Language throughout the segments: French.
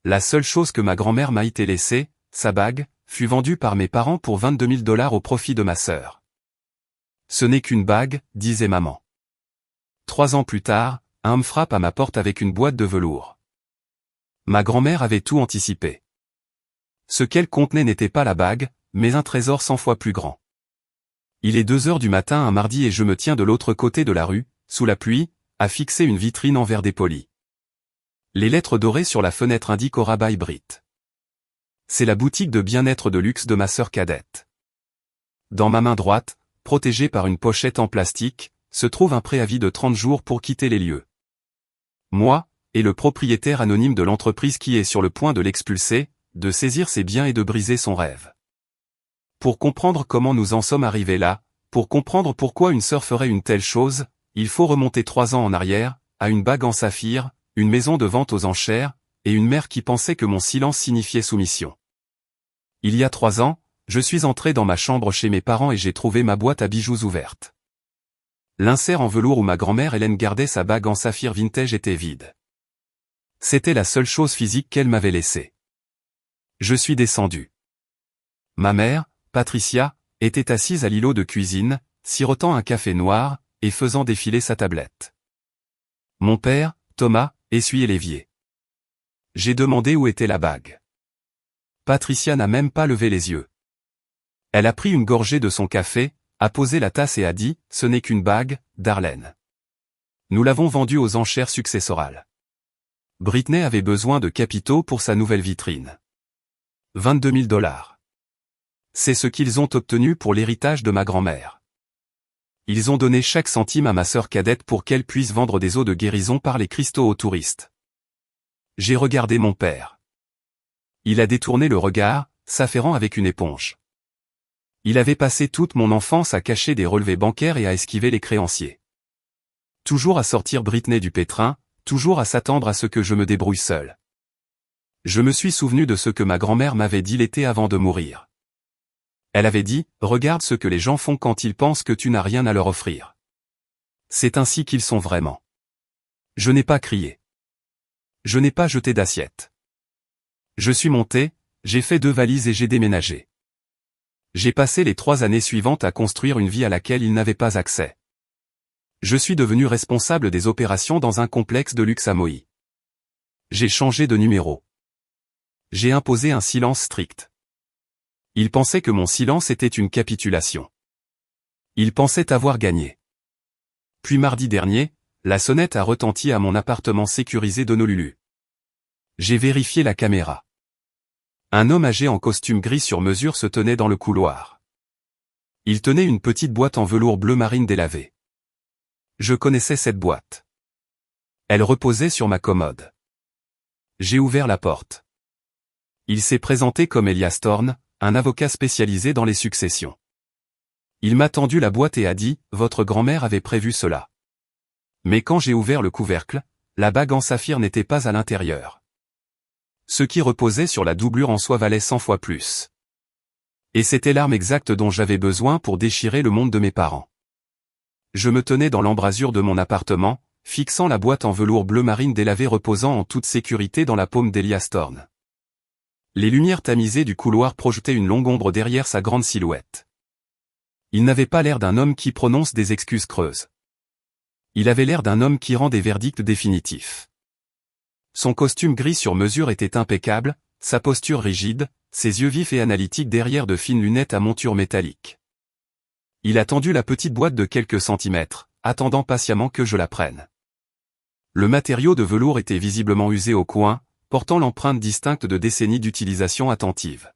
La seule chose que ma grand-mère m'a été laissée, sa bague, fut vendue par mes parents pour 22 000 $ au profit de ma sœur. Ce n'est qu'une bague, disait maman. 3 ans plus tard, un homme frappe à ma porte avec une boîte de velours. Ma grand-mère avait tout anticipé. Ce qu'elle contenait n'était pas la bague, mais un trésor 100 fois plus grand. Il est 2 heures du matin un mardi et je me tiens de l'autre côté de la rue, sous la pluie, à fixer une vitrine en verre dépoli. Les lettres dorées sur la fenêtre indiquent Aura by Brit. C'est la boutique de bien-être de luxe de ma sœur cadette. Dans ma main droite, protégée par une pochette en plastique, se trouve un préavis de 30 jours pour quitter les lieux. Moi, et le propriétaire anonyme de l'entreprise qui est sur le point de l'expulser, de saisir ses biens et de briser son rêve. Pour comprendre comment nous en sommes arrivés là, pour comprendre pourquoi une sœur ferait une telle chose, il faut remonter 3 ans en arrière, à une bague en saphir, une maison de vente aux enchères, et une mère qui pensait que mon silence signifiait soumission. Il y a 3 ans, je suis entré dans ma chambre chez mes parents et j'ai trouvé ma boîte à bijoux ouverte. L'insert en velours où ma grand-mère Hélène gardait sa bague en saphir vintage était vide. C'était la seule chose physique qu'elle m'avait laissée. Je suis descendu. Ma mère, Patricia, était assise à l'îlot de cuisine, sirotant un café noir, et faisant défiler sa tablette. Mon père, Thomas, essuyait l'évier. J'ai demandé où était la bague. Patricia n'a même pas levé les yeux. Elle a pris une gorgée de son café, a posé la tasse et a dit « Ce n'est qu'une bague, Darlene. Nous l'avons vendue aux enchères successorales. » Britney avait besoin de capitaux pour sa nouvelle vitrine. 22 000 $. C'est ce qu'ils ont obtenu pour l'héritage de ma grand-mère. Ils ont donné chaque centime à ma sœur cadette pour qu'elle puisse vendre des eaux de guérison par les cristaux aux touristes. J'ai regardé mon père. Il a détourné le regard, s'affairant avec une éponge. Il avait passé toute mon enfance à cacher des relevés bancaires et à esquiver les créanciers. Toujours à sortir Britney du pétrin, toujours à s'attendre à ce que je me débrouille seul. Je me suis souvenu de ce que ma grand-mère m'avait dit l'été avant de mourir. Elle avait dit, « Regarde ce que les gens font quand ils pensent que tu n'as rien à leur offrir. C'est ainsi qu'ils sont vraiment. » Je n'ai pas crié. Je n'ai pas jeté d'assiette. Je suis monté, j'ai fait 2 valises et j'ai déménagé. J'ai passé les 3 années suivantes à construire une vie à laquelle il n'avait pas accès. Je suis devenu responsable des opérations dans un complexe de luxe à Maui. J'ai changé de numéro. J'ai imposé un silence strict. Il pensait que mon silence était une capitulation. Il pensait avoir gagné. Puis mardi dernier, la sonnette a retenti à mon appartement sécurisé d'Honolulu. J'ai vérifié la caméra. Un homme âgé en costume gris sur mesure se tenait dans le couloir. Il tenait une petite boîte en velours bleu marine délavée. Je connaissais cette boîte. Elle reposait sur ma commode. J'ai ouvert la porte. Il s'est présenté comme Elias Thorne, un avocat spécialisé dans les successions. Il m'a tendu la boîte et a dit « Votre grand-mère avait prévu cela. » Mais quand j'ai ouvert le couvercle, la bague en saphir n'était pas à l'intérieur. Ce qui reposait sur la doublure en soie valait 100 fois plus. Et c'était l'arme exacte dont j'avais besoin pour déchirer le monde de mes parents. Je me tenais dans l'embrasure de mon appartement, fixant la boîte en velours bleu marine délavée reposant en toute sécurité dans la paume d'Elias Thorne. Les lumières tamisées du couloir projetaient une longue ombre derrière sa grande silhouette. Il n'avait pas l'air d'un homme qui prononce des excuses creuses. Il avait l'air d'un homme qui rend des verdicts définitifs. Son costume gris sur mesure était impeccable, sa posture rigide, ses yeux vifs et analytiques derrière de fines lunettes à monture métallique. Il a tendu la petite boîte de quelques centimètres, attendant patiemment que je la prenne. Le matériau de velours était visiblement usé au coin, portant l'empreinte distincte de décennies d'utilisation attentive.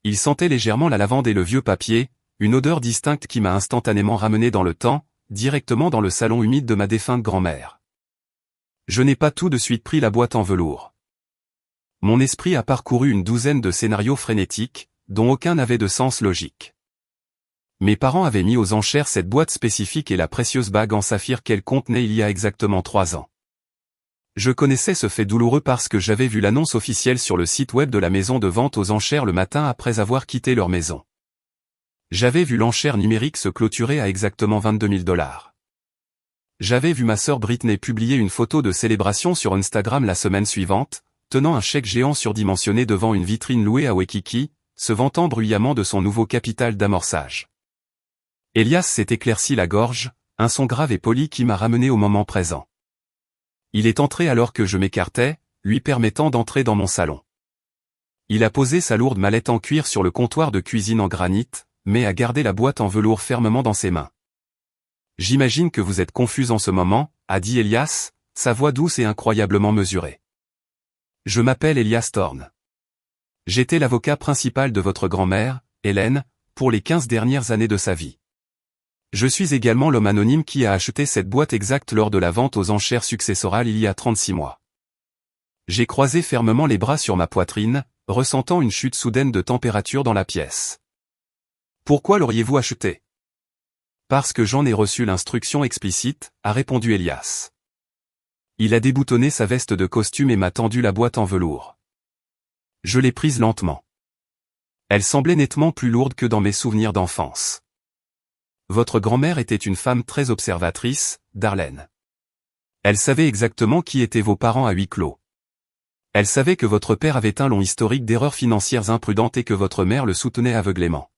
Il sentait légèrement la lavande et le vieux papier, une odeur distincte qui m'a instantanément ramené dans le temps, directement dans le salon humide de ma défunte grand-mère. Je n'ai pas tout de suite pris la boîte en velours. Mon esprit a parcouru une douzaine de scénarios frénétiques, dont aucun n'avait de sens logique. Mes parents avaient mis aux enchères cette boîte spécifique et la précieuse bague en saphir qu'elle contenait il y a exactement 3 ans. Je connaissais ce fait douloureux parce que j'avais vu l'annonce officielle sur le site web de la maison de vente aux enchères le matin après avoir quitté leur maison. J'avais vu l'enchère numérique se clôturer à exactement 22 000 $. J'avais vu ma sœur Britney publier une photo de célébration sur Instagram la semaine suivante, tenant un chèque géant surdimensionné devant une vitrine louée à Waikiki, se vantant bruyamment de son nouveau capital d'amorçage. Elias s'est éclairci la gorge, un son grave et poli qui m'a ramené au moment présent. Il est entré alors que je m'écartais, lui permettant d'entrer dans mon salon. Il a posé sa lourde mallette en cuir sur le comptoir de cuisine en granit, mais a gardé la boîte en velours fermement dans ses mains. « J'imagine que vous êtes confuse en ce moment », a dit Elias, sa voix douce et incroyablement mesurée. « Je m'appelle Elias Thorne. J'étais l'avocat principal de votre grand-mère, Hélène, pour les 15 dernières années de sa vie. Je suis également l'homme anonyme qui a acheté cette boîte exacte lors de la vente aux enchères successorales il y a 36 mois. J'ai croisé fermement les bras sur ma poitrine, ressentant une chute soudaine de température dans la pièce. Pourquoi l'auriez-vous acheté ? Parce que j'en ai reçu l'instruction explicite, a répondu Elias. Il a déboutonné sa veste de costume et m'a tendu la boîte en velours. Je l'ai prise lentement. Elle semblait nettement plus lourde que dans mes souvenirs d'enfance. Votre grand-mère était une femme très observatrice, Darlene. Elle savait exactement qui étaient vos parents à huis clos. Elle savait que votre père avait un long historique d'erreurs financières imprudentes et que votre mère le soutenait aveuglément.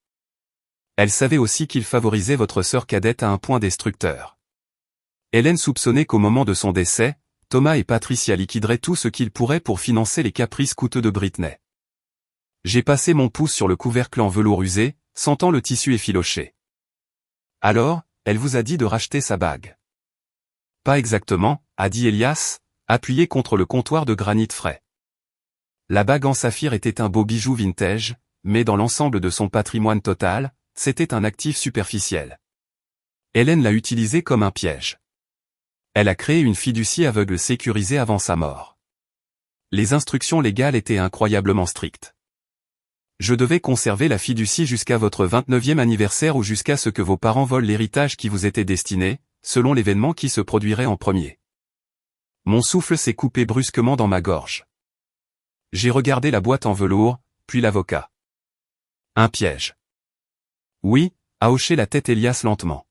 Elle savait aussi qu'il favorisait votre sœur cadette à un point destructeur. Hélène soupçonnait qu'au moment de son décès, Thomas et Patricia liquideraient tout ce qu'ils pourraient pour financer les caprices coûteux de Britney. J'ai passé mon pouce sur le couvercle en velours usé, sentant le tissu effiloché. Alors, elle vous a dit de racheter sa bague. Pas exactement, a dit Elias, appuyé contre le comptoir de granit frais. La bague en saphir était un beau bijou vintage, mais dans l'ensemble de son patrimoine total, c'était un actif superficiel. Hélène l'a utilisé comme un piège. Elle a créé une fiducie aveugle sécurisée avant sa mort. Les instructions légales étaient incroyablement strictes. Je devais conserver la fiducie jusqu'à votre 29e anniversaire ou jusqu'à ce que vos parents volent l'héritage qui vous était destiné, selon l'événement qui se produirait en premier. Mon souffle s'est coupé brusquement dans ma gorge. J'ai regardé la boîte en velours, puis l'avocat. Un piège. Oui, a hoché la tête Elias lentement.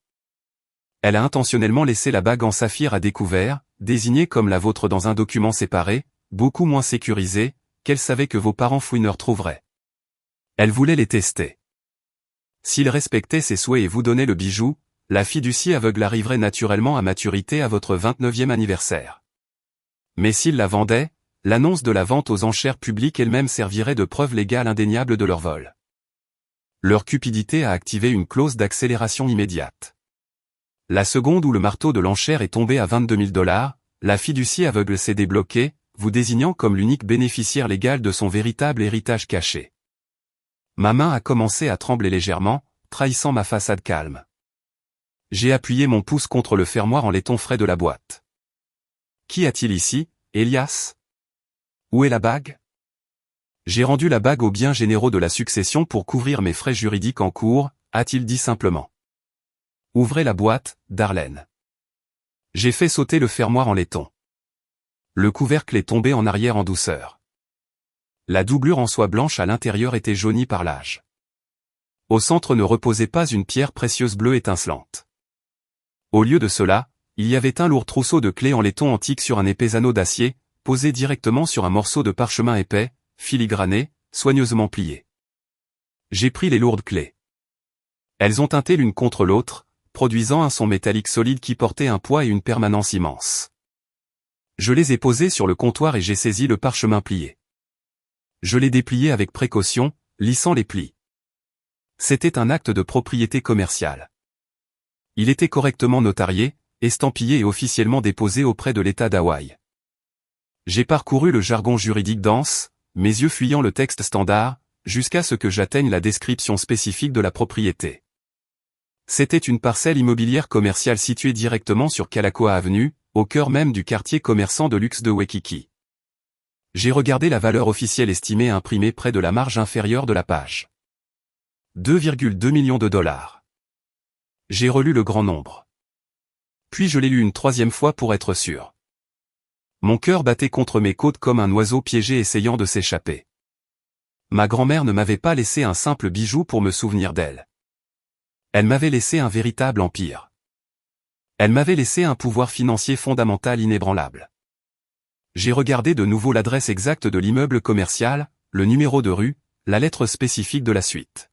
Elle a intentionnellement laissé la bague en saphir à découvert, désignée comme la vôtre dans un document séparé, beaucoup moins sécurisé, qu'elle savait que vos parents fouineurs trouveraient. Elle voulait les tester. S'il respectait ses souhaits et vous donnait le bijou, la fiducie aveugle arriverait naturellement à maturité à votre 29e anniversaire. Mais s'il la vendait, l'annonce de la vente aux enchères publiques elle-même servirait de preuve légale indéniable de leur vol. Leur cupidité a activé une clause d'accélération immédiate. La seconde où le marteau de l'enchère est tombé à 22 000 $, la fiducie aveugle s'est débloquée, vous désignant comme l'unique bénéficiaire légal de son véritable héritage caché. Ma main a commencé à trembler légèrement, trahissant ma façade calme. J'ai appuyé mon pouce contre le fermoir en laiton frais de la boîte. Qu'y a-t-il ici, Elias ? Où est la bague ? J'ai rendu la bague aux biens généraux de la succession pour couvrir mes frais juridiques en cours, a-t-il dit simplement. Ouvrez la boîte, Darlene. J'ai fait sauter le fermoir en laiton. Le couvercle est tombé en arrière en douceur. La doublure en soie blanche à l'intérieur était jaunie par l'âge. Au centre ne reposait pas une pierre précieuse bleue étincelante. Au lieu de cela, il y avait un lourd trousseau de clés en laiton antique sur un épais anneau d'acier, posé directement sur un morceau de parchemin épais, filigrané, soigneusement plié. J'ai pris les lourdes clés. Elles ont teinté l'une contre l'autre, produisant un son métallique solide qui portait un poids et une permanence immense. Je les ai posées sur le comptoir et j'ai saisi le parchemin plié. Je l'ai déplié avec précaution, lissant les plis. C'était un acte de propriété commerciale. Il était correctement notarié, estampillé et officiellement déposé auprès de l'État d'Hawaï. J'ai parcouru le jargon juridique dense, mes yeux fuyant le texte standard, jusqu'à ce que j'atteigne la description spécifique de la propriété. C'était une parcelle immobilière commerciale située directement sur Kalakaua Avenue, au cœur même du quartier commerçant de luxe de Waikiki. J'ai regardé la valeur officielle estimée imprimée près de la marge inférieure de la page. 2,2 millions de $. J'ai relu le grand nombre. Puis je l'ai lu une troisième fois pour être sûr. Mon cœur battait contre mes côtes comme un oiseau piégé essayant de s'échapper. Ma grand-mère ne m'avait pas laissé un simple bijou pour me souvenir d'elle. Elle m'avait laissé un véritable empire. Elle m'avait laissé un pouvoir financier fondamental inébranlable. J'ai regardé de nouveau l'adresse exacte de l'immeuble commercial, le numéro de rue, la lettre spécifique de la suite.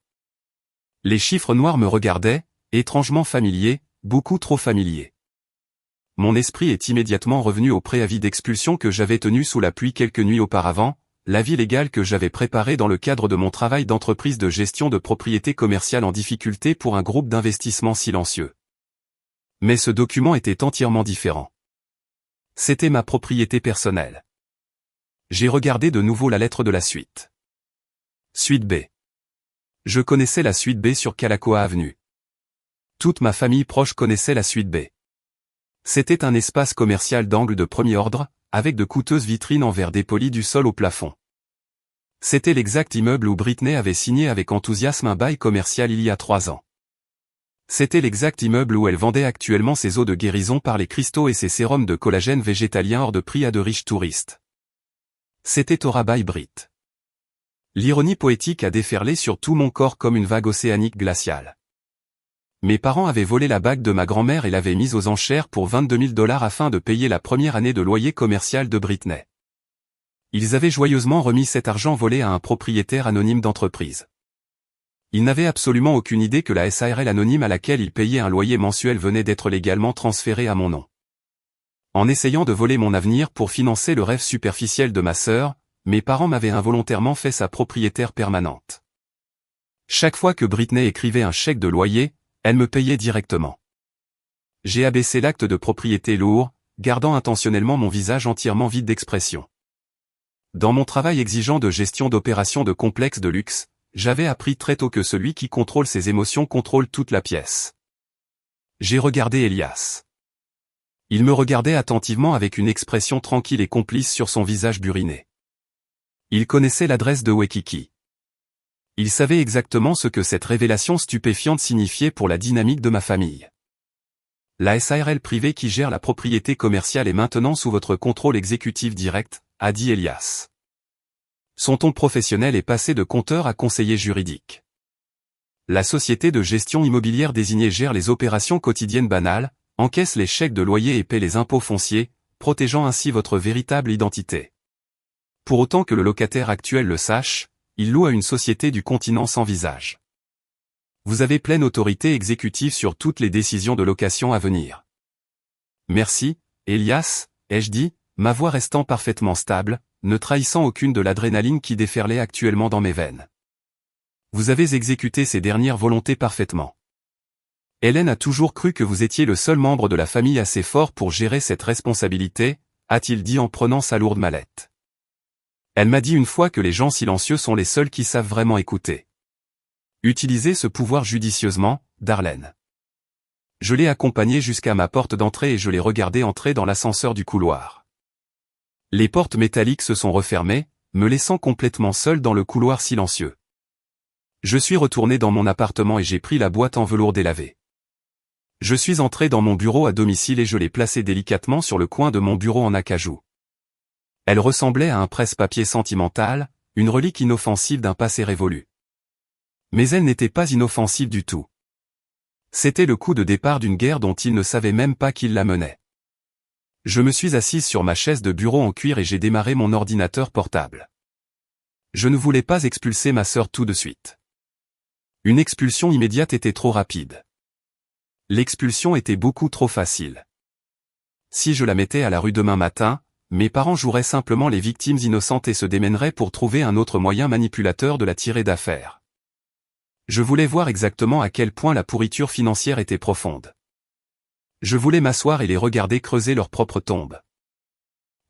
Les chiffres noirs me regardaient, étrangement familiers, beaucoup trop familiers. Mon esprit est immédiatement revenu au préavis d'expulsion que j'avais tenu sous la pluie quelques nuits auparavant, l'avis légal que j'avais préparé dans le cadre de mon travail d'entreprise de gestion de propriété commerciale en difficulté pour un groupe d'investissement silencieux. Mais ce document était entièrement différent. C'était ma propriété personnelle. J'ai regardé de nouveau la lettre de la suite. Suite B. Je connaissais la suite B sur Calacoa Avenue. Toute ma famille proche connaissait la suite B. C'était un espace commercial d'angle de premier ordre, avec de coûteuses vitrines en verre dépoli du sol au plafond. C'était l'exact immeuble où Britney avait signé avec enthousiasme un bail commercial il y a 3 ans. C'était l'exact immeuble où elle vendait actuellement ses eaux de guérison par les cristaux et ses sérums de collagène végétalien hors de prix à de riches touristes. C'était Aura by Brit. L'ironie poétique a déferlé sur tout mon corps comme une vague océanique glaciale. Mes parents avaient volé la bague de ma grand-mère et l'avaient mise aux enchères pour 22 000 $ afin de payer la première année de loyer commercial de Britney. Ils avaient joyeusement remis cet argent volé à un propriétaire anonyme d'entreprise. Ils n'avaient absolument aucune idée que la SARL anonyme à laquelle ils payaient un loyer mensuel venait d'être légalement transférée à mon nom. En essayant de voler mon avenir pour financer le rêve superficiel de ma sœur, mes parents m'avaient involontairement fait sa propriétaire permanente. Chaque fois que Britney écrivait un chèque de loyer, elle me payait directement. J'ai abaissé l'acte de propriété lourd, gardant intentionnellement mon visage entièrement vide d'expression. Dans mon travail exigeant de gestion d'opérations de complexes de luxe, j'avais appris très tôt que celui qui contrôle ses émotions contrôle toute la pièce. J'ai regardé Elias. Il me regardait attentivement avec une expression tranquille et complice sur son visage buriné. Il connaissait l'adresse de Waikiki. Il savait exactement ce que cette révélation stupéfiante signifiait pour la dynamique de ma famille. La SARL privée qui gère la propriété commerciale est maintenant sous votre contrôle exécutif direct, a dit Elias. Son ton professionnel est passé de compteur à conseiller juridique. La société de gestion immobilière désignée gère les opérations quotidiennes banales, encaisse les chèques de loyer et paie les impôts fonciers, protégeant ainsi votre véritable identité. Pour autant que le locataire actuel le sache, il loue à une société du continent sans visage. Vous avez pleine autorité exécutive sur toutes les décisions de location à venir. Merci, Elias, ai-je dit, ma voix restant parfaitement stable, ne trahissant aucune de l'adrénaline qui déferlait actuellement dans mes veines. Vous avez exécuté ces dernières volontés parfaitement. Hélène a toujours cru que vous étiez le seul membre de la famille assez fort pour gérer cette responsabilité, a-t-il dit en prenant sa lourde mallette. Elle m'a dit une fois que les gens silencieux sont les seuls qui savent vraiment écouter. Utilisez ce pouvoir judicieusement, Darlene. Je l'ai accompagné jusqu'à ma porte d'entrée et je l'ai regardé entrer dans l'ascenseur du couloir. Les portes métalliques se sont refermées, me laissant complètement seul dans le couloir silencieux. Je suis retourné dans mon appartement et j'ai pris la boîte en velours délavé. Je suis entré dans mon bureau à domicile et je l'ai placée délicatement sur le coin de mon bureau en acajou. Elle ressemblait à un presse-papier sentimental, une relique inoffensive d'un passé révolu. Mais elle n'était pas inoffensive du tout. C'était le coup de départ d'une guerre dont il ne savait même pas qu'il la menait. Je me suis assise sur ma chaise de bureau en cuir et j'ai démarré mon ordinateur portable. Je ne voulais pas expulser ma sœur tout de suite. Une expulsion immédiate était trop rapide. L'expulsion était beaucoup trop facile. Si je la mettais à la rue demain matin, mes parents joueraient simplement les victimes innocentes et se démèneraient pour trouver un autre moyen manipulateur de la tirer d'affaire. Je voulais voir exactement à quel point la pourriture financière était profonde. Je voulais m'asseoir et les regarder creuser leur propre tombe.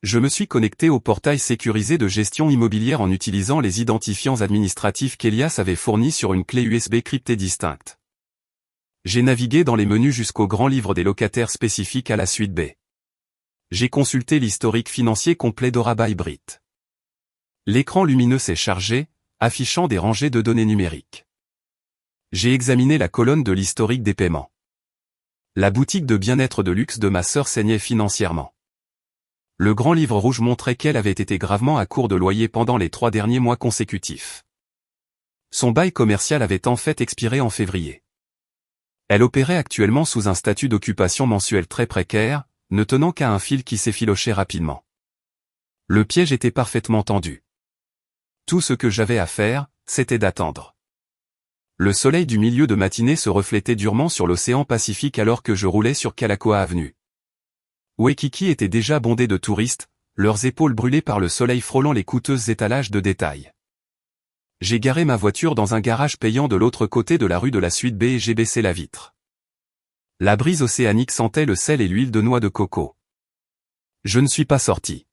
Je me suis connecté au portail sécurisé de gestion immobilière en utilisant les identifiants administratifs qu'Elias avait fournis sur une clé USB cryptée distincte. J'ai navigué dans les menus jusqu'au grand livre des locataires spécifiques à la suite B. J'ai consulté l'historique financier complet d'Aura by Brit. L'écran lumineux s'est chargé, affichant des rangées de données numériques. J'ai examiné la colonne de l'historique des paiements. La boutique de bien-être de luxe de ma sœur saignait financièrement. Le grand livre rouge montrait qu'elle avait été gravement à court de loyer pendant les 3 derniers mois consécutifs. Son bail commercial avait en fait expiré en février. Elle opérait actuellement sous un statut d'occupation mensuelle très précaire, ne tenant qu'à un fil qui s'effilochait rapidement. Le piège était parfaitement tendu. Tout ce que j'avais à faire, c'était d'attendre. Le soleil du milieu de matinée se reflétait durement sur l'océan Pacifique alors que je roulais sur Kalakaua Avenue. Waikiki était déjà bondé de touristes, leurs épaules brûlées par le soleil frôlant les coûteux étalages de détail. J'ai garé ma voiture dans un garage payant de l'autre côté de la rue de la Suite B et j'ai baissé la vitre. La brise océanique sentait le sel et l'huile de noix de coco. Je ne suis pas sorti.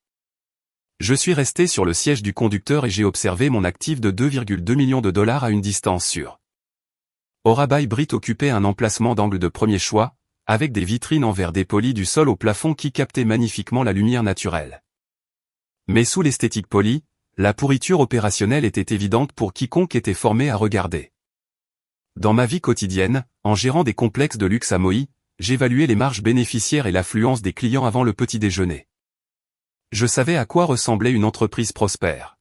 Je suis resté sur le siège du conducteur et j'ai observé mon actif de 2,2 millions de dollars à une distance sûre. Orabai Brit occupait un emplacement d'angle de premier choix, avec des vitrines en verre dépoli du sol au plafond qui captaient magnifiquement la lumière naturelle. Mais sous l'esthétique polie, la pourriture opérationnelle était évidente pour quiconque était formé à regarder. Dans ma vie quotidienne, en gérant des complexes de luxe à Maui, j'évaluais les marges bénéficiaires et l'affluence des clients avant le petit déjeuner. Je savais à quoi ressemblait une entreprise prospère.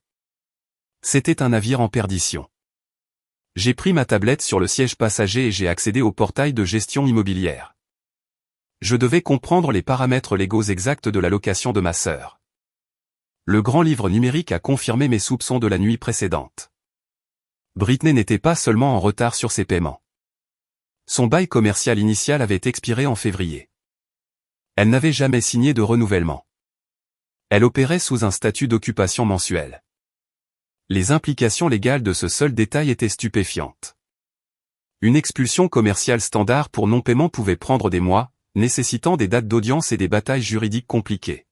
C'était un navire en perdition. J'ai pris ma tablette sur le siège passager et j'ai accédé au portail de gestion immobilière. Je devais comprendre les paramètres légaux exacts de la location de ma sœur. Le grand livre numérique a confirmé mes soupçons de la nuit précédente. Britney n'était pas seulement en retard sur ses paiements. Son bail commercial initial avait expiré en février. Elle n'avait jamais signé de renouvellement. Elle opérait sous un statut d'occupation mensuel. Les implications légales de ce seul détail étaient stupéfiantes. Une expulsion commerciale standard pour non-paiement pouvait prendre des mois, nécessitant des dates d'audience et des batailles juridiques compliquées.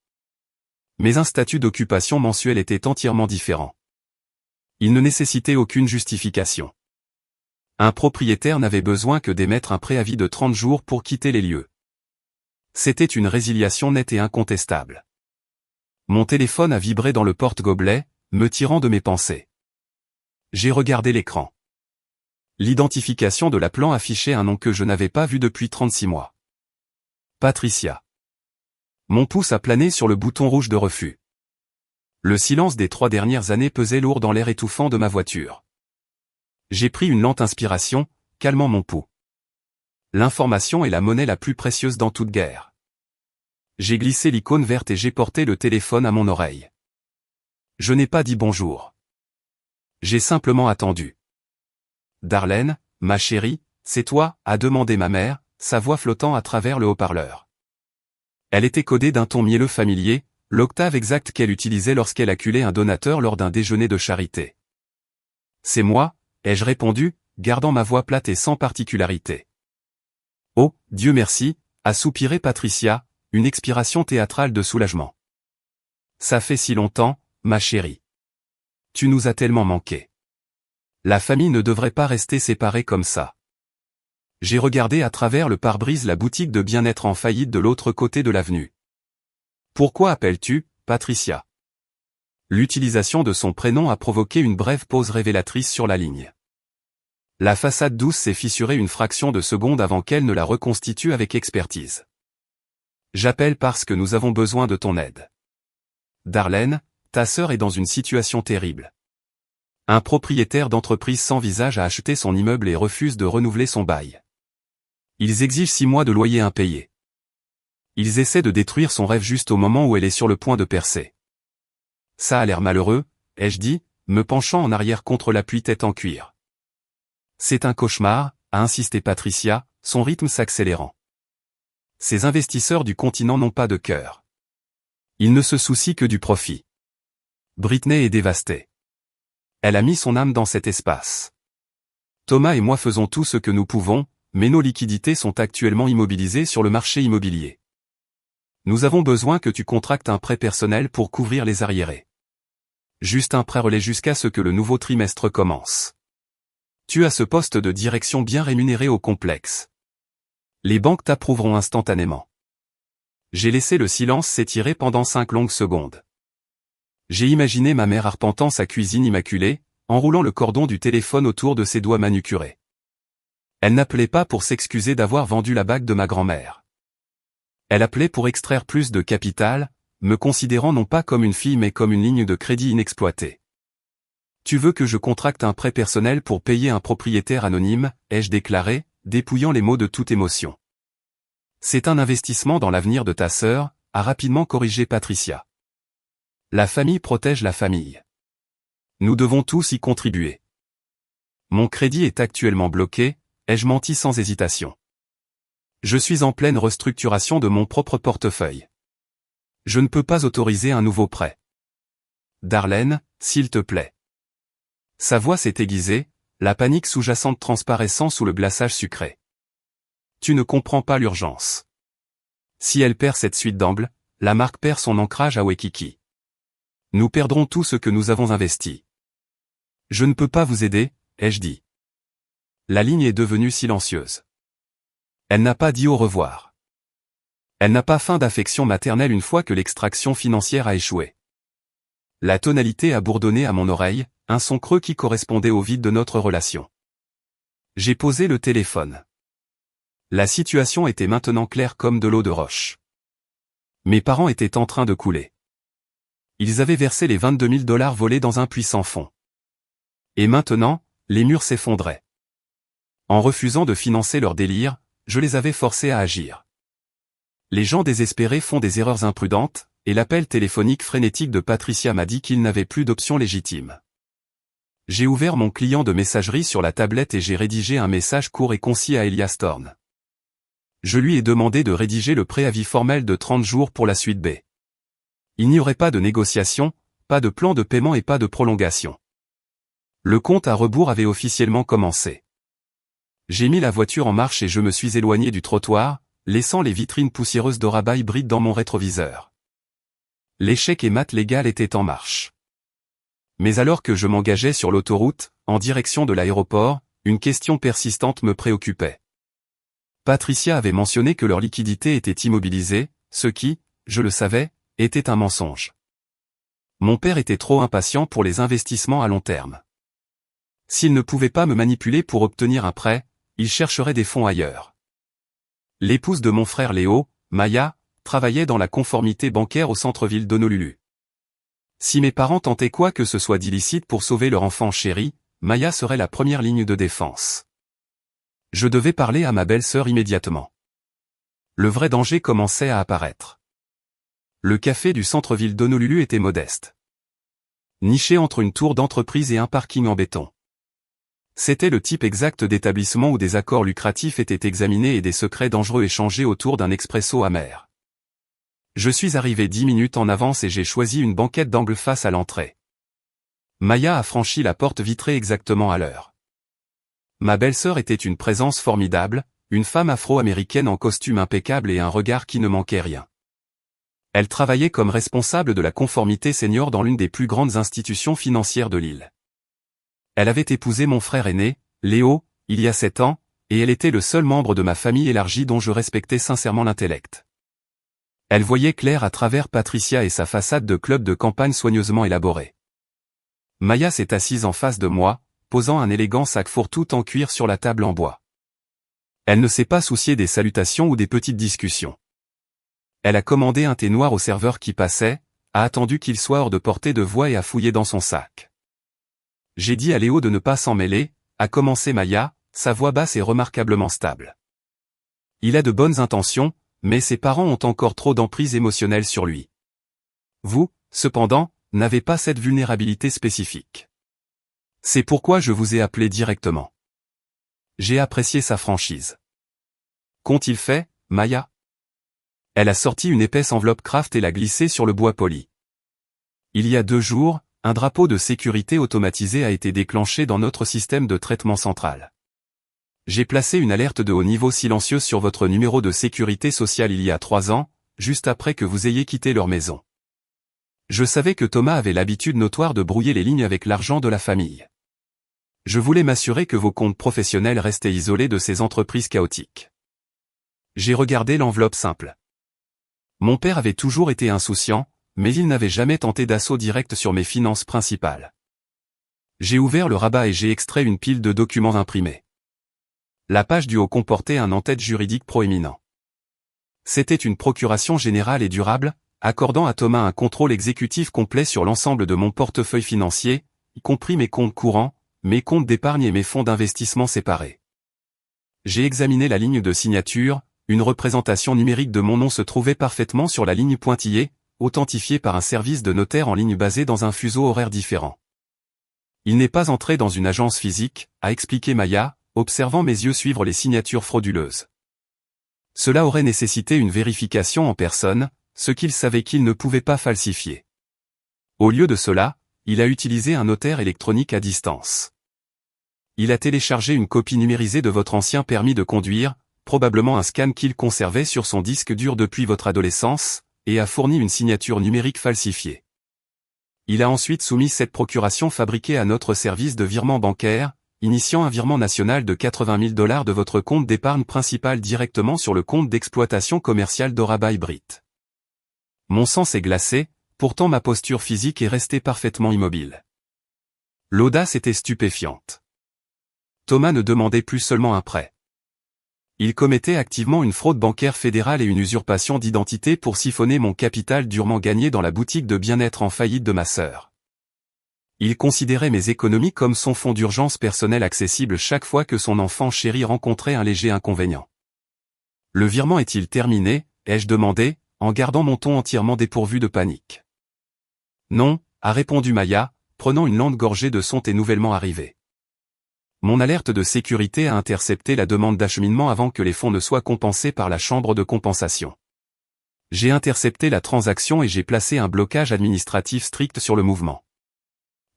Mais un statut d'occupation mensuel était entièrement différent. Il ne nécessitait aucune justification. Un propriétaire n'avait besoin que d'émettre un préavis de 30 jours pour quitter les lieux. C'était une résiliation nette et incontestable. Mon téléphone a vibré dans le porte-gobelet, me tirant de mes pensées. J'ai regardé l'écran. L'identification de l'appelant affichait un nom que je n'avais pas vu depuis 36 mois. Patricia. Mon pouce a plané sur le bouton rouge de refus. Le silence des 3 dernières années pesait lourd dans l'air étouffant de ma voiture. J'ai pris une lente inspiration, calmant mon pouls. L'information est la monnaie la plus précieuse dans toute guerre. J'ai glissé l'icône verte et j'ai porté le téléphone à mon oreille. Je n'ai pas dit bonjour. J'ai simplement attendu. Darlene, ma chérie, c'est toi, a demandé ma mère, sa voix flottant à travers le haut-parleur. Elle était codée d'un ton mielleux familier, l'octave exacte qu'elle utilisait lorsqu'elle acculait un donateur lors d'un déjeuner de charité. C'est moi, ai-je répondu, gardant ma voix plate et sans particularité. Oh, Dieu merci, a soupiré Patricia, une expiration théâtrale de soulagement. Ça fait si longtemps, ma chérie. Tu nous as tellement manqué. La famille ne devrait pas rester séparée comme ça. J'ai regardé à travers le pare-brise la boutique de bien-être en faillite de l'autre côté de l'avenue. Pourquoi appelles-tu, Patricia? L'utilisation de son prénom a provoqué une brève pause révélatrice sur la ligne. La façade douce s'est fissurée une fraction de seconde avant qu'elle ne la reconstitue avec expertise. J'appelle parce que nous avons besoin de ton aide. Darlene, ta sœur est dans une situation terrible. Un propriétaire d'entreprise sans visage a acheté son immeuble et refuse de renouveler son bail. Ils exigent 6 mois de loyer impayé. Ils essaient de détruire son rêve juste au moment où elle est sur le point de percer. Ça a l'air malheureux, ai-je dit, me penchant en arrière contre l'appui tête en cuir. C'est un cauchemar, a insisté Patricia, son rythme s'accélérant. Ces investisseurs du continent n'ont pas de cœur. Ils ne se soucient que du profit. Britney est dévastée. Elle a mis son âme dans cet espace. Thomas et moi faisons tout ce que nous pouvons, mais nos liquidités sont actuellement immobilisées sur le marché immobilier. Nous avons besoin que tu contractes un prêt personnel pour couvrir les arriérés. Juste un prêt relais jusqu'à ce que le nouveau trimestre commence. Tu as ce poste de direction bien rémunéré au complexe. Les banques t'approuveront instantanément. J'ai laissé le silence s'étirer pendant 5 longues secondes. J'ai imaginé ma mère arpentant sa cuisine immaculée, enroulant le cordon du téléphone autour de ses doigts manucurés. Elle n'appelait pas pour s'excuser d'avoir vendu la bague de ma grand-mère. Elle appelait pour extraire plus de capital, me considérant non pas comme une fille mais comme une ligne de crédit inexploitée. Tu veux que je contracte un prêt personnel pour payer un propriétaire anonyme, ai-je déclaré, dépouillant les mots de toute émotion. C'est un investissement dans l'avenir de ta sœur, a rapidement corrigé Patricia. La famille protège la famille. Nous devons tous y contribuer. Mon crédit est actuellement bloqué, ai-je menti sans hésitation. Je suis en pleine restructuration de mon propre portefeuille. Je ne peux pas autoriser un nouveau prêt. Darlene, s'il te plaît. Sa voix s'est aiguisée, la panique sous-jacente transparaissant sous le glaçage sucré. Tu ne comprends pas l'urgence. Si elle perd cette suite d'angles, la marque perd son ancrage à Waikiki. Nous perdrons tout ce que nous avons investi. Je ne peux pas vous aider, ai-je dit. La ligne est devenue silencieuse. Elle n'a pas dit au revoir. Elle n'a pas faim d'affection maternelle une fois que l'extraction financière a échoué. La tonalité a bourdonné à mon oreille, un son creux qui correspondait au vide de notre relation. J'ai posé le téléphone. La situation était maintenant claire comme de l'eau de roche. Mes parents étaient en train de couler. Ils avaient versé les 22 000 $ volés dans un puits sans fond. Et maintenant, les murs s'effondraient. En refusant de financer leur délire, je les avais forcés à agir. Les gens désespérés font des erreurs imprudentes, et l'appel téléphonique frénétique de Patricia m'a dit qu'il n'avait plus d'option légitime. J'ai ouvert mon client de messagerie sur la tablette et j'ai rédigé un message court et concis à Elias Thorne. Je lui ai demandé de rédiger le préavis formel de 30 jours pour la suite B. Il n'y aurait pas de négociation, pas de plan de paiement et pas de prolongation. Le compte à rebours avait officiellement commencé. J'ai mis la voiture en marche et je me suis éloigné du trottoir, laissant les vitrines poussiéreuses d'Oraba hybride dans mon rétroviseur. L'échec et mat légal était en marche. Mais alors que je m'engageais sur l'autoroute, en direction de l'aéroport, une question persistante me préoccupait. Patricia avait mentionné que leur liquidité était immobilisée, ce qui, je le savais, était un mensonge. Mon père était trop impatient pour les investissements à long terme. S'il ne pouvait pas me manipuler pour obtenir un prêt, il chercherait des fonds ailleurs. L'épouse de mon frère Léo, Maya, travaillait dans la conformité bancaire au centre-ville d'Honolulu. Si mes parents tentaient quoi que ce soit d'illicite pour sauver leur enfant chéri, Maya serait la première ligne de défense. Je devais parler à ma belle-sœur immédiatement. Le vrai danger commençait à apparaître. Le café du centre-ville d'Honolulu était modeste. Niché entre une tour d'entreprise et un parking en béton. C'était le type exact d'établissement où des accords lucratifs étaient examinés et des secrets dangereux échangés autour d'un expresso amer. Je suis arrivé 10 minutes en avance et j'ai choisi une banquette d'angle face à l'entrée. Maya a franchi la porte vitrée exactement à l'heure. Ma belle-sœur était une présence formidable, une femme afro-américaine en costume impeccable et un regard qui ne manquait rien. Elle travaillait comme responsable de la conformité senior dans l'une des plus grandes institutions financières de l'île. Elle avait épousé mon frère aîné, Léo, il y a 7 ans, et elle était le seul membre de ma famille élargie dont je respectais sincèrement l'intellect. Elle voyait clair à travers Patricia et sa façade de club de campagne soigneusement élaborée. Maya s'est assise en face de moi, posant un élégant sac fourre-tout en cuir sur la table en bois. Elle ne s'est pas souciée des salutations ou des petites discussions. Elle a commandé un thé noir au serveur qui passait, a attendu qu'il soit hors de portée de voix et a fouillé dans son sac. J'ai dit à Léo de ne pas s'en mêler, a commencé Maya, sa voix basse est remarquablement stable. Il a de bonnes intentions, mais ses parents ont encore trop d'emprise émotionnelle sur lui. Vous, cependant, n'avez pas cette vulnérabilité spécifique. C'est pourquoi je vous ai appelé directement. J'ai apprécié sa franchise. Qu'ont-ils fait, Maya? Elle a sorti une épaisse enveloppe Kraft et l'a glissée sur le bois poli. Il y a 2 jours, un drapeau de sécurité automatisé a été déclenché dans notre système de traitement central. J'ai placé une alerte de haut niveau silencieuse sur votre numéro de sécurité sociale il y a 3 ans, juste après que vous ayez quitté leur maison. Je savais que Thomas avait l'habitude notoire de brouiller les lignes avec l'argent de la famille. Je voulais m'assurer que vos comptes professionnels restaient isolés de ces entreprises chaotiques. J'ai regardé l'enveloppe simple. Mon père avait toujours été insouciant, mais il n'avait jamais tenté d'assaut direct sur mes finances principales. J'ai ouvert le rabat et j'ai extrait une pile de documents imprimés. La page du haut comportait un en-tête juridique proéminent. C'était une procuration générale et durable, accordant à Thomas un contrôle exécutif complet sur l'ensemble de mon portefeuille financier, y compris mes comptes courants, mes comptes d'épargne et mes fonds d'investissement séparés. J'ai examiné la ligne de signature, une représentation numérique de mon nom se trouvait parfaitement sur la ligne pointillée, authentifié par un service de notaire en ligne basé dans un fuseau horaire différent. Il n'est pas entré dans une agence physique, a expliqué Maya, observant mes yeux suivre les signatures frauduleuses. Cela aurait nécessité une vérification en personne, ce qu'il savait qu'il ne pouvait pas falsifier. Au lieu de cela, il a utilisé un notaire électronique à distance. Il a téléchargé une copie numérisée de votre ancien permis de conduire, probablement un scan qu'il conservait sur son disque dur depuis votre adolescence, et a fourni une signature numérique falsifiée. Il a ensuite soumis cette procuration fabriquée à notre service de virement bancaire, initiant un virement national de 80 000 $ de votre compte d'épargne principal directement sur le compte d'exploitation commerciale d'Orabai Brit. Mon sang s'est glacé, pourtant ma posture physique est restée parfaitement immobile. L'audace était stupéfiante. Thomas ne demandait plus seulement un prêt. Il commettait activement une fraude bancaire fédérale et une usurpation d'identité pour siphonner mon capital durement gagné dans la boutique de bien-être en faillite de ma sœur. Il considérait mes économies comme son fonds d'urgence personnel accessible chaque fois que son enfant chéri rencontrait un léger inconvénient. Le virement est-il terminé, ai-je demandé, en gardant mon ton entièrement dépourvu de panique. Non, a répondu Maya, prenant une lente gorgée de son thé nouvellement arrivé. Mon alerte de sécurité a intercepté la demande d'acheminement avant que les fonds ne soient compensés par la chambre de compensation. J'ai intercepté la transaction et j'ai placé un blocage administratif strict sur le mouvement.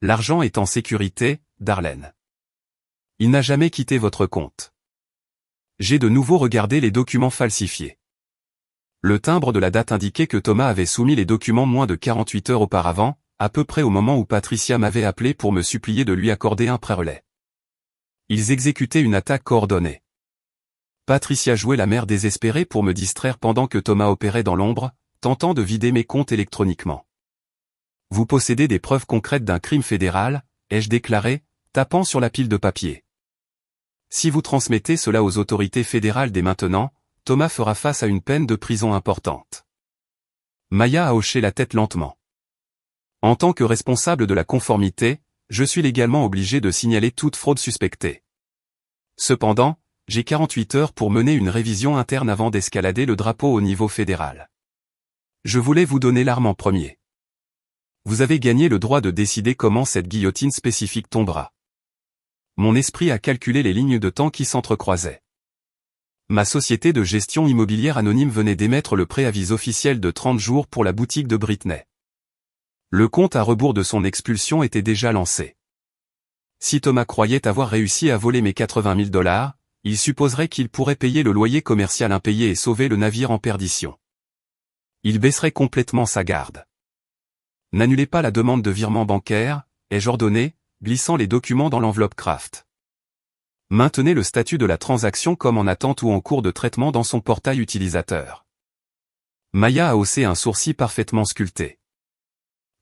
L'argent est en sécurité, Darlene. Il n'a jamais quitté votre compte. J'ai de nouveau regardé les documents falsifiés. Le timbre de la date indiquait que Thomas avait soumis les documents moins de 48 heures auparavant, à peu près au moment où Patricia m'avait appelé pour me supplier de lui accorder un prêt-relais. Ils exécutaient une attaque coordonnée. Patricia jouait la mère désespérée pour me distraire pendant que Thomas opérait dans l'ombre, tentant de vider mes comptes électroniquement. Vous possédez des preuves concrètes d'un crime fédéral, ai-je déclaré, tapant sur la pile de papier. Si vous transmettez cela aux autorités fédérales dès maintenant, Thomas fera face à une peine de prison importante. Maya a hoché la tête lentement. En tant que responsable de la conformité, je suis légalement obligé de signaler toute fraude suspectée. Cependant, j'ai 48 heures pour mener une révision interne avant d'escalader le drapeau au niveau fédéral. Je voulais vous donner l'arme en premier. Vous avez gagné le droit de décider comment cette guillotine spécifique tombera. Mon esprit a calculé les lignes de temps qui s'entrecroisaient. Ma société de gestion immobilière anonyme venait d'émettre le préavis officiel de 30 jours pour la boutique de Britney. Le compte à rebours de son expulsion était déjà lancé. Si Thomas croyait avoir réussi à voler mes 80 000 $, il supposerait qu'il pourrait payer le loyer commercial impayé et sauver le navire en perdition. Il baisserait complètement sa garde. N'annulez pas la demande de virement bancaire, ai-je ordonné, glissant les documents dans l'enveloppe Kraft. Maintenez le statut de la transaction comme en attente ou en cours de traitement dans son portail utilisateur. Maya a haussé un sourcil parfaitement sculpté.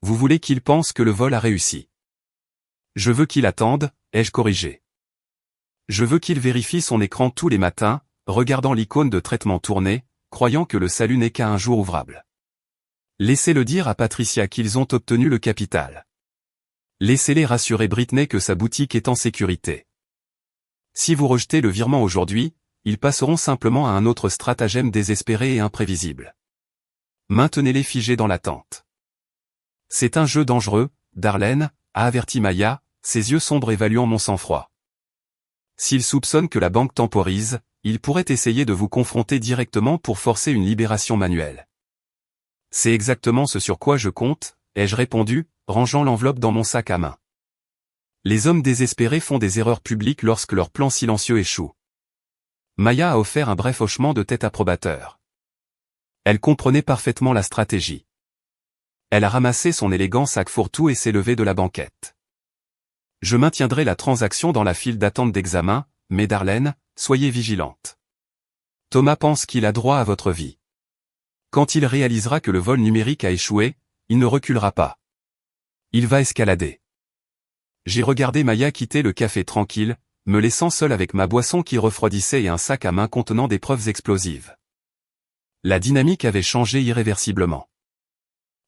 Vous voulez qu'il pense que le vol a réussi. Je veux qu'il attende, ai-je corrigé. Je veux qu'il vérifie son écran tous les matins, regardant l'icône de traitement tourner, croyant que le salut n'est qu'à un jour ouvrable. Laissez-le dire à Patricia qu'ils ont obtenu le capital. Laissez-les rassurer Britney que sa boutique est en sécurité. Si vous rejetez le virement aujourd'hui, ils passeront simplement à un autre stratagème désespéré et imprévisible. Maintenez-les figés dans l'attente. C'est un jeu dangereux, Darlene, a averti Maya, ses yeux sombres évaluant mon sang-froid. S'il soupçonne que la banque temporise, il pourrait essayer de vous confronter directement pour forcer une libération manuelle. C'est exactement ce sur quoi je compte, ai-je répondu, rangeant l'enveloppe dans mon sac à main. Les hommes désespérés font des erreurs publiques lorsque leur plan silencieux échoue. Maya a offert un bref hochement de tête approbateur. Elle comprenait parfaitement la stratégie. Elle a ramassé son élégant sac fourre-tout et s'est levée de la banquette. Je maintiendrai la transaction dans la file d'attente d'examen, mais Darlene, soyez vigilante. Thomas pense qu'il a droit à votre vie. Quand il réalisera que le vol numérique a échoué, il ne reculera pas. Il va escalader. J'ai regardé Maya quitter le café tranquille, me laissant seul avec ma boisson qui refroidissait et un sac à main contenant des preuves explosives. La dynamique avait changé irréversiblement.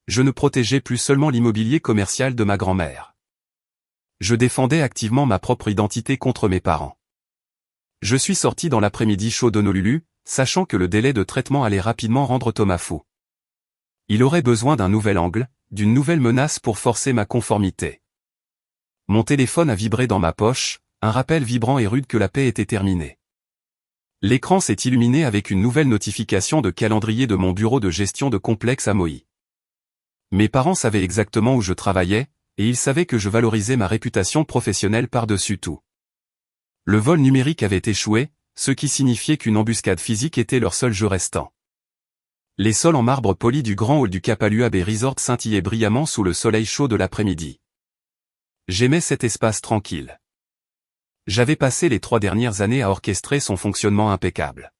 Je ne protégeais plus seulement l'immobilier commercial de ma grand-mère. Je défendais activement ma propre identité contre mes parents. Je suis sorti dans l'après-midi chaud d'Honolulu, sachant que le délai de traitement allait rapidement rendre Thomas fou. Il aurait besoin d'un nouvel angle, d'une nouvelle menace pour forcer ma conformité. Mon téléphone a vibré dans ma poche, un rappel vibrant et rude que la paix était terminée. L'écran s'est illuminé avec une nouvelle notification de calendrier de mon bureau de gestion de complexe à Moï. Mes parents savaient exactement où je travaillais, et ils savaient que je valorisais ma réputation professionnelle par-dessus tout. Le vol numérique avait échoué, ce qui signifiait qu'une embuscade physique était leur seul jeu restant. Les sols en marbre poli du grand hall du Kapalua Bay Resort scintillaient brillamment sous le soleil chaud de l'après-midi. J'aimais cet espace tranquille. J'avais passé les 3 dernières années à orchestrer son fonctionnement impeccable.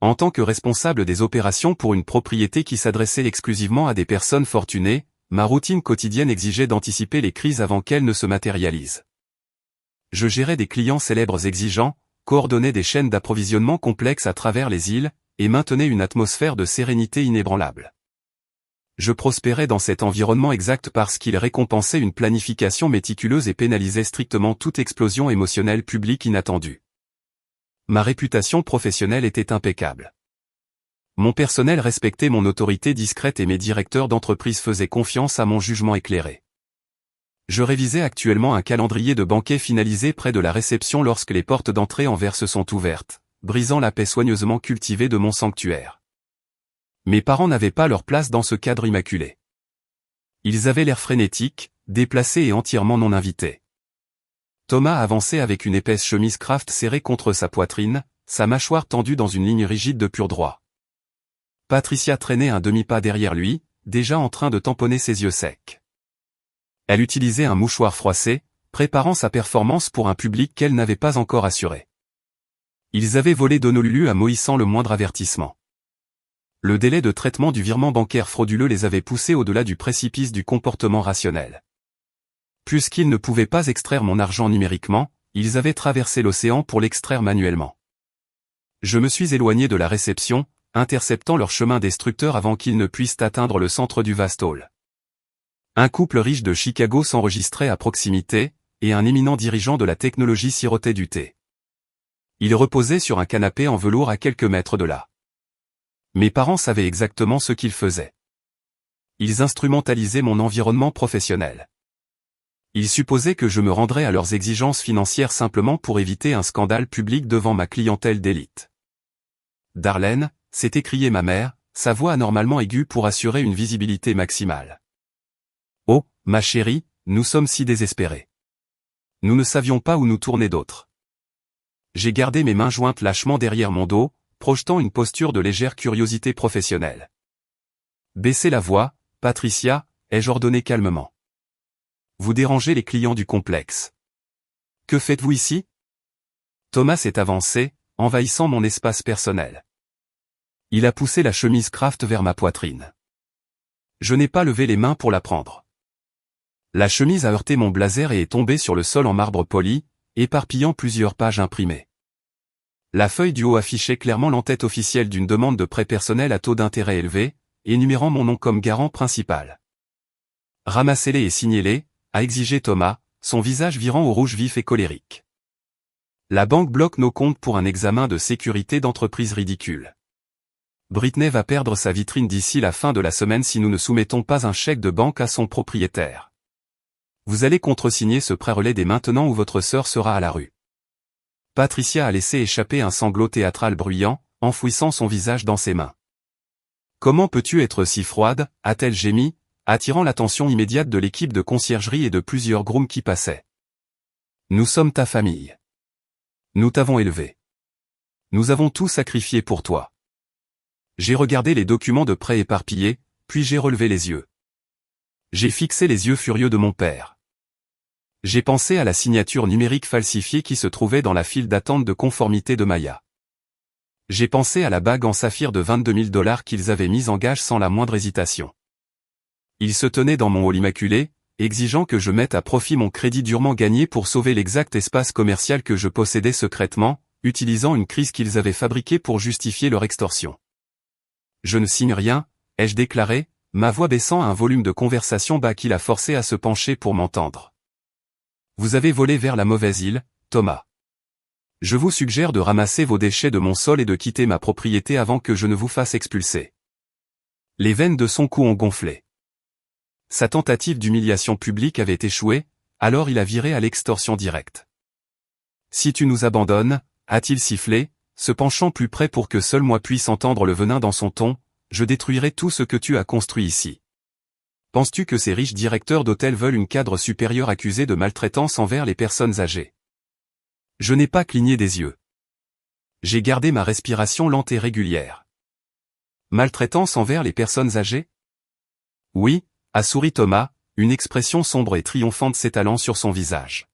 En tant que responsable des opérations pour une propriété qui s'adressait exclusivement à des personnes fortunées, ma routine quotidienne exigeait d'anticiper les crises avant qu'elles ne se matérialisent. Je gérais des clients célèbres exigeants, coordonnais des chaînes d'approvisionnement complexes à travers les îles, et maintenais une atmosphère de sérénité inébranlable. Je prospérais dans cet environnement exact parce qu'il récompensait une planification méticuleuse et pénalisait strictement toute explosion émotionnelle publique inattendue. Ma réputation professionnelle était impeccable. Mon personnel respectait mon autorité discrète et mes directeurs d'entreprise faisaient confiance à mon jugement éclairé. Je révisais actuellement un calendrier de banquet finalisé près de la réception lorsque les portes d'entrée en verse sont ouvertes, brisant la paix soigneusement cultivée de mon sanctuaire. Mes parents n'avaient pas leur place dans ce cadre immaculé. Ils avaient l'air frénétique, déplacés et entièrement non invités. Thomas avançait avec une épaisse chemise craft serrée contre sa poitrine, sa mâchoire tendue dans une ligne rigide de pur droit. Patricia traînait un demi-pas derrière lui, déjà en train de tamponner ses yeux secs. Elle utilisait un mouchoir froissé, préparant sa performance pour un public qu'elle n'avait pas encore assuré. Ils avaient volé d'Honolulu à Moïse sans le moindre avertissement. Le délai de traitement du virement bancaire frauduleux les avait poussés au-delà du précipice du comportement rationnel. Puisqu'ils ne pouvaient pas extraire mon argent numériquement, ils avaient traversé l'océan pour l'extraire manuellement. Je me suis éloigné de la réception, interceptant leur chemin destructeur avant qu'ils ne puissent atteindre le centre du vaste hall. Un couple riche de Chicago s'enregistrait à proximité, et un éminent dirigeant de la technologie sirotait du thé. Il reposait sur un canapé en velours à quelques mètres de là. Mes parents savaient exactement ce qu'ils faisaient. Ils instrumentalisaient mon environnement professionnel. Ils supposaient que je me rendrais à leurs exigences financières simplement pour éviter un scandale public devant ma clientèle d'élite. Darlene, s'est écriée ma mère, sa voix anormalement aiguë pour assurer une visibilité maximale. Oh, ma chérie, nous sommes si désespérés. Nous ne savions pas où nous tourner d'autre. J'ai gardé mes mains jointes lâchement derrière mon dos, projetant une posture de légère curiosité professionnelle. Baissez la voix, Patricia, ai-je ordonné calmement. Vous dérangez les clients du complexe. Que faites-vous ici? Thomas s'est avancé, envahissant mon espace personnel. Il a poussé la chemise craft vers ma poitrine. Je n'ai pas levé les mains pour la prendre. La chemise a heurté mon blazer et est tombée sur le sol en marbre poli, éparpillant plusieurs pages imprimées. La feuille du haut affichait clairement l'entête officielle d'une demande de prêt personnel à taux d'intérêt élevé, énumérant mon nom comme garant principal. Ramassez-les et signez-les, a exigé Thomas, son visage virant au rouge vif et colérique. La banque bloque nos comptes pour un examen de sécurité d'entreprise ridicule. Britney va perdre sa vitrine d'ici la fin de la semaine si nous ne soumettons pas un chèque de banque à son propriétaire. Vous allez contresigner ce prêt-relais dès maintenant ou votre sœur sera à la rue. Patricia a laissé échapper un sanglot théâtral bruyant, enfouissant son visage dans ses mains. Comment peux-tu être si froide, a-t-elle gémi, attirant l'attention immédiate de l'équipe de conciergerie et de plusieurs grooms qui passaient. Nous sommes ta famille. Nous t'avons élevé. Nous avons tout sacrifié pour toi. J'ai regardé les documents de prêt éparpillés, puis j'ai relevé les yeux. J'ai fixé les yeux furieux de mon père. J'ai pensé à la signature numérique falsifiée qui se trouvait dans la file d'attente de conformité de Maya. J'ai pensé à la bague en saphir de $22,000 qu'ils avaient mise en gage sans la moindre hésitation. Ils se tenaient dans mon hall immaculé, exigeant que je mette à profit mon crédit durement gagné pour sauver l'exact espace commercial que je possédais secrètement, utilisant une crise qu'ils avaient fabriquée pour justifier leur extorsion. Je ne signe rien, ai-je déclaré, ma voix baissant à un volume de conversation bas qui l'a forcé à se pencher pour m'entendre. Vous avez volé vers la mauvaise île, Thomas. Je vous suggère de ramasser vos déchets de mon sol et de quitter ma propriété avant que je ne vous fasse expulser. Les veines de son cou ont gonflé. Sa tentative d'humiliation publique avait échoué, alors il a viré à l'extorsion directe. Si tu nous abandonnes, a-t-il sifflé, se penchant plus près pour que seul moi puisse entendre le venin dans son ton, je détruirai tout ce que tu as construit ici. Penses-tu que ces riches directeurs d'hôtels veulent une cadre supérieure accusée de maltraitance envers les personnes âgées? Je n'ai pas cligné des yeux. J'ai gardé ma respiration lente et régulière. Maltraitance envers les personnes âgées? Oui, a souri Thomas, une expression sombre et triomphante s'étalant sur son visage.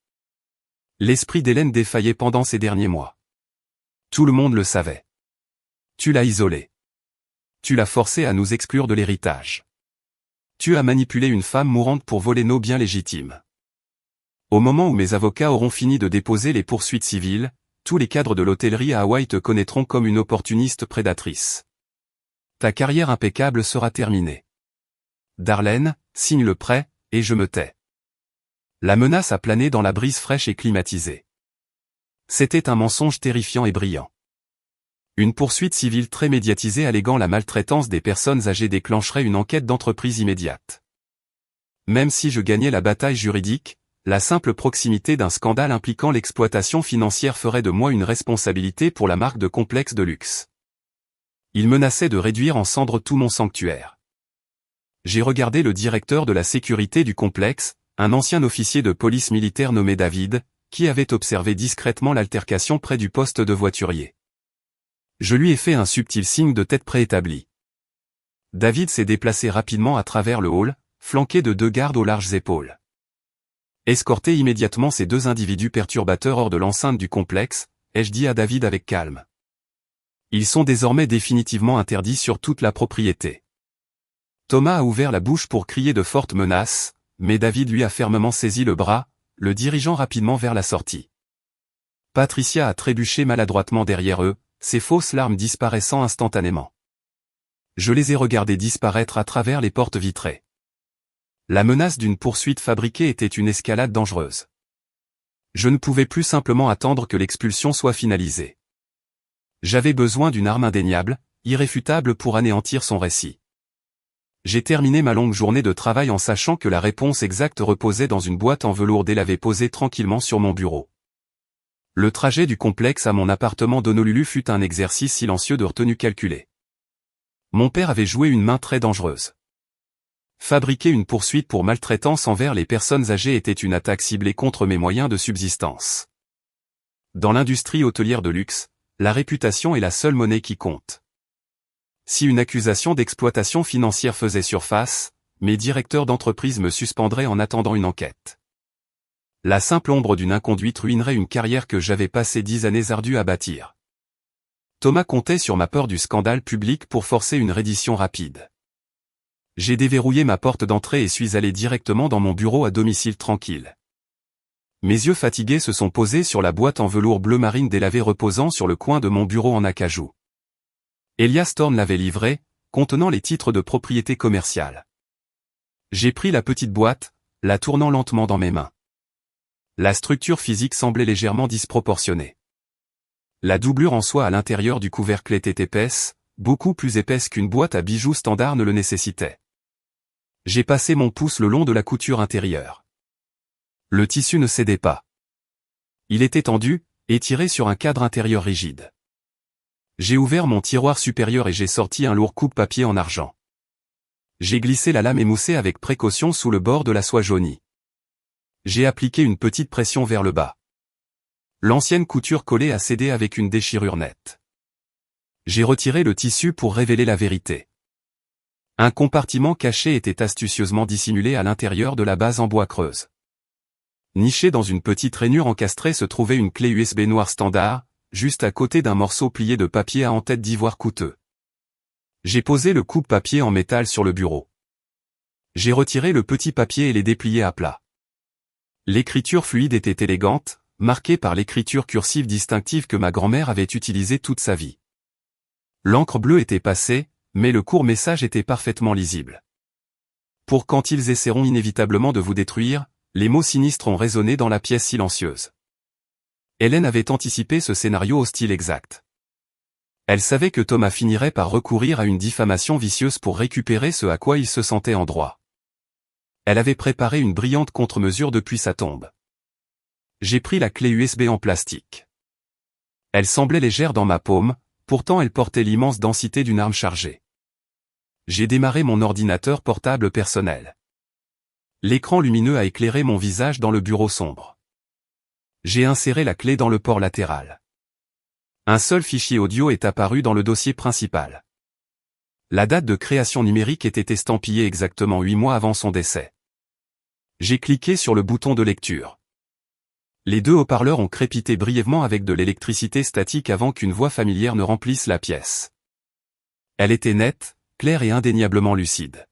L'esprit d'Hélène défaillait pendant ces derniers mois. Tout le monde le savait. Tu l'as isolée. Tu l'as forcée à nous exclure de l'héritage. Tu as manipulé une femme mourante pour voler nos biens légitimes. Au moment où mes avocats auront fini de déposer les poursuites civiles, tous les cadres de l'hôtellerie à Hawaï te connaîtront comme une opportuniste prédatrice. Ta carrière impeccable sera terminée. Darlene, signe le prêt, et je me tais. La menace a plané dans la brise fraîche et climatisée. C'était un mensonge terrifiant et brillant. Une poursuite civile très médiatisée alléguant la maltraitance des personnes âgées déclencherait une enquête d'entreprise immédiate. Même si je gagnais la bataille juridique, la simple proximité d'un scandale impliquant l'exploitation financière ferait de moi une responsabilité pour la marque de complexe de luxe. Il menaçait de réduire en cendres tout mon sanctuaire. J'ai regardé le directeur de la sécurité du complexe, un ancien officier de police militaire nommé David, qui avait observé discrètement l'altercation près du poste de voiturier. Je lui ai fait un subtil signe de tête préétabli. David s'est déplacé rapidement à travers le hall, flanqué de 2 gardes aux larges épaules. Escorté immédiatement ces 2 individus perturbateurs hors de l'enceinte du complexe, ai-je dit à David avec calme. Ils sont désormais définitivement interdits sur toute la propriété. Thomas a ouvert la bouche pour crier de fortes menaces, mais David lui a fermement saisi le bras, le dirigeant rapidement vers la sortie. Patricia a trébuché maladroitement derrière eux, ses fausses larmes disparaissant instantanément. Je les ai regardés disparaître à travers les portes vitrées. La menace d'une poursuite fabriquée était une escalade dangereuse. Je ne pouvais plus simplement attendre que l'expulsion soit finalisée. J'avais besoin d'une arme indéniable, irréfutable pour anéantir son récit. J'ai terminé ma longue journée de travail en sachant que la réponse exacte reposait dans une boîte en velours délavé posée tranquillement sur mon bureau. Le trajet du complexe à mon appartement d'Honolulu fut un exercice silencieux de retenue calculée. Mon père avait joué une main très dangereuse. Fabriquer une poursuite pour maltraitance envers les personnes âgées était une attaque ciblée contre mes moyens de subsistance. Dans l'industrie hôtelière de luxe, la réputation est la seule monnaie qui compte. Si une accusation d'exploitation financière faisait surface, mes directeurs d'entreprise me suspendraient en attendant une enquête. La simple ombre d'une inconduite ruinerait une carrière que j'avais passé 10 années ardues à bâtir. Thomas comptait sur ma peur du scandale public pour forcer une reddition rapide. J'ai déverrouillé ma porte d'entrée et suis allé directement dans mon bureau à domicile tranquille. Mes yeux fatigués se sont posés sur la boîte en velours bleu marine délavée reposant sur le coin de mon bureau en acajou. Elias Thorne l'avait livré, contenant les titres de propriété commerciale. J'ai pris la petite boîte, la tournant lentement dans mes mains. La structure physique semblait légèrement disproportionnée. La doublure en soie à l'intérieur du couvercle était épaisse, beaucoup plus épaisse qu'une boîte à bijoux standard ne le nécessitait. J'ai passé mon pouce le long de la couture intérieure. Le tissu ne cédait pas. Il était tendu, étiré sur un cadre intérieur rigide. J'ai ouvert mon tiroir supérieur et j'ai sorti un lourd coupe-papier en argent. J'ai glissé la lame émoussée avec précaution sous le bord de la soie jaunie. J'ai appliqué une petite pression vers le bas. L'ancienne couture collée a cédé avec une déchirure nette. J'ai retiré le tissu pour révéler la vérité. Un compartiment caché était astucieusement dissimulé à l'intérieur de la base en bois creuse. Nichée dans une petite rainure encastrée se trouvait une clé USB noire standard, juste à côté d'un morceau plié de papier à en-tête d'ivoire coûteux. J'ai posé le coupe-papier en métal sur le bureau. J'ai retiré le petit papier et l'ai déplié à plat. L'écriture fluide était élégante, marquée par l'écriture cursive distinctive que ma grand-mère avait utilisée toute sa vie. L'encre bleue était passée, mais le court message était parfaitement lisible. Pour quand ils essaieront inévitablement de vous détruire, les mots sinistres ont résonné dans la pièce silencieuse. Hélène avait anticipé ce scénario hostile exact. Elle savait que Thomas finirait par recourir à une diffamation vicieuse pour récupérer ce à quoi il se sentait en droit. Elle avait préparé une brillante contre-mesure depuis sa tombe. J'ai pris la clé USB en plastique. Elle semblait légère dans ma paume, pourtant elle portait l'immense densité d'une arme chargée. J'ai démarré mon ordinateur portable personnel. L'écran lumineux a éclairé mon visage dans le bureau sombre. J'ai inséré la clé dans le port latéral. Un seul fichier audio est apparu dans le dossier principal. La date de création numérique était estampillée exactement 8 mois avant son décès. J'ai cliqué sur le bouton de lecture. Les deux haut-parleurs ont crépité brièvement avec de l'électricité statique avant qu'une voix familière ne remplisse la pièce. Elle était nette, claire et indéniablement lucide.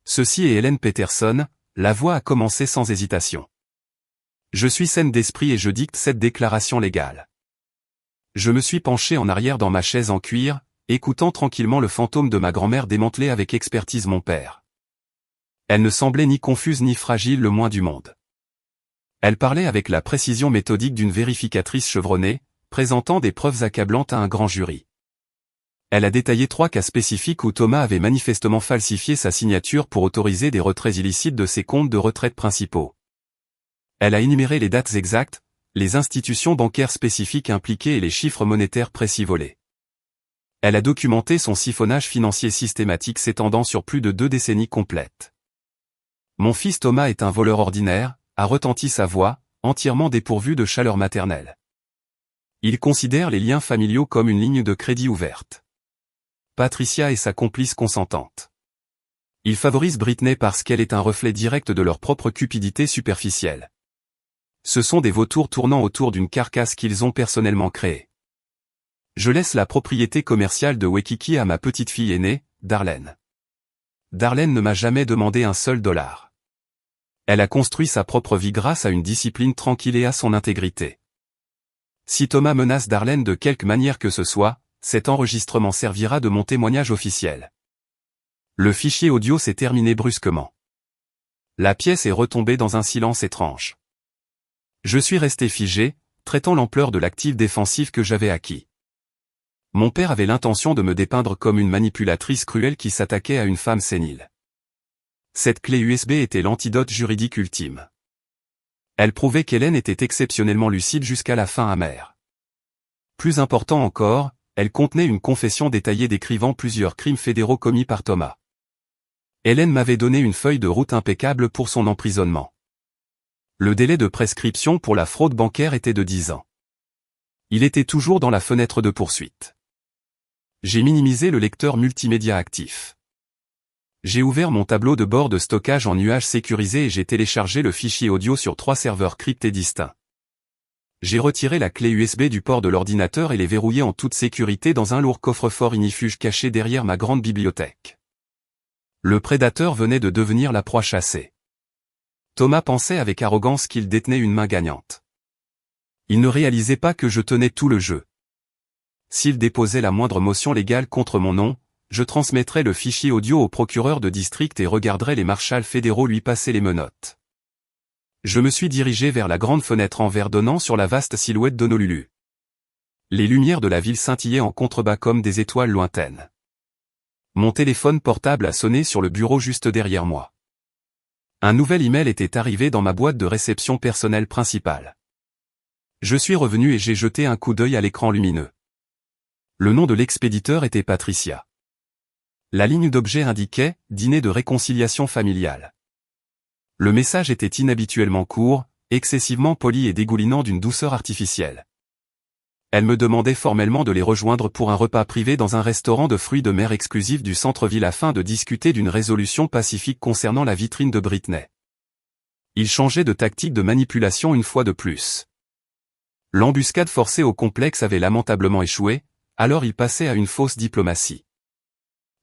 Ceci est Hélène Peterson, la voix a commencé sans hésitation. Je suis saine d'esprit et je dicte cette déclaration légale. Je me suis penché en arrière dans ma chaise en cuir, écoutant tranquillement le fantôme de ma grand-mère démanteler avec expertise mon père. Elle ne semblait ni confuse ni fragile le moins du monde. Elle parlait avec la précision méthodique d'une vérificatrice chevronnée, présentant des preuves accablantes à un grand jury. Elle a détaillé 3 cas spécifiques où Thomas avait manifestement falsifié sa signature pour autoriser des retraits illicites de ses comptes de retraite principaux. Elle a énuméré les dates exactes, les institutions bancaires spécifiques impliquées et les chiffres monétaires précis volés. Elle a documenté son siphonnage financier systématique s'étendant sur plus de 2 décennies complètes. Mon fils Thomas est un voleur ordinaire, a retenti sa voix, entièrement dépourvue de chaleur maternelle. Il considère les liens familiaux comme une ligne de crédit ouverte. Patricia est sa complice consentante. Il favorise Britney parce qu'elle est un reflet direct de leur propre cupidité superficielle. Ce sont des vautours tournant autour d'une carcasse qu'ils ont personnellement créée. Je laisse la propriété commerciale de Waikiki à ma petite fille aînée, Darlene. Darlene ne m'a jamais demandé un seul dollar. Elle a construit sa propre vie grâce à une discipline tranquille et à son intégrité. Si Thomas menace Darlene de quelque manière que ce soit, cet enregistrement servira de mon témoignage officiel. Le fichier audio s'est terminé brusquement. La pièce est retombée dans un silence étrange. Je suis resté figé, traitant l'ampleur de l'actif défensif que j'avais acquis. Mon père avait l'intention de me dépeindre comme une manipulatrice cruelle qui s'attaquait à une femme sénile. Cette clé USB était l'antidote juridique ultime. Elle prouvait qu'Hélène était exceptionnellement lucide jusqu'à la fin amère. Plus important encore, elle contenait une confession détaillée décrivant plusieurs crimes fédéraux commis par Thomas. Hélène m'avait donné une feuille de route impeccable pour son emprisonnement. Le délai de prescription pour la fraude bancaire était de 10 ans. Il était toujours dans la fenêtre de poursuite. J'ai minimisé le lecteur multimédia actif. J'ai ouvert mon tableau de bord de stockage en nuage sécurisé et j'ai téléchargé le fichier audio sur 3 serveurs cryptés distincts. J'ai retiré la clé USB du port de l'ordinateur et l'ai verrouillé en toute sécurité dans un lourd coffre-fort ignifuge caché derrière ma grande bibliothèque. Le prédateur venait de devenir la proie chassée. Thomas pensait avec arrogance qu'il détenait une main gagnante. Il ne réalisait pas que je tenais tout le jeu. S'il déposait la moindre motion légale contre mon nom, je transmettrais le fichier audio au procureur de district et regarderais les marshals fédéraux lui passer les menottes. Je me suis dirigé vers la grande fenêtre en verre donnant sur la vaste silhouette d'Honolulu. Les lumières de la ville scintillaient en contrebas comme des étoiles lointaines. Mon téléphone portable a sonné sur le bureau juste derrière moi. Un nouvel email était arrivé dans ma boîte de réception personnelle principale. Je suis revenu et j'ai jeté un coup d'œil à l'écran lumineux. Le nom de l'expéditeur était Patricia. La ligne d'objet indiquait « Dîner de réconciliation familiale ». Le message était inhabituellement court, excessivement poli et dégoulinant d'une douceur artificielle. Elle me demandait formellement de les rejoindre pour un repas privé dans un restaurant de fruits de mer exclusif du centre-ville afin de discuter d'une résolution pacifique concernant la vitrine de Britney. Il changeait de tactique de manipulation une fois de plus. L'embuscade forcée au complexe avait lamentablement échoué, alors il passait à une fausse diplomatie.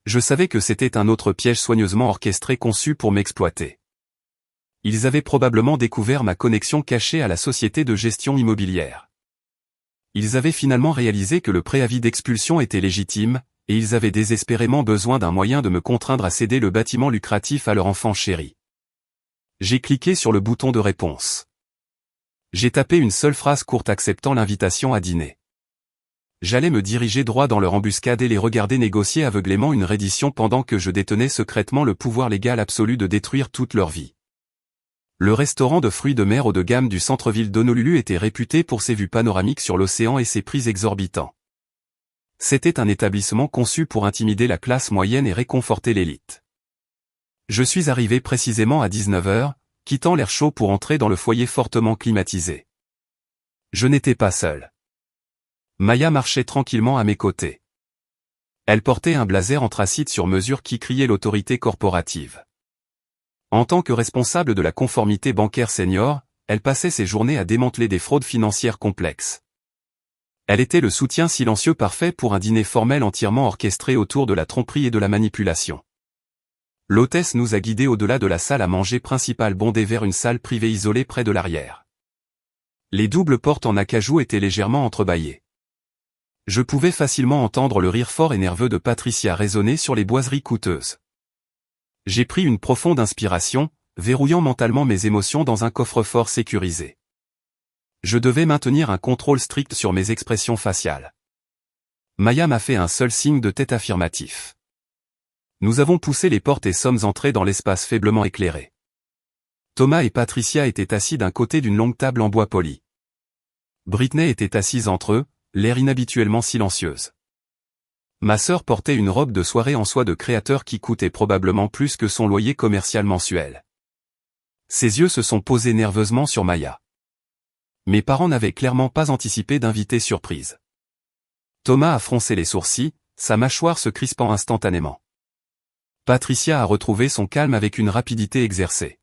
Je savais que c'était un autre piège soigneusement orchestré conçu pour m'exploiter. Ils avaient probablement découvert ma connexion cachée à la société de gestion immobilière. Ils avaient finalement réalisé que le préavis d'expulsion était légitime, et ils avaient désespérément besoin d'un moyen de me contraindre à céder le bâtiment lucratif à leur enfant chéri. J'ai cliqué sur le bouton de réponse. J'ai tapé une seule phrase courte acceptant l'invitation à dîner. J'allais me diriger droit dans leur embuscade et les regarder négocier aveuglément une reddition pendant que je détenais secrètement le pouvoir légal absolu de détruire toute leur vie. Le restaurant de fruits de mer haut de gamme du centre-ville d'Honolulu était réputé pour ses vues panoramiques sur l'océan et ses prix exorbitants. C'était un établissement conçu pour intimider la classe moyenne et réconforter l'élite. Je suis arrivé précisément à 19h, quittant l'air chaud pour entrer dans le foyer fortement climatisé. Je n'étais pas seul. Maya marchait tranquillement à mes côtés. Elle portait un blazer anthracite sur mesure qui criait l'autorité corporative. En tant que responsable de la conformité bancaire senior, elle passait ses journées à démanteler des fraudes financières complexes. Elle était le soutien silencieux parfait pour un dîner formel entièrement orchestré autour de la tromperie et de la manipulation. L'hôtesse nous a guidés au-delà de la salle à manger principale bondée vers une salle privée isolée près de l'arrière. Les doubles portes en acajou étaient légèrement entrebâillées. Je pouvais facilement entendre le rire fort et nerveux de Patricia résonner sur les boiseries coûteuses. J'ai pris une profonde inspiration, verrouillant mentalement mes émotions dans un coffre-fort sécurisé. Je devais maintenir un contrôle strict sur mes expressions faciales. Maya m'a fait un seul signe de tête affirmatif. Nous avons poussé les portes et sommes entrés dans l'espace faiblement éclairé. Thomas et Patricia étaient assis d'un côté d'une longue table en bois poli. Britney était assise entre eux, l'air inhabituellement silencieuse. Ma sœur portait une robe de soirée en soie de créateur qui coûtait probablement plus que son loyer commercial mensuel. Ses yeux se sont posés nerveusement sur Maya. Mes parents n'avaient clairement pas anticipé d'invité surprise. Thomas a froncé les sourcils, sa mâchoire se crispant instantanément. Patricia a retrouvé son calme avec une rapidité exercée.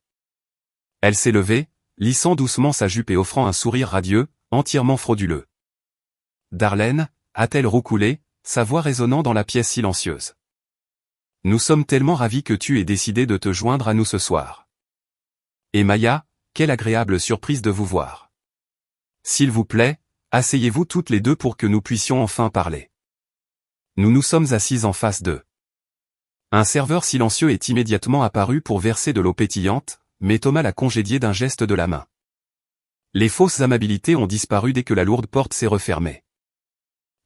Elle s'est levée, lissant doucement sa jupe et offrant un sourire radieux, entièrement frauduleux. Darlene, a-t-elle roucoulé, sa voix résonnant dans la pièce silencieuse. Nous sommes tellement ravis que tu aies décidé de te joindre à nous ce soir. Et Maya, quelle agréable surprise de vous voir. S'il vous plaît, asseyez-vous toutes les deux pour que nous puissions enfin parler. Nous nous sommes assises en face d'eux. Un serveur silencieux est immédiatement apparu pour verser de l'eau pétillante, mais Thomas l'a congédié d'un geste de la main. Les fausses amabilités ont disparu dès que la lourde porte s'est refermée.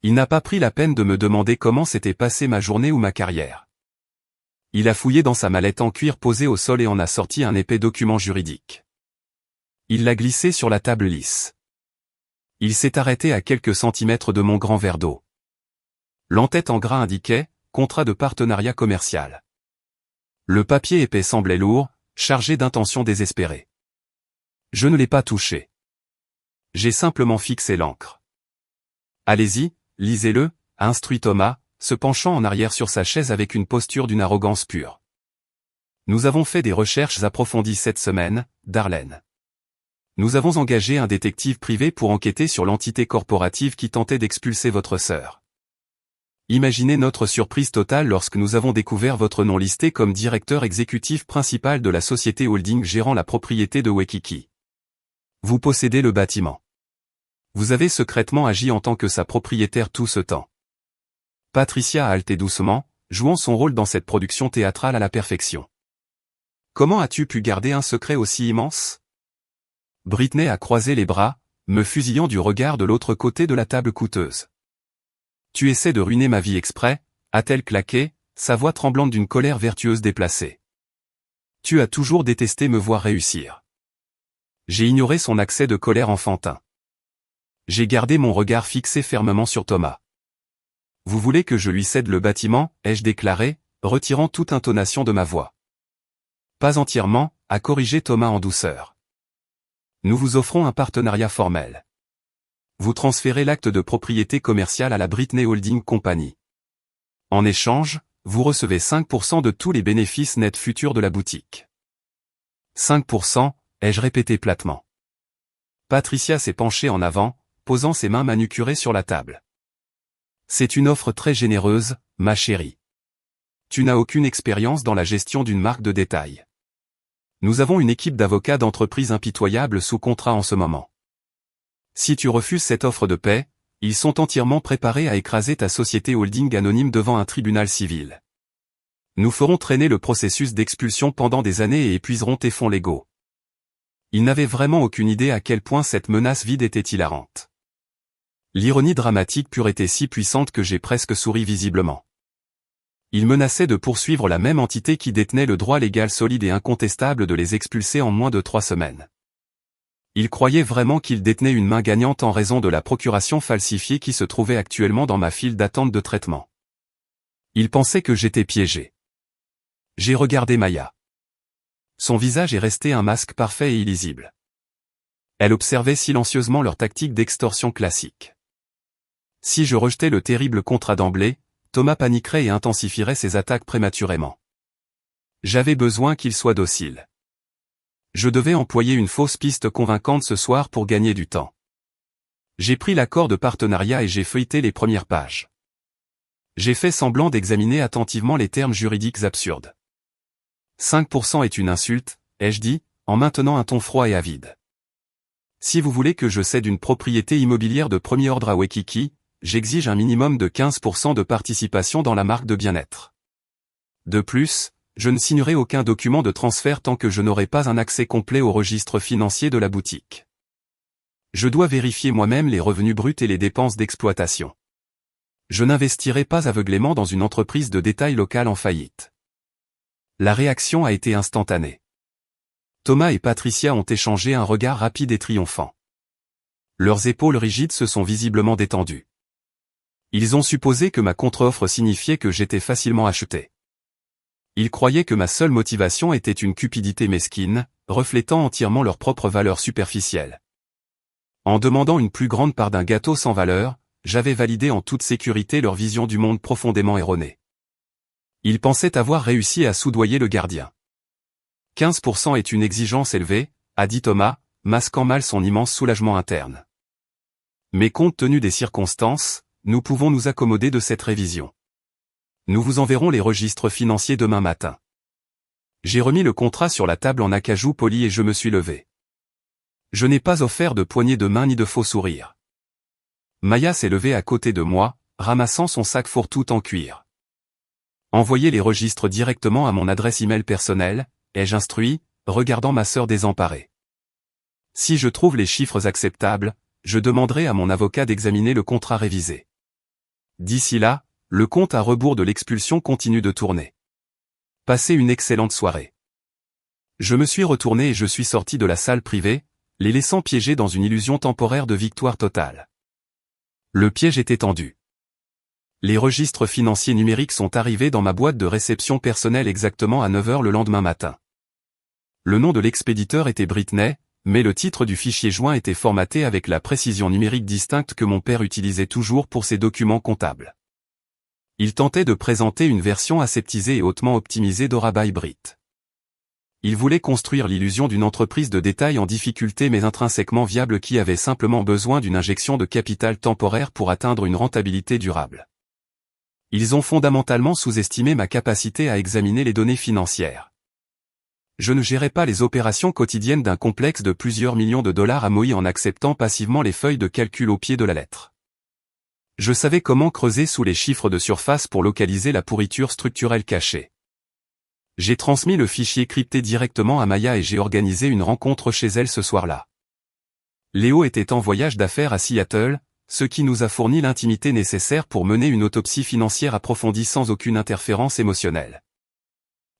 Il n'a pas pris la peine de me demander comment s'était passée ma journée ou ma carrière. Il a fouillé dans sa mallette en cuir posée au sol et en a sorti un épais document juridique. Il l'a glissé sur la table lisse. Il s'est arrêté à quelques centimètres de mon grand verre d'eau. L'entête en gras indiquait « Contrat de partenariat commercial ». Le papier épais semblait lourd, chargé d'intentions désespérées. Je ne l'ai pas touché. J'ai simplement fixé l'encre. Allez-y, lisez-le, a instruit Thomas, se penchant en arrière sur sa chaise avec une posture d'une arrogance pure. Nous avons fait des recherches approfondies cette semaine, Darlene. Nous avons engagé un détective privé pour enquêter sur l'entité corporative qui tentait d'expulser votre sœur. Imaginez notre surprise totale lorsque nous avons découvert votre nom listé comme directeur exécutif principal de la société holding gérant la propriété de Waikiki. Vous possédez le bâtiment. Vous avez secrètement agi en tant que sa propriétaire tout ce temps. Patricia a haleté doucement, jouant son rôle dans cette production théâtrale à la perfection. Comment as-tu pu garder un secret aussi immense? Britney a croisé les bras, me fusillant du regard de l'autre côté de la table coûteuse. Tu essaies de ruiner ma vie exprès, a-t-elle claqué, sa voix tremblante d'une colère vertueuse déplacée. Tu as toujours détesté me voir réussir. J'ai ignoré son accès de colère enfantin. J'ai gardé mon regard fixé fermement sur Thomas. Vous voulez que je lui cède le bâtiment, ai-je déclaré, retirant toute intonation de ma voix. Pas entièrement, a corrigé Thomas en douceur. Nous vous offrons un partenariat formel. Vous transférez l'acte de propriété commerciale à la Britney Holding Company. En échange, vous recevez 5% de tous les bénéfices nets futurs de la boutique. 5%, ai-je répété platement. Patricia s'est penchée en avant, posant ses mains manucurées sur la table. C'est une offre très généreuse, ma chérie. Tu n'as aucune expérience dans la gestion d'une marque de détail. Nous avons une équipe d'avocats d'entreprise impitoyable sous contrat en ce moment. Si tu refuses cette offre de paix, ils sont entièrement préparés à écraser ta société holding anonyme devant un tribunal civil. Nous ferons traîner le processus d'expulsion pendant des années et épuiserons tes fonds légaux. Il n'avait vraiment aucune idée à quel point cette menace vide était hilarante. L'ironie dramatique pure était si puissante que j'ai presque souri visiblement. Il menaçait de poursuivre la même entité qui détenait le droit légal solide et incontestable de les expulser en moins de 3 semaines. Il croyait vraiment qu'il détenait une main gagnante en raison de la procuration falsifiée qui se trouvait actuellement dans ma file d'attente de traitement. Il pensait que j'étais piégé. J'ai regardé Maya. Son visage est resté un masque parfait et illisible. Elle observait silencieusement leur tactique d'extorsion classique. Si je rejetais le terrible contrat d'emblée, Thomas paniquerait et intensifierait ses attaques prématurément. J'avais besoin qu'il soit docile. Je devais employer une fausse piste convaincante ce soir pour gagner du temps. J'ai pris l'accord de partenariat et j'ai feuilleté les premières pages. J'ai fait semblant d'examiner attentivement les termes juridiques absurdes. 5% est une insulte, ai-je dit, en maintenant un ton froid et avide. Si vous voulez que je cède une propriété immobilière de premier ordre à Waikiki, j'exige un minimum de 15% de participation dans la marque de bien-être. De plus, je ne signerai aucun document de transfert tant que je n'aurai pas un accès complet au registre financier de la boutique. Je dois vérifier moi-même les revenus bruts et les dépenses d'exploitation. Je n'investirai pas aveuglément dans une entreprise de détail locale en faillite. La réaction a été instantanée. Thomas et Patricia ont échangé un regard rapide et triomphant. Leurs épaules rigides se sont visiblement détendues. Ils ont supposé que ma contre-offre signifiait que j'étais facilement acheté. Ils croyaient que ma seule motivation était une cupidité mesquine, reflétant entièrement leur propre valeur superficielle. En demandant une plus grande part d'un gâteau sans valeur, j'avais validé en toute sécurité leur vision du monde profondément erronée. Ils pensaient avoir réussi à soudoyer le gardien. 15% est une exigence élevée, a dit Thomas, masquant mal son immense soulagement interne. Mais compte tenu des circonstances, nous pouvons nous accommoder de cette révision. Nous vous enverrons les registres financiers demain matin. J'ai remis le contrat sur la table en acajou poli et je me suis levé. Je n'ai pas offert de poignée de main ni de faux sourires. Maya s'est levée à côté de moi, ramassant son sac fourre-tout en cuir. Envoyez les registres directement à mon adresse email personnelle, ai-je instruit, regardant ma sœur désemparée. Si je trouve les chiffres acceptables, je demanderai à mon avocat d'examiner le contrat révisé. D'ici là, le compte à rebours de l'expulsion continue de tourner. Passez une excellente soirée. Je me suis retourné et je suis sorti de la salle privée, les laissant piégés dans une illusion temporaire de victoire totale. Le piège était tendu. Les registres financiers numériques sont arrivés dans ma boîte de réception personnelle exactement à 9h le lendemain matin. Le nom de l'expéditeur était Britney, mais le titre du fichier joint était formaté avec la précision numérique distincte que mon père utilisait toujours pour ses documents comptables. Il tentait de présenter une version aseptisée et hautement optimisée d'Ora by Brit. Il voulait construire l'illusion d'une entreprise de détail en difficulté mais intrinsèquement viable qui avait simplement besoin d'une injection de capital temporaire pour atteindre une rentabilité durable. Ils ont fondamentalement sous-estimé ma capacité à examiner les données financières. Je ne gérais pas les opérations quotidiennes d'un complexe de plusieurs millions de dollars à Maui en acceptant passivement les feuilles de calcul au pied de la lettre. Je savais comment creuser sous les chiffres de surface pour localiser la pourriture structurelle cachée. J'ai transmis le fichier crypté directement à Maya et j'ai organisé une rencontre chez elle ce soir-là. Léo était en voyage d'affaires à Seattle, ce qui nous a fourni l'intimité nécessaire pour mener une autopsie financière approfondie sans aucune interférence émotionnelle.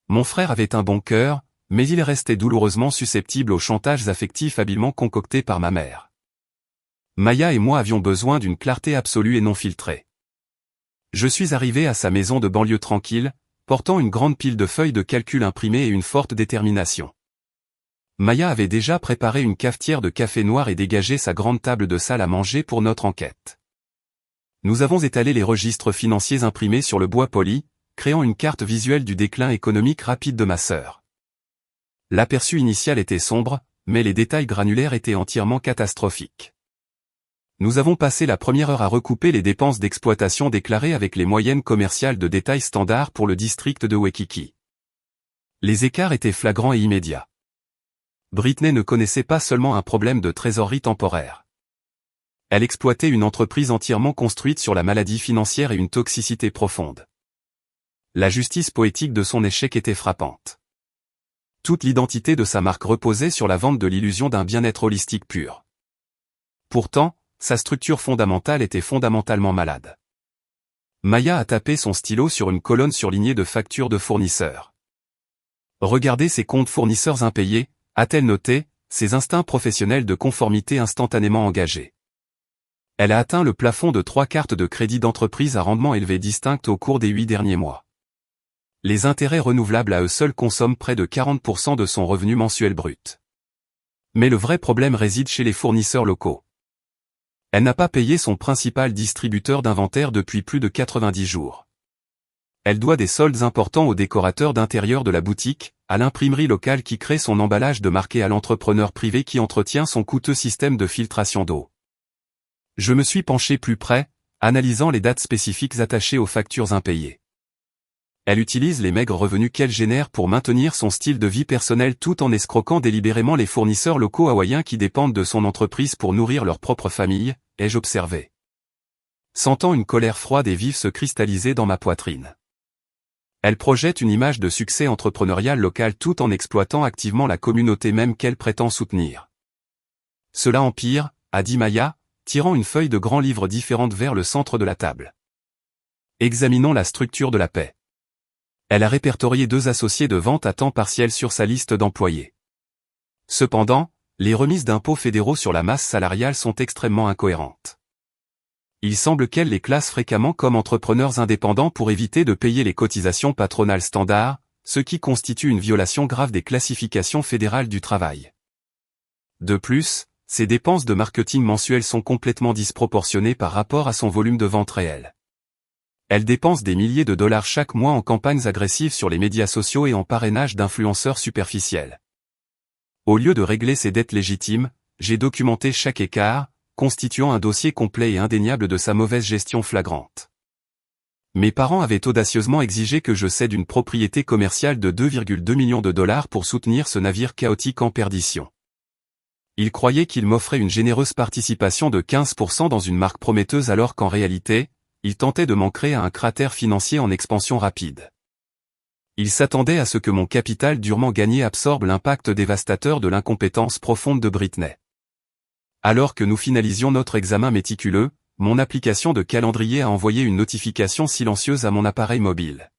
Mon frère avait un bon cœur, mais il restait douloureusement susceptible aux chantages affectifs habilement concoctés par ma mère. Maya et moi avions besoin d'une clarté absolue et non filtrée. Je suis arrivé à sa maison de banlieue tranquille, portant une grande pile de feuilles de calcul imprimées et une forte détermination. Maya avait déjà préparé une cafetière de café noir et dégagé sa grande table de salle à manger pour notre enquête. Nous avons étalé les registres financiers imprimés sur le bois poli, créant une carte visuelle du déclin économique rapide de ma sœur. L'aperçu initial était sombre, mais les détails granulaires étaient entièrement catastrophiques. Nous avons passé la première heure à recouper les dépenses d'exploitation déclarées avec les moyennes commerciales de détail standard pour le district de Waikiki. Les écarts étaient flagrants et immédiats. Britney ne connaissait pas seulement un problème de trésorerie temporaire. Elle exploitait une entreprise entièrement construite sur la maladie financière et une toxicité profonde. La justice poétique de son échec était frappante. Toute l'identité de sa marque reposait sur la vente de l'illusion d'un bien-être holistique pur. Pourtant, sa structure fondamentale était fondamentalement malade. Maya a tapé son stylo sur une colonne surlignée de factures de fournisseurs. Regardez ses comptes fournisseurs impayés, a-t-elle noté, ses instincts professionnels de conformité instantanément engagés. Elle a atteint le plafond de 3 cartes de crédit d'entreprise à rendement élevé distinctes au cours des 8 derniers mois. Les intérêts renouvelables à eux seuls consomment près de 40% de son revenu mensuel brut. Mais le vrai problème réside chez les fournisseurs locaux. Elle n'a pas payé son principal distributeur d'inventaire depuis plus de 90 jours. Elle doit des soldes importants au décorateur d'intérieur de la boutique, à l'imprimerie locale qui crée son emballage de marque et à l'entrepreneur privé qui entretient son coûteux système de filtration d'eau. Je me suis penché plus près, analysant les dates spécifiques attachées aux factures impayées. Elle utilise les maigres revenus qu'elle génère pour maintenir son style de vie personnel tout en escroquant délibérément les fournisseurs locaux hawaïens qui dépendent de son entreprise pour nourrir leur propre famille, ai-je observé. Sentant une colère froide et vive se cristalliser dans ma poitrine. Elle projette une image de succès entrepreneurial local tout en exploitant activement la communauté même qu'elle prétend soutenir. Cela empire, a dit Maya, tirant une feuille de grand livre différente vers le centre de la table. Examinons la structure de la paie. Elle a répertorié 2 associés de vente à temps partiel sur sa liste d'employés. Cependant, les remises d'impôts fédéraux sur la masse salariale sont extrêmement incohérentes. Il semble qu'elle les classe fréquemment comme entrepreneurs indépendants pour éviter de payer les cotisations patronales standards, ce qui constitue une violation grave des classifications fédérales du travail. De plus, ses dépenses de marketing mensuelles sont complètement disproportionnées par rapport à son volume de vente réel. Elle dépense des milliers de dollars chaque mois en campagnes agressives sur les médias sociaux et en parrainage d'influenceurs superficiels. Au lieu de régler ses dettes légitimes, j'ai documenté chaque écart, constituant un dossier complet et indéniable de sa mauvaise gestion flagrante. Mes parents avaient audacieusement exigé que je cède une propriété commerciale de 2,2 millions de dollars pour soutenir ce navire chaotique en perdition. Ils croyaient qu'ils m'offraient une généreuse participation de 15% dans une marque prometteuse alors qu'en réalité, ils tentaient de m'ancrer à un cratère financier en expansion rapide. Ils s'attendaient à ce que mon capital durement gagné absorbe l'impact dévastateur de l'incompétence profonde de Britney. Alors que nous finalisions notre examen méticuleux, mon application de calendrier a envoyé une notification silencieuse à mon appareil mobile.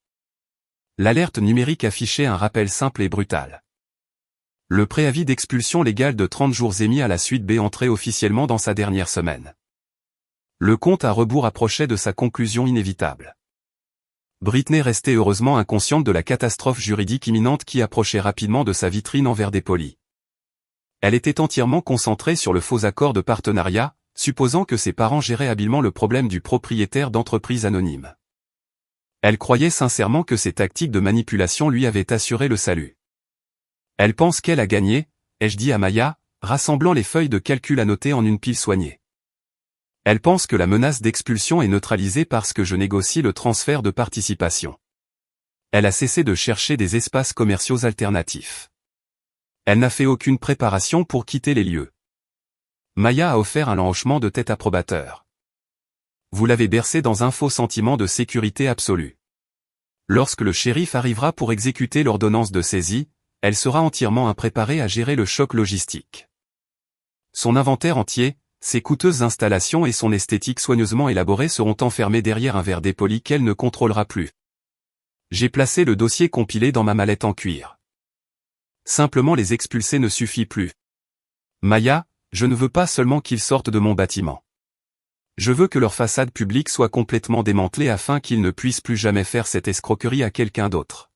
L'alerte numérique affichait un rappel simple et brutal. Le préavis d'expulsion légale de 30 jours émis à la suite B entrait officiellement dans sa dernière semaine. Le compte à rebours approchait de sa conclusion inévitable. Britney restait heureusement inconsciente de la catastrophe juridique imminente qui approchait rapidement de sa vitrine en verre dépoli. Elle était entièrement concentrée sur le faux accord de partenariat, supposant que ses parents géraient habilement le problème du propriétaire d'entreprise anonyme. Elle croyait sincèrement que ces tactiques de manipulation lui avaient assuré le salut. Elle pense qu'elle a gagné, ai-je dit à Maya, rassemblant les feuilles de calcul annotées en une pile soignée. Elle pense que la menace d'expulsion est neutralisée parce que je négocie le transfert de participation. Elle a cessé de chercher des espaces commerciaux alternatifs. Elle n'a fait aucune préparation pour quitter les lieux. Maya a offert un hochement de tête approbateur. Vous l'avez bercé dans un faux sentiment de sécurité absolue. Lorsque le shérif arrivera pour exécuter l'ordonnance de saisie, elle sera entièrement impréparée à gérer le choc logistique. Son inventaire entier, ses coûteuses installations et son esthétique soigneusement élaborée seront enfermés derrière un verre dépoli qu'elle ne contrôlera plus. J'ai placé le dossier compilé dans ma mallette en cuir. Simplement les expulser ne suffit plus. Maya, je ne veux pas seulement qu'ils sortent de mon bâtiment. Je veux que leur façade publique soit complètement démantelée afin qu'ils ne puissent plus jamais faire cette escroquerie à quelqu'un d'autre.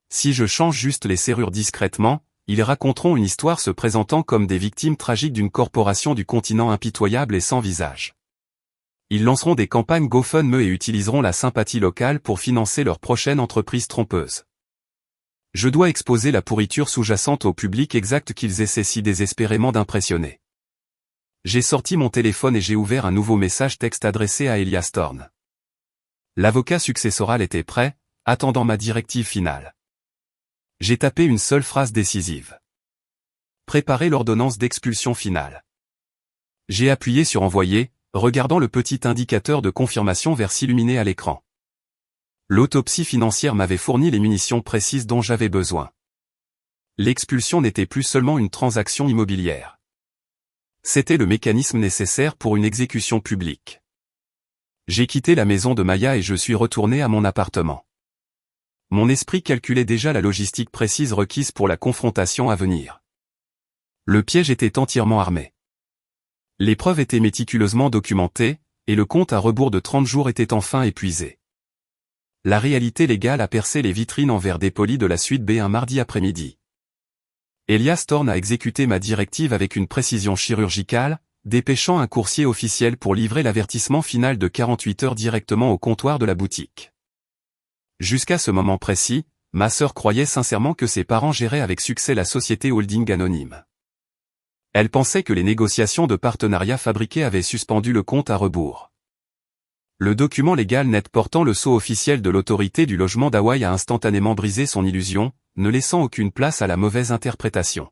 Si je change juste les serrures discrètement, ils raconteront une histoire se présentant comme des victimes tragiques d'une corporation du continent impitoyable et sans visage. Ils lanceront des campagnes GoFundMe et utiliseront la sympathie locale pour financer leur prochaine entreprise trompeuse. Je dois exposer la pourriture sous-jacente au public exact qu'ils essaient si désespérément d'impressionner. J'ai sorti mon téléphone et j'ai ouvert un nouveau message texte adressé à Elias Thorne. L'avocat successoral était prêt, attendant ma directive finale. J'ai tapé une seule phrase décisive. Préparer l'ordonnance d'expulsion finale. J'ai appuyé sur envoyer, regardant le petit indicateur de confirmation vert s'illuminer à l'écran. L'autopsie financière m'avait fourni les munitions précises dont j'avais besoin. L'expulsion n'était plus seulement une transaction immobilière. C'était le mécanisme nécessaire pour une exécution publique. J'ai quitté la maison de Maya et je suis retourné à mon appartement. Mon esprit calculait déjà la logistique précise requise pour la confrontation à venir. Le piège était entièrement armé. Les preuves étaient méticuleusement documentées, et le compte à rebours de 30 jours était enfin épuisé. La réalité légale a percé les vitrines en verre dépoli de la suite B un mardi après-midi. Elias Thorne a exécuté ma directive avec une précision chirurgicale, dépêchant un coursier officiel pour livrer l'avertissement final de 48 heures directement au comptoir de la boutique. Jusqu'à ce moment précis, ma sœur croyait sincèrement que ses parents géraient avec succès la société holding anonyme. Elle pensait que les négociations de partenariat fabriqués avaient suspendu le compte à rebours. Le document légal net portant le sceau officiel de l'autorité du logement d'Hawaï a instantanément brisé son illusion, ne laissant aucune place à la mauvaise interprétation.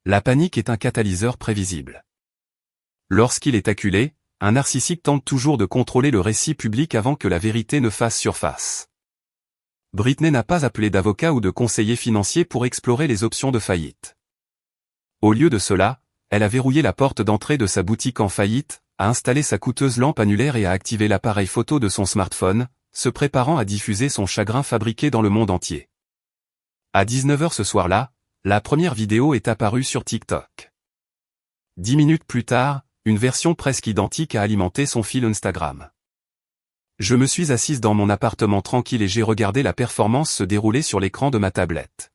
La panique est un catalyseur prévisible. Lorsqu'il est acculé, un narcissique tente toujours de contrôler le récit public avant que la vérité ne fasse surface. Britney n'a pas appelé d'avocat ou de conseiller financier pour explorer les options de faillite. Au lieu de cela, elle a verrouillé la porte d'entrée de sa boutique en faillite, a installé sa coûteuse lampe annulaire et a activé l'appareil photo de son smartphone, se préparant à diffuser son chagrin fabriqué dans le monde entier. À 19h ce soir-là, la première vidéo est apparue sur TikTok. 10 minutes plus tard, une version presque identique a alimenté son fil Instagram. Je me suis assise dans mon appartement tranquille et j'ai regardé la performance se dérouler sur l'écran de ma tablette.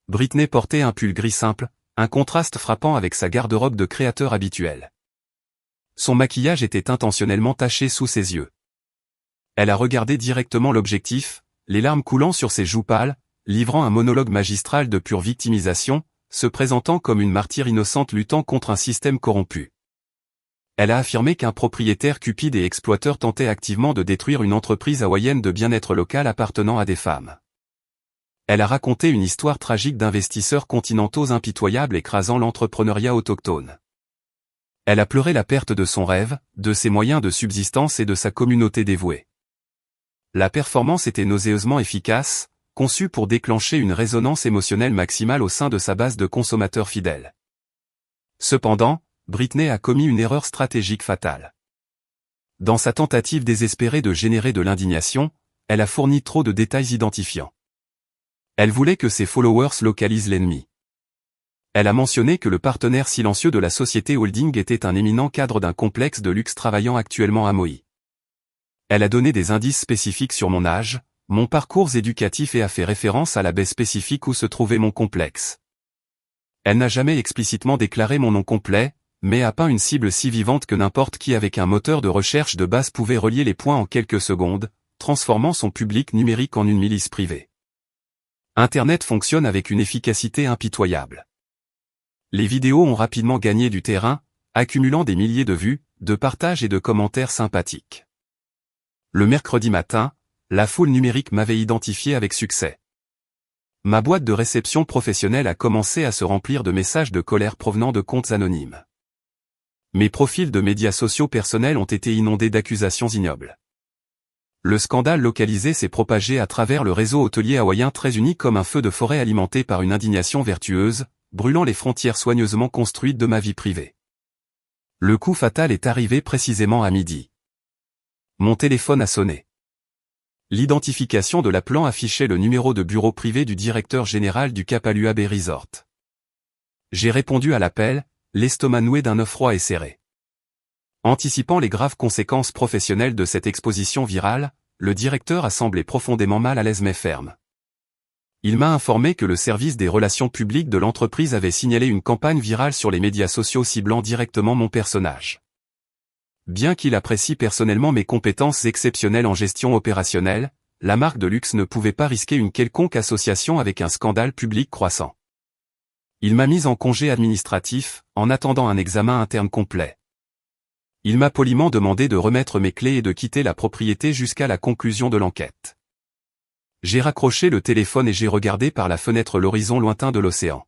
Britney portait un pull gris simple, un contraste frappant avec sa garde-robe de créateur habituelle. Son maquillage était intentionnellement taché sous ses yeux. Elle a regardé directement l'objectif, les larmes coulant sur ses joues pâles, livrant un monologue magistral de pure victimisation, se présentant comme une martyre innocente luttant contre un système corrompu. Elle a affirmé qu'un propriétaire cupide et exploiteur tentait activement de détruire une entreprise hawaïenne de bien-être local appartenant à des femmes. Elle a raconté une histoire tragique d'investisseurs continentaux impitoyables écrasant l'entrepreneuriat autochtone. Elle a pleuré la perte de son rêve, de ses moyens de subsistance et de sa communauté dévouée. La performance était nauséeusement efficace, conçue pour déclencher une résonance émotionnelle maximale au sein de sa base de consommateurs fidèles. Cependant, Britney a commis une erreur stratégique fatale. Dans sa tentative désespérée de générer de l'indignation, elle a fourni trop de détails identifiants. Elle voulait que ses followers localisent l'ennemi. Elle a mentionné que le partenaire silencieux de la société holding était un éminent cadre d'un complexe de luxe travaillant actuellement à Maui. Elle a donné des indices spécifiques sur mon âge, mon parcours éducatif et a fait référence à la baie spécifique où se trouvait mon complexe. Elle n'a jamais explicitement déclaré mon nom complet, mais a peint une cible si vivante que n'importe qui avec un moteur de recherche de base pouvait relier les points en quelques secondes, transformant son public numérique en une milice privée. Internet fonctionne avec une efficacité impitoyable. Les vidéos ont rapidement gagné du terrain, accumulant des milliers de vues, de partages et de commentaires sympathiques. Le mercredi matin, la foule numérique m'avait identifié avec succès. Ma boîte de réception professionnelle a commencé à se remplir de messages de colère provenant de comptes anonymes. Mes profils de médias sociaux personnels ont été inondés d'accusations ignobles. Le scandale localisé s'est propagé à travers le réseau hôtelier hawaïen très uni comme un feu de forêt alimenté par une indignation vertueuse, brûlant les frontières soigneusement construites de ma vie privée. Le coup fatal est arrivé précisément à midi. Mon téléphone a sonné. L'identification de l'appelant affichait le numéro de bureau privé du directeur général du Kapalua Bay Resort. J'ai répondu à l'appel, l'estomac noué d'un œuf froid et serré. Anticipant les graves conséquences professionnelles de cette exposition virale, le directeur a semblé profondément mal à l'aise mais ferme. Il m'a informé que le service des relations publiques de l'entreprise avait signalé une campagne virale sur les médias sociaux ciblant directement mon personnage. Bien qu'il apprécie personnellement mes compétences exceptionnelles en gestion opérationnelle, la marque de luxe ne pouvait pas risquer une quelconque association avec un scandale public croissant. Il m'a mis en congé administratif, en attendant un examen interne complet. Il m'a poliment demandé de remettre mes clés et de quitter la propriété jusqu'à la conclusion de l'enquête. J'ai raccroché le téléphone et j'ai regardé par la fenêtre l'horizon lointain de l'océan.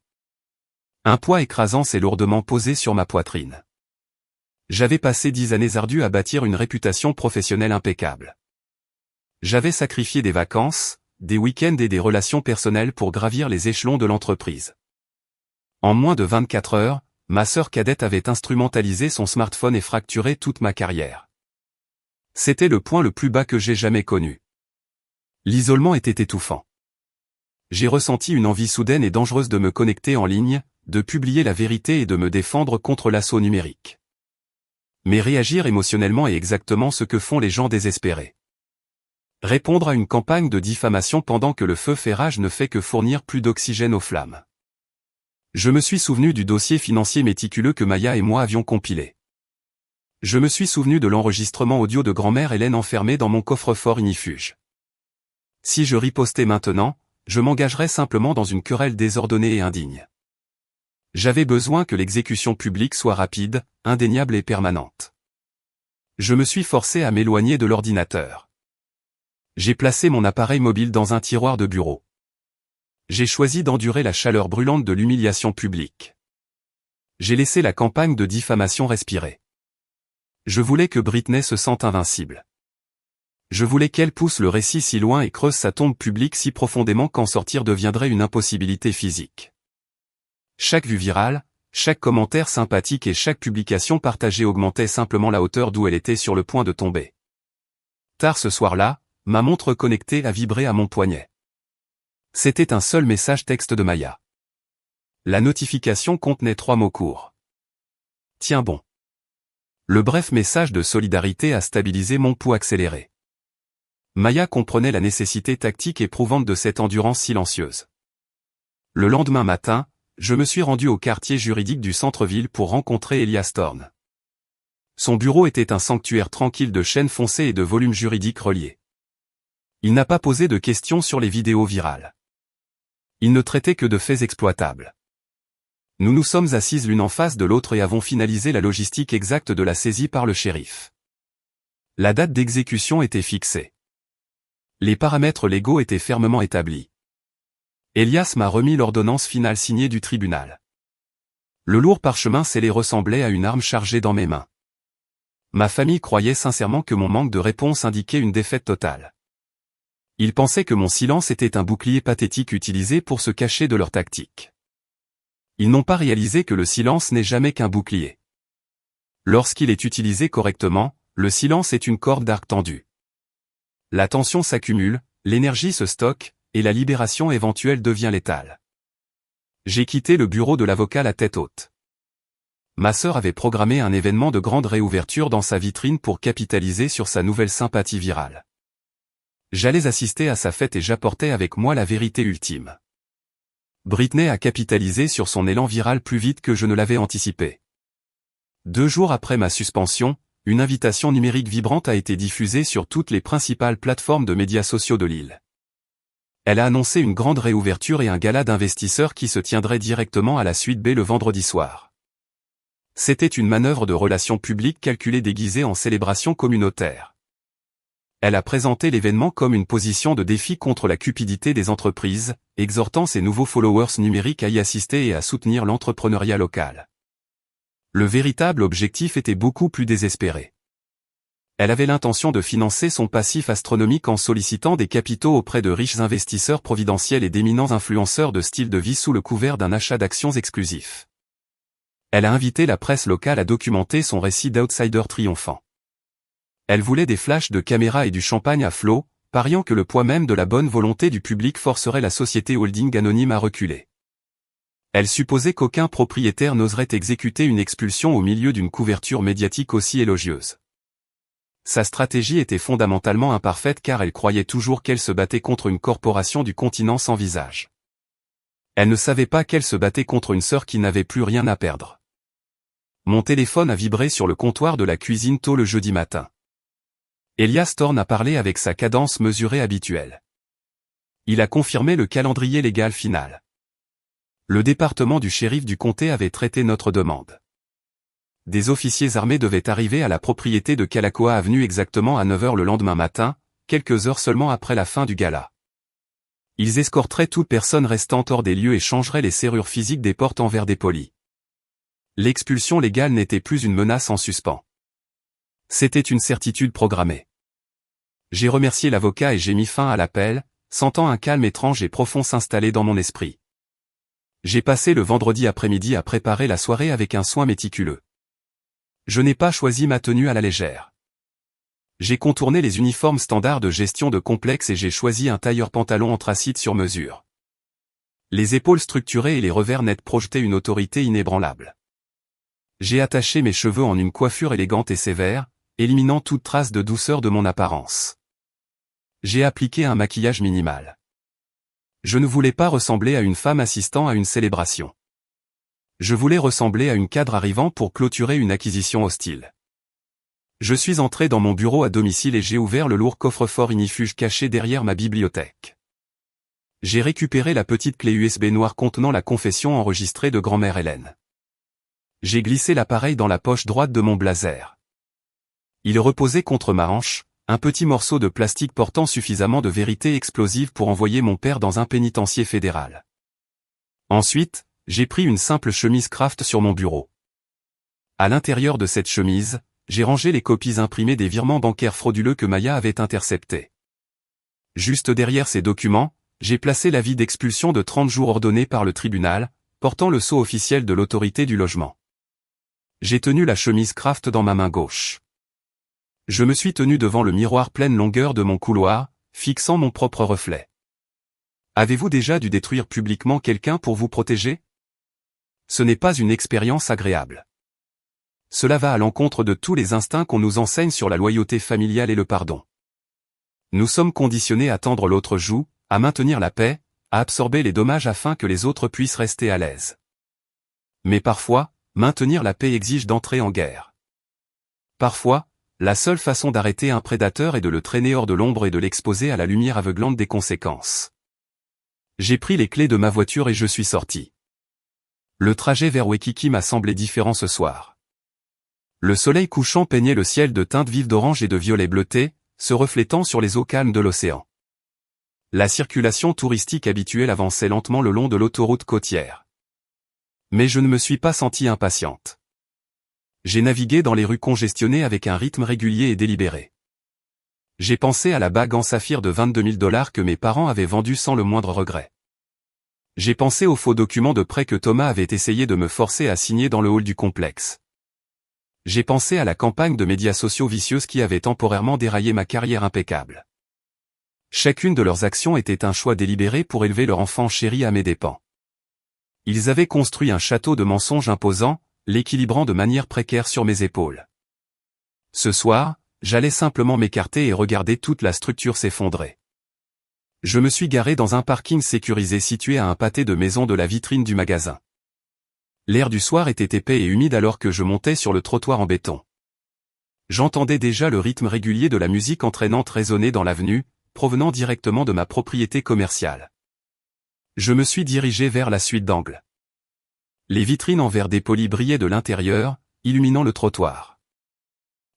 Un poids écrasant s'est lourdement posé sur ma poitrine. J'avais passé 10 années ardues à bâtir une réputation professionnelle impeccable. J'avais sacrifié des vacances, des week-ends et des relations personnelles pour gravir les échelons de l'entreprise. En moins de 24 heures, Ma sœur cadette avait instrumentalisé son smartphone et fracturé toute ma carrière. C'était le point le plus bas que j'ai jamais connu. L'isolement était étouffant. J'ai ressenti une envie soudaine et dangereuse de me connecter en ligne, de publier la vérité et de me défendre contre l'assaut numérique. Mais réagir émotionnellement est exactement ce que font les gens désespérés. Répondre à une campagne de diffamation pendant que le feu fait rage ne fait que fournir plus d'oxygène aux flammes. Je me suis souvenu du dossier financier méticuleux que Maya et moi avions compilé. Je me suis souvenu de l'enregistrement audio de grand-mère Hélène enfermée dans mon coffre-fort ignifuge. Si je ripostais maintenant, je m'engagerais simplement dans une querelle désordonnée et indigne. J'avais besoin que l'exécution publique soit rapide, indéniable et permanente. Je me suis forcé à m'éloigner de l'ordinateur. J'ai placé mon appareil mobile dans un tiroir de bureau. J'ai choisi d'endurer la chaleur brûlante de l'humiliation publique. J'ai laissé la campagne de diffamation respirer. Je voulais que Britney se sente invincible. Je voulais qu'elle pousse le récit si loin et creuse sa tombe publique si profondément qu'en sortir deviendrait une impossibilité physique. Chaque vue virale, chaque commentaire sympathique et chaque publication partagée augmentait simplement la hauteur d'où elle était sur le point de tomber. Tard ce soir-là, ma montre connectée a vibré à mon poignet. C'était un seul message texte de Maya. La notification contenait 3 mots courts. Tiens bon. Le bref message de solidarité a stabilisé mon pouls accéléré. Maya comprenait la nécessité tactique éprouvante de cette endurance silencieuse. Le lendemain matin, je me suis rendu au quartier juridique du centre-ville pour rencontrer Elias Thorne. Son bureau était un sanctuaire tranquille de chaînes foncées et de volumes juridiques reliés. Il n'a pas posé de questions sur les vidéos virales. Il ne traitait que de faits exploitables. Nous nous sommes assises l'une en face de l'autre et avons finalisé la logistique exacte de la saisie par le shérif. La date d'exécution était fixée. Les paramètres légaux étaient fermement établis. Elias m'a remis l'ordonnance finale signée du tribunal. Le lourd parchemin scellé ressemblait à une arme chargée dans mes mains. Ma famille croyait sincèrement que mon manque de réponse indiquait une défaite totale. Ils pensaient que mon silence était un bouclier pathétique utilisé pour se cacher de leur tactique. Ils n'ont pas réalisé que le silence n'est jamais qu'un bouclier. Lorsqu'il est utilisé correctement, le silence est une corde d'arc tendue. La tension s'accumule, l'énergie se stocke, et la libération éventuelle devient létale. J'ai quitté le bureau de l'avocat la tête haute. Ma sœur avait programmé un événement de grande réouverture dans sa vitrine pour capitaliser sur sa nouvelle sympathie virale. J'allais assister à sa fête et j'apportais avec moi la vérité ultime. Britney a capitalisé sur son élan viral plus vite que je ne l'avais anticipé. 2 jours après ma suspension, une invitation numérique vibrante a été diffusée sur toutes les principales plateformes de médias sociaux de l'île. Elle a annoncé une grande réouverture et un gala d'investisseurs qui se tiendrait directement à la suite B le vendredi soir. C'était une manœuvre de relations publiques calculée déguisée en célébration communautaire. Elle a présenté l'événement comme une position de défi contre la cupidité des entreprises, exhortant ses nouveaux followers numériques à y assister et à soutenir l'entrepreneuriat local. Le véritable objectif était beaucoup plus désespéré. Elle avait l'intention de financer son passif astronomique en sollicitant des capitaux auprès de riches investisseurs providentiels et d'éminents influenceurs de style de vie sous le couvert d'un achat d'actions exclusif. Elle a invité la presse locale à documenter son récit d'outsider triomphant. Elle voulait des flashs de caméras et du champagne à flot, pariant que le poids même de la bonne volonté du public forcerait la société holding anonyme à reculer. Elle supposait qu'aucun propriétaire n'oserait exécuter une expulsion au milieu d'une couverture médiatique aussi élogieuse. Sa stratégie était fondamentalement imparfaite car elle croyait toujours qu'elle se battait contre une corporation du continent sans visage. Elle ne savait pas qu'elle se battait contre une sœur qui n'avait plus rien à perdre. Mon téléphone a vibré sur le comptoir de la cuisine tôt le jeudi matin. Elias Thorne a parlé avec sa cadence mesurée habituelle. Il a confirmé le calendrier légal final. Le département du shérif du comté avait traité notre demande. Des officiers armés devaient arriver à la propriété de Calacoa Avenue exactement à 9 h le lendemain matin, quelques heures seulement après la fin du gala. Ils escorteraient toute personne restant hors des lieux et changeraient les serrures physiques des portes en verre dépoli. L'expulsion légale n'était plus une menace en suspens. C'était une certitude programmée. J'ai remercié l'avocat et j'ai mis fin à l'appel, sentant un calme étrange et profond s'installer dans mon esprit. J'ai passé le vendredi après-midi à préparer la soirée avec un soin méticuleux. Je n'ai pas choisi ma tenue à la légère. J'ai contourné les uniformes standards de gestion de complexe et j'ai choisi un tailleur pantalon anthracite sur mesure. Les épaules structurées et les revers nets projetaient une autorité inébranlable. J'ai attaché mes cheveux en une coiffure élégante et sévère, éliminant toute trace de douceur de mon apparence. J'ai appliqué un maquillage minimal. Je ne voulais pas ressembler à une femme assistant à une célébration. Je voulais ressembler à une cadre arrivant pour clôturer une acquisition hostile. Je suis entré dans mon bureau à domicile et j'ai ouvert le lourd coffre-fort ignifuge caché derrière ma bibliothèque. J'ai récupéré la petite clé USB noire contenant la confession enregistrée de grand-mère Hélène. J'ai glissé l'appareil dans la poche droite de mon blazer. Il reposait contre ma hanche, un petit morceau de plastique portant suffisamment de vérité explosive pour envoyer mon père dans un pénitencier fédéral. Ensuite, j'ai pris une simple chemise Kraft sur mon bureau. À l'intérieur de cette chemise, j'ai rangé les copies imprimées des virements bancaires frauduleux que Maya avait interceptés. Juste derrière ces documents, j'ai placé l'avis d'expulsion de 30 jours ordonné par le tribunal, portant le sceau officiel de l'autorité du logement. J'ai tenu la chemise Kraft dans ma main gauche. Je me suis tenu devant le miroir pleine longueur de mon couloir, fixant mon propre reflet. Avez-vous déjà dû détruire publiquement quelqu'un pour vous protéger? Ce n'est pas une expérience agréable. Cela va à l'encontre de tous les instincts qu'on nous enseigne sur la loyauté familiale et le pardon. Nous sommes conditionnés à tendre l'autre joue, à maintenir la paix, à absorber les dommages afin que les autres puissent rester à l'aise. Mais parfois, maintenir la paix exige d'entrer en guerre. Parfois, la seule façon d'arrêter un prédateur est de le traîner hors de l'ombre et de l'exposer à la lumière aveuglante des conséquences. J'ai pris les clés de ma voiture et je suis sorti. Le trajet vers Waikiki m'a semblé différent ce soir. Le soleil couchant peignait le ciel de teintes vives d'orange et de violet bleuté, se reflétant sur les eaux calmes de l'océan. La circulation touristique habituelle avançait lentement le long de l'autoroute côtière. Mais je ne me suis pas sentie impatiente. J'ai navigué dans les rues congestionnées avec un rythme régulier et délibéré. J'ai pensé à la bague en saphir de 22 000 $ que mes parents avaient vendue sans le moindre regret. J'ai pensé aux faux documents de prêt que Thomas avait essayé de me forcer à signer dans le hall du complexe. J'ai pensé à la campagne de médias sociaux vicieuse qui avait temporairement déraillé ma carrière impeccable. Chacune de leurs actions était un choix délibéré pour élever leur enfant chéri à mes dépens. Ils avaient construit un château de mensonges imposant, l'équilibrant de manière précaire sur mes épaules. Ce soir, j'allais simplement m'écarter et regarder toute la structure s'effondrer. Je me suis garé dans un parking sécurisé situé à un pâté de maison de la vitrine du magasin. L'air du soir était épais et humide alors que je montais sur le trottoir en béton. J'entendais déjà le rythme régulier de la musique entraînante résonner dans l'avenue, provenant directement de ma propriété commerciale. Je me suis dirigé vers la suite d'angle. Les vitrines en verre dépoli brillaient de l'intérieur, illuminant le trottoir.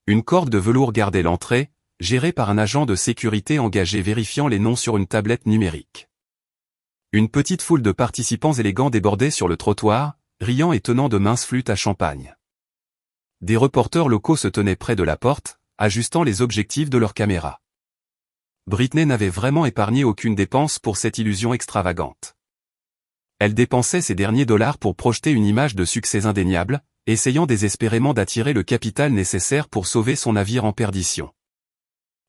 Une corde de velours gardait l'entrée, gérée par un agent de sécurité engagé vérifiant les noms sur une tablette numérique. Une petite foule de participants élégants débordait sur le trottoir, riant et tenant de minces flûtes à champagne. Des reporters locaux se tenaient près de la porte, ajustant les objectifs de leurs caméras. Britney n'avait vraiment épargné aucune dépense pour cette illusion extravagante. Elle dépensait ses derniers dollars pour projeter une image de succès indéniable, essayant désespérément d'attirer le capital nécessaire pour sauver son navire en perdition.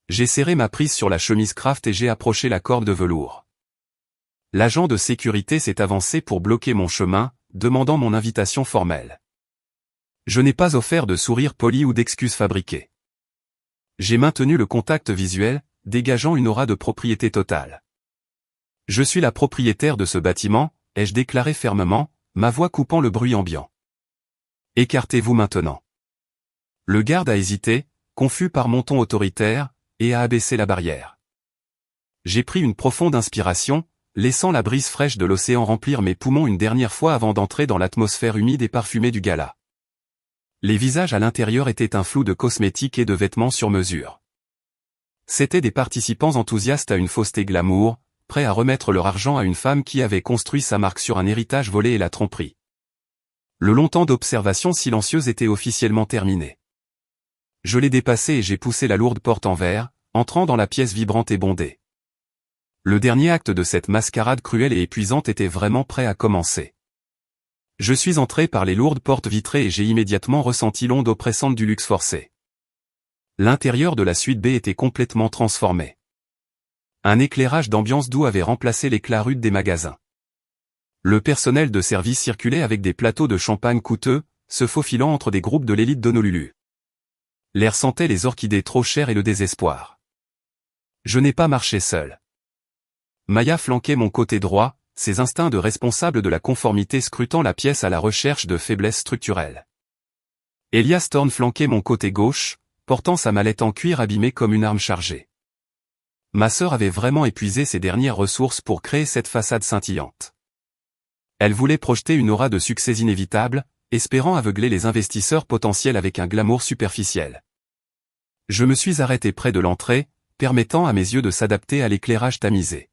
J'ai serré ma prise sur la chemise Kraft et j'ai approché la corde de velours. L'agent de sécurité s'est avancé pour bloquer mon chemin, demandant mon invitation formelle. Je n'ai pas offert de sourire poli ou d'excuses fabriquées. J'ai maintenu le contact visuel, dégageant une aura de propriété totale. Je suis la propriétaire de ce bâtiment, ai-je déclaré fermement, ma voix coupant le bruit ambiant. Écartez-vous maintenant. Le garde a hésité, confus par mon ton autoritaire, et a abaissé la barrière. J'ai pris une profonde inspiration, laissant la brise fraîche de l'océan remplir mes poumons une dernière fois avant d'entrer dans l'atmosphère humide et parfumée du gala. Les visages à l'intérieur étaient un flou de cosmétiques et de vêtements sur mesure. C'étaient des participants enthousiastes à une fausseté glamour, prêts à remettre leur argent à une femme qui avait construit sa marque sur un héritage volé et la tromperie. Le long temps d'observation silencieuse était officiellement terminé. Je l'ai dépassé et j'ai poussé la lourde porte en verre, entrant dans la pièce vibrante et bondée. Le dernier acte de cette mascarade cruelle et épuisante était vraiment prêt à commencer. Je suis entré par les lourdes portes vitrées et j'ai immédiatement ressenti l'onde oppressante du luxe forcé. L'intérieur de la suite B était complètement transformé. Un éclairage d'ambiance doux avait remplacé l'éclat rude des magasins. Le personnel de service circulait avec des plateaux de champagne coûteux, se faufilant entre des groupes de l'élite d'Honolulu. L'air sentait les orchidées trop chères et le désespoir. Je n'ai pas marché seul. Maya flanquait mon côté droit, ses instincts de responsable de la conformité scrutant la pièce à la recherche de faiblesses structurelles. Elias Thorne flanquait mon côté gauche, portant sa mallette en cuir abîmée comme une arme chargée. Ma sœur avait vraiment épuisé ses dernières ressources pour créer cette façade scintillante. Elle voulait projeter une aura de succès inévitable, espérant aveugler les investisseurs potentiels avec un glamour superficiel. Je me suis arrêté près de l'entrée, permettant à mes yeux de s'adapter à l'éclairage tamisé.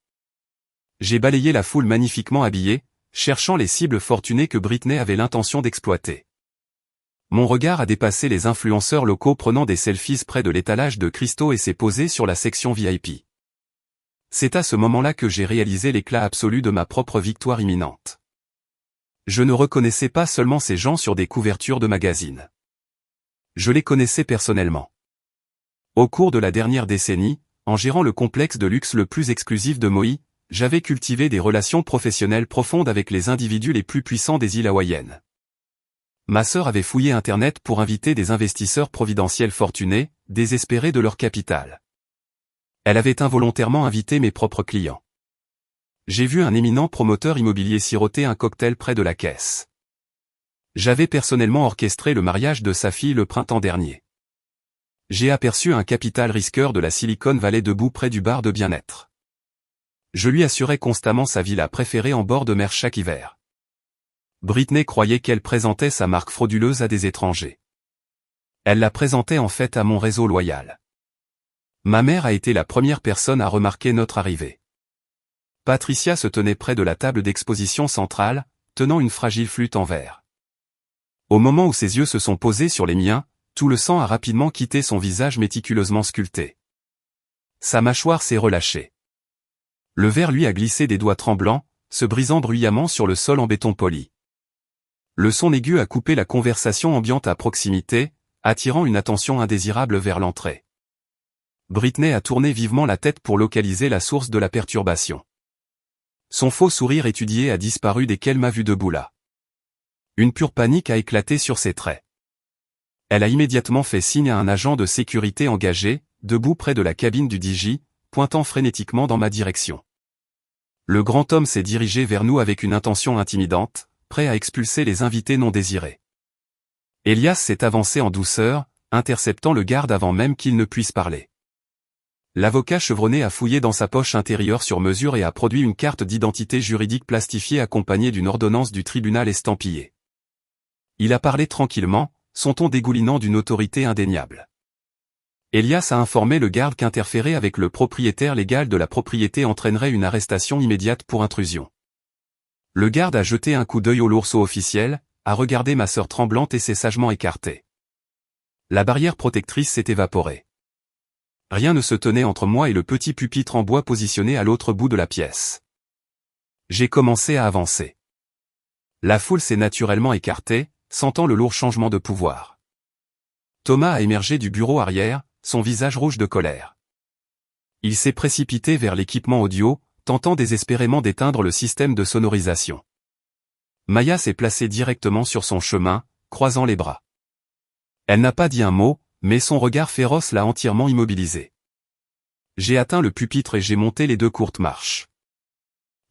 J'ai balayé la foule magnifiquement habillée, cherchant les cibles fortunées que Britney avait l'intention d'exploiter. Mon regard a dépassé les influenceurs locaux prenant des selfies près de l'étalage de cristaux et s'est posé sur la section VIP. C'est à ce moment-là que j'ai réalisé l'éclat absolu de ma propre victoire imminente. Je ne reconnaissais pas seulement ces gens sur des couvertures de magazines. Je les connaissais personnellement. Au cours de la dernière décennie, en gérant le complexe de luxe le plus exclusif de Maui, j'avais cultivé des relations professionnelles profondes avec les individus les plus puissants des îles hawaïennes. Ma sœur avait fouillé Internet pour inviter des investisseurs providentiels fortunés, désespérés de leur capital. Elle avait involontairement invité mes propres clients. J'ai vu un éminent promoteur immobilier siroter un cocktail près de la caisse. J'avais personnellement orchestré le mariage de sa fille le printemps dernier. J'ai aperçu un capital risqueur de la Silicon Valley debout près du bar de bien-être. Je lui assurais constamment sa villa préférée en bord de mer chaque hiver. Britney croyait qu'elle présentait sa marque frauduleuse à des étrangers. Elle la présentait en fait à mon réseau loyal. Ma mère a été la première personne à remarquer notre arrivée. Patricia se tenait près de la table d'exposition centrale, tenant une fragile flûte en verre. Au moment où ses yeux se sont posés sur les miens, tout le sang a rapidement quitté son visage méticuleusement sculpté. Sa mâchoire s'est relâchée. Le verre lui a glissé des doigts tremblants, se brisant bruyamment sur le sol en béton poli. Le son aigu a coupé la conversation ambiante à proximité, attirant une attention indésirable vers l'entrée. Britney a tourné vivement la tête pour localiser la source de la perturbation. Son faux sourire étudié a disparu dès qu'elle m'a vu debout là. Une pure panique a éclaté sur ses traits. Elle a immédiatement fait signe à un agent de sécurité engagé, debout près de la cabine du DJ, pointant frénétiquement dans ma direction. Le grand homme s'est dirigé vers nous avec une intention intimidante, prêt à expulser les invités non désirés. Elias s'est avancé en douceur, interceptant le garde avant même qu'il ne puisse parler. L'avocat chevronné a fouillé dans sa poche intérieure sur mesure et a produit une carte d'identité juridique plastifiée accompagnée d'une ordonnance du tribunal estampillée. Il a parlé tranquillement, son ton dégoulinant d'une autorité indéniable. Elias a informé le garde qu'interférer avec le propriétaire légal de la propriété entraînerait une arrestation immédiate pour intrusion. Le garde a jeté un coup d'œil au lourceau officiel, a regardé ma sœur tremblante et s'est sagement écarté. La barrière protectrice s'est évaporée. Rien ne se tenait entre moi et le petit pupitre en bois positionné à l'autre bout de la pièce. J'ai commencé à avancer. La foule s'est naturellement écartée, sentant le lourd changement de pouvoir. Thomas a émergé du bureau arrière, son visage rouge de colère. Il s'est précipité vers l'équipement audio, tentant désespérément d'éteindre le système de sonorisation. Maya s'est placée directement sur son chemin, croisant les bras. Elle n'a pas dit un mot, mais son regard féroce l'a entièrement immobilisé. J'ai atteint le pupitre et j'ai monté les 2 courtes marches.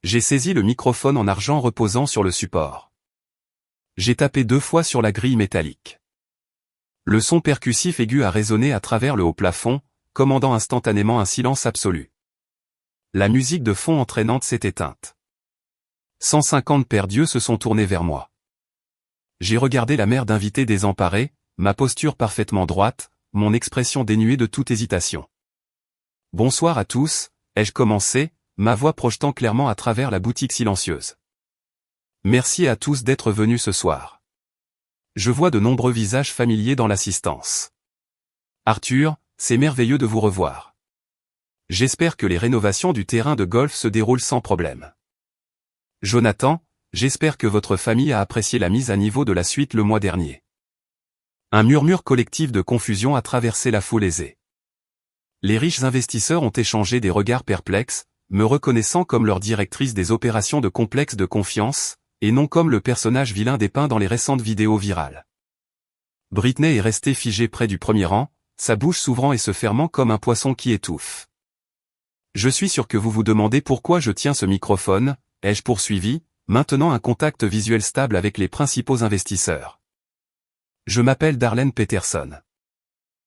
J'ai saisi le microphone en argent reposant sur le support. J'ai tapé 2 fois sur la grille métallique. Le son percussif aigu a résonné à travers le haut plafond, commandant instantanément un silence absolu. La musique de fond entraînante s'est éteinte. 150 paires d'yeux se sont tournés vers moi. J'ai regardé la mer d'invités désemparés, ma posture parfaitement droite, mon expression dénuée de toute hésitation. « Bonsoir à tous », ai-je commencé, ma voix projetant clairement à travers la boutique silencieuse. « Merci à tous d'être venus ce soir. Je vois de nombreux visages familiers dans l'assistance. Arthur, c'est merveilleux de vous revoir. J'espère que les rénovations du terrain de golf se déroulent sans problème. Jonathan, j'espère que votre famille a apprécié la mise à niveau de la suite le mois dernier. Un murmure collectif de confusion a traversé la foule aisée. Les riches investisseurs ont échangé des regards perplexes, me reconnaissant comme leur directrice des opérations de complexe de confiance, et non comme le personnage vilain dépeint dans les récentes vidéos virales. Britney est restée figée près du premier rang, sa bouche s'ouvrant et se fermant comme un poisson qui étouffe. Je suis sûr que vous vous demandez pourquoi je tiens ce microphone, ai-je poursuivi, maintenant un contact visuel stable avec les principaux investisseurs. Je m'appelle Darlene Peterson.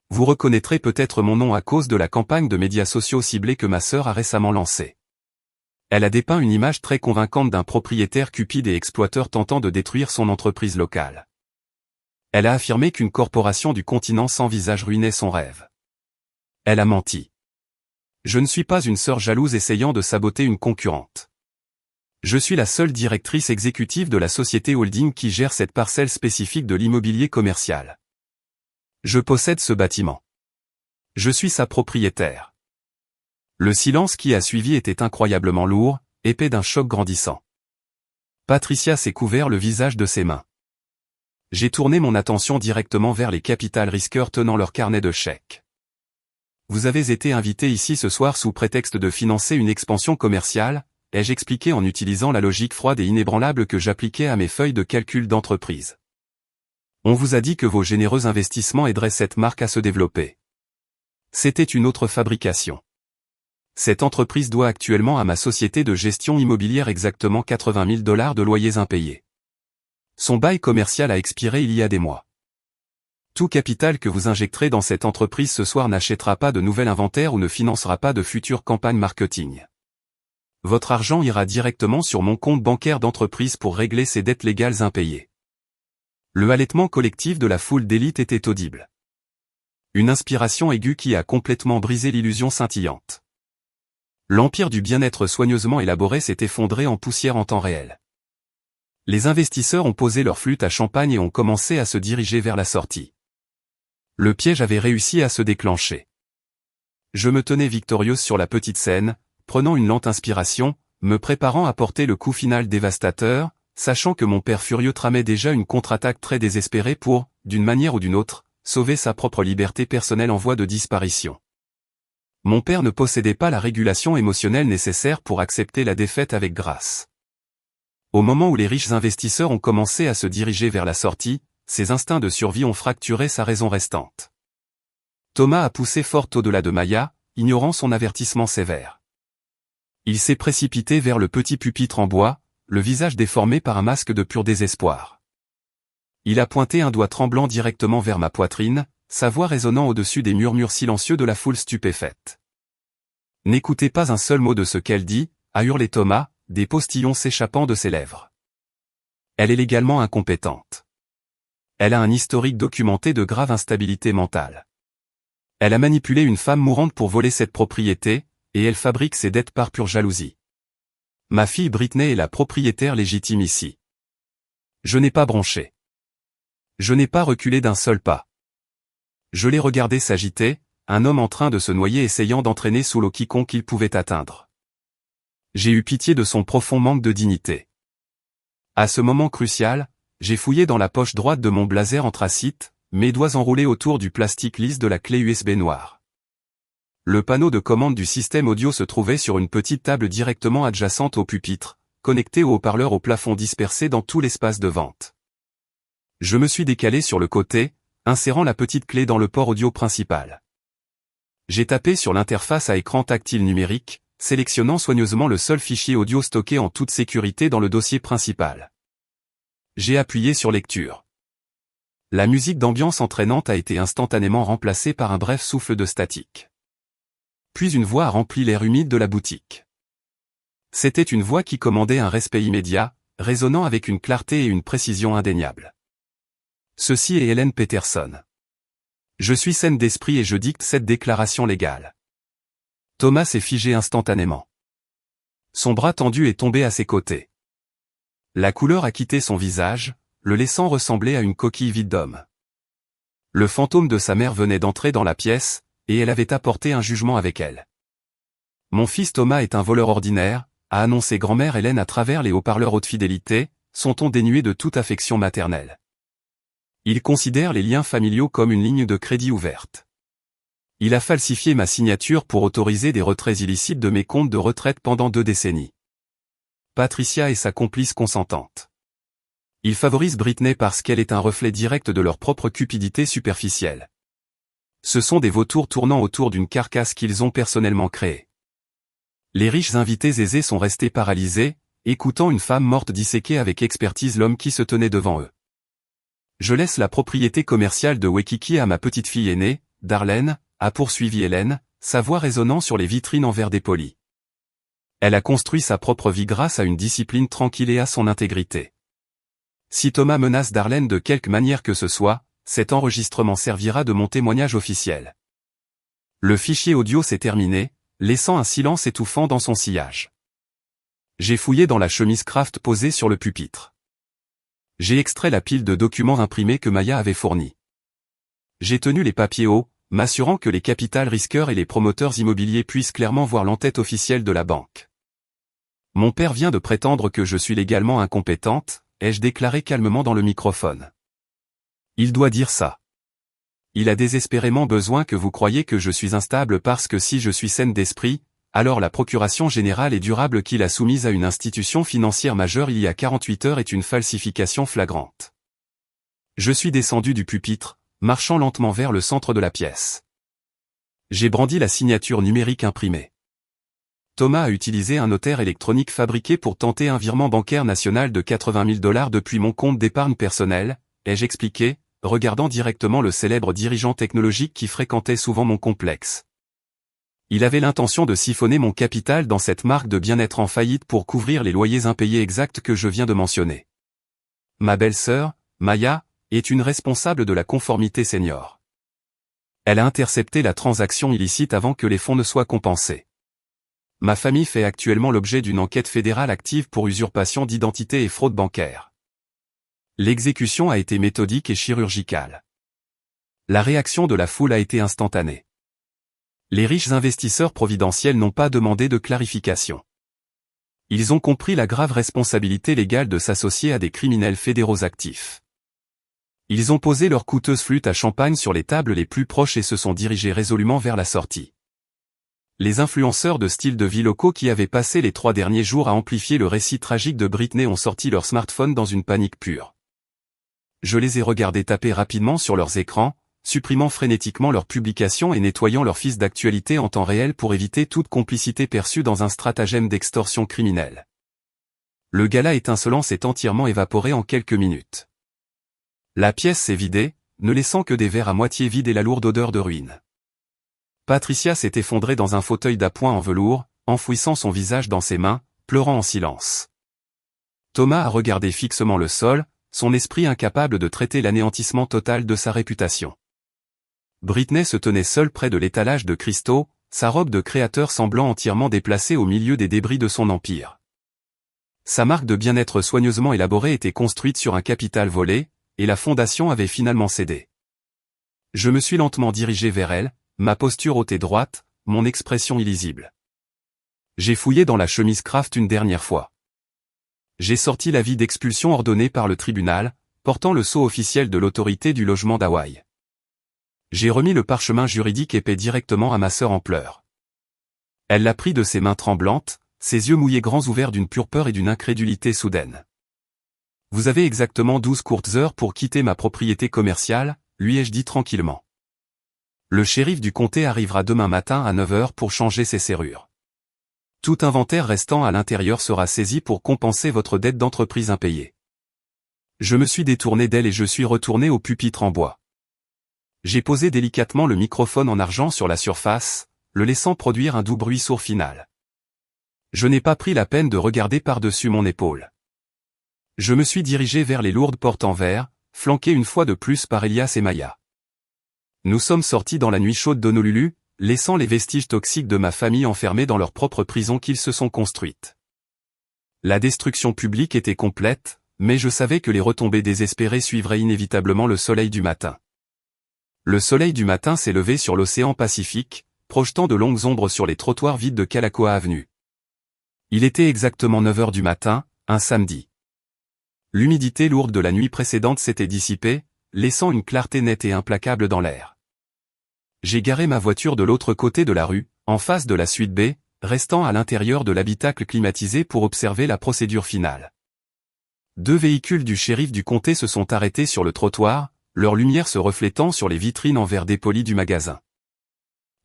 Vous reconnaîtrez peut-être mon nom à cause de la campagne de médias sociaux ciblés que ma sœur a récemment lancée. Elle a dépeint une image très convaincante d'un propriétaire cupide et exploiteur tentant de détruire son entreprise locale. Elle a affirmé qu'une corporation du continent sans visage ruinait son rêve. Elle a menti. Je ne suis pas une sœur jalouse essayant de saboter une concurrente. Je suis la seule directrice exécutive de la société holding qui gère cette parcelle spécifique de l'immobilier commercial. Je possède ce bâtiment. Je suis sa propriétaire. Le silence qui a suivi était incroyablement lourd, épais d'un choc grandissant. Patricia s'est couvert le visage de ses mains. J'ai tourné mon attention directement vers les capital risqueurs tenant leur carnet de chèques. Vous avez été invité ici ce soir sous prétexte de financer une expansion commerciale, ai-je expliqué en utilisant la logique froide et inébranlable que j'appliquais à mes feuilles de calcul d'entreprise. On vous a dit que vos généreux investissements aideraient cette marque à se développer. C'était une autre fabrication. Cette entreprise doit actuellement à ma société de gestion immobilière exactement 80 000 $ de loyers impayés. Son bail commercial a expiré il y a des mois. Tout capital que vous injecterez dans cette entreprise ce soir n'achètera pas de nouvel inventaire ou ne financera pas de futures campagnes marketing. Votre argent ira directement sur mon compte bancaire d'entreprise pour régler ses dettes légales impayées. Le halètement collectif de la foule d'élite était audible. Une inspiration aiguë qui a complètement brisé l'illusion scintillante. L'empire du bien-être soigneusement élaboré s'est effondré en poussière en temps réel. Les investisseurs ont posé leur flûte à champagne et ont commencé à se diriger vers la sortie. Le piège avait réussi à se déclencher. Je me tenais victorieuse sur la petite scène, prenant une lente inspiration, me préparant à porter le coup final dévastateur, sachant que mon père furieux tramait déjà une contre-attaque très désespérée pour, d'une manière ou d'une autre, sauver sa propre liberté personnelle en voie de disparition. Mon père ne possédait pas la régulation émotionnelle nécessaire pour accepter la défaite avec grâce. Au moment où les riches investisseurs ont commencé à se diriger vers la sortie, ses instincts de survie ont fracturé sa raison restante. Thomas a poussé fort au-delà de Maya, ignorant son avertissement sévère. Il s'est précipité vers le petit pupitre en bois, le visage déformé par un masque de pur désespoir. Il a pointé un doigt tremblant directement vers ma poitrine, sa voix résonnant au-dessus des murmures silencieux de la foule stupéfaite. « N'écoutez pas un seul mot de ce qu'elle dit », a hurlé Thomas, des postillons s'échappant de ses lèvres. Elle est légalement incompétente. Elle a un historique documenté de grave instabilité mentale. Elle a manipulé une femme mourante pour voler cette propriété, et elle fabrique ses dettes par pure jalousie. Ma fille Britney est la propriétaire légitime ici. Je n'ai pas bronché. Je n'ai pas reculé d'un seul pas. Je l'ai regardé s'agiter, un homme en train de se noyer essayant d'entraîner sous l'eau quiconque il pouvait atteindre. J'ai eu pitié de son profond manque de dignité. À ce moment crucial, j'ai fouillé dans la poche droite de mon blazer anthracite, mes doigts enroulés autour du plastique lisse de la clé USB noire. Le panneau de commande du système audio se trouvait sur une petite table directement adjacente au pupitre, connecté au haut-parleur au plafond dispersé dans tout l'espace de vente. Je me suis décalé sur le côté, insérant la petite clé dans le port audio principal. J'ai tapé sur l'interface à écran tactile numérique, sélectionnant soigneusement le seul fichier audio stocké en toute sécurité dans le dossier principal. J'ai appuyé sur lecture. La musique d'ambiance entraînante a été instantanément remplacée par un bref souffle de statique. Puis une voix a rempli l'air humide de la boutique. C'était une voix qui commandait un respect immédiat, résonnant avec une clarté et une précision indéniables. Ceci est Hélène Peterson. Je suis saine d'esprit et je dicte cette déclaration légale. Thomas s'est figé instantanément. Son bras tendu est tombé à ses côtés. La couleur a quitté son visage, le laissant ressembler à une coquille vide d'homme. Le fantôme de sa mère venait d'entrer dans la pièce, et elle avait apporté un jugement avec elle. Mon fils Thomas est un voleur ordinaire, a annoncé grand-mère Hélène à travers les haut-parleurs haute fidélité, sont-on dénués de toute affection maternelle. Il considère les liens familiaux comme une ligne de crédit ouverte. Il a falsifié ma signature pour autoriser des retraits illicites de mes comptes de retraite pendant 2 décennies. Patricia est sa complice consentante. Il favorise Britney parce qu'elle est un reflet direct de leur propre cupidité superficielle. Ce sont des vautours tournant autour d'une carcasse qu'ils ont personnellement créée. Les riches invités aisés sont restés paralysés, écoutant une femme morte disséquer avec expertise l'homme qui se tenait devant eux. Je laisse la propriété commerciale de Waikiki à ma petite-fille aînée, Darlene, a poursuivi Hélène, sa voix résonnant sur les vitrines en verre dépoli. Elle a construit sa propre vie grâce à une discipline tranquille et à son intégrité. Si Thomas menace Darlene de quelque manière que ce soit, cet enregistrement servira de mon témoignage officiel. Le fichier audio s'est terminé, laissant un silence étouffant dans son sillage. J'ai fouillé dans la chemise Kraft posée sur le pupitre. J'ai extrait la pile de documents imprimés que Maya avait fournis. J'ai tenu les papiers hauts, m'assurant que les capital risqueurs et les promoteurs immobiliers puissent clairement voir l'entête officielle de la banque. Mon père vient de prétendre que je suis légalement incompétente, ai-je déclaré calmement dans le microphone. Il doit dire ça. Il a désespérément besoin que vous croyiez que je suis instable parce que si je suis saine d'esprit, alors la procuration générale et durable qu'il a soumise à une institution financière majeure il y a 48 heures est une falsification flagrante. Je suis descendu du pupitre, marchant lentement vers le centre de la pièce. J'ai brandi la signature numérique imprimée. Thomas a utilisé un notaire électronique fabriqué pour tenter un virement bancaire national de 80 000 $ depuis mon compte d'épargne personnelle, ai-je expliqué, regardant directement le célèbre dirigeant technologique qui fréquentait souvent mon complexe. Il avait l'intention de siphonner mon capital dans cette marque de bien-être en faillite pour couvrir les loyers impayés exacts que je viens de mentionner. Ma belle-sœur, Maya, est une responsable de la conformité senior. Elle a intercepté la transaction illicite avant que les fonds ne soient compensés. Ma famille fait actuellement l'objet d'une enquête fédérale active pour usurpation d'identité et fraude bancaire. L'exécution a été méthodique et chirurgicale. La réaction de la foule a été instantanée. Les riches investisseurs providentiels n'ont pas demandé de clarification. Ils ont compris la grave responsabilité légale de s'associer à des criminels fédéraux actifs. Ils ont posé leur coûteuse flûte à champagne sur les tables les plus proches et se sont dirigés résolument vers la sortie. Les influenceurs de style de vie locaux qui avaient passé les 3 derniers jours à amplifier le récit tragique de Britney ont sorti leur smartphone dans une panique pure. Je les ai regardés taper rapidement sur leurs écrans, supprimant frénétiquement leurs publications et nettoyant leur fils d'actualité en temps réel pour éviter toute complicité perçue dans un stratagème d'extorsion criminelle. Le gala étincelant s'est entièrement évaporé en quelques minutes. La pièce s'est vidée, ne laissant que des verres à moitié vides et la lourde odeur de ruine. Patricia s'est effondrée dans un fauteuil d'appoint en velours, enfouissant son visage dans ses mains, pleurant en silence. Thomas a regardé fixement le sol, son esprit incapable de traiter l'anéantissement total de sa réputation. Britney se tenait seule près de l'étalage de cristaux, sa robe de créateur semblant entièrement déplacée au milieu des débris de son empire. Sa marque de bien-être soigneusement élaborée était construite sur un capital volé, et la fondation avait finalement cédé. Je me suis lentement dirigé vers elle, ma posture haute et droite, mon expression illisible. J'ai fouillé dans la chemise Kraft une dernière fois. J'ai sorti l'avis d'expulsion ordonné par le tribunal, portant le sceau officiel de l'autorité du logement d'Hawaï. J'ai remis le parchemin juridique épais directement à ma sœur en pleurs. Elle l'a pris de ses mains tremblantes, ses yeux mouillés grands ouverts d'une pure peur et d'une incrédulité soudaine. Vous avez exactement 12 courtes heures pour quitter ma propriété commerciale, lui ai-je dit tranquillement. Le shérif du comté arrivera demain matin à 9 h pour changer ses serrures. Tout inventaire restant à l'intérieur sera saisi pour compenser votre dette d'entreprise impayée. Je me suis détourné d'elle et je suis retourné au pupitre en bois. J'ai posé délicatement le microphone en argent sur la surface, le laissant produire un doux bruit sourd final. Je n'ai pas pris la peine de regarder par-dessus mon épaule. Je me suis dirigé vers les lourdes portes en verre, flanquées une fois de plus par Elias et Maya. Nous sommes sortis dans la nuit chaude d'Honolulu, laissant les vestiges toxiques de ma famille enfermés dans leur propre prison qu'ils se sont construites. La destruction publique était complète, mais je savais que les retombées désespérées suivraient inévitablement le soleil du matin. Le soleil du matin s'est levé sur l'océan Pacifique, projetant de longues ombres sur les trottoirs vides de Kalakaua Avenue. Il était exactement 9 heures du matin, un samedi. L'humidité lourde de la nuit précédente s'était dissipée, laissant une clarté nette et implacable dans l'air. J'ai garé ma voiture de l'autre côté de la rue, en face de la suite B, restant à l'intérieur de l'habitacle climatisé pour observer la procédure finale. 2 véhicules du shérif du comté se sont arrêtés sur le trottoir, leur lumière se reflétant sur les vitrines en verre dépoli du magasin.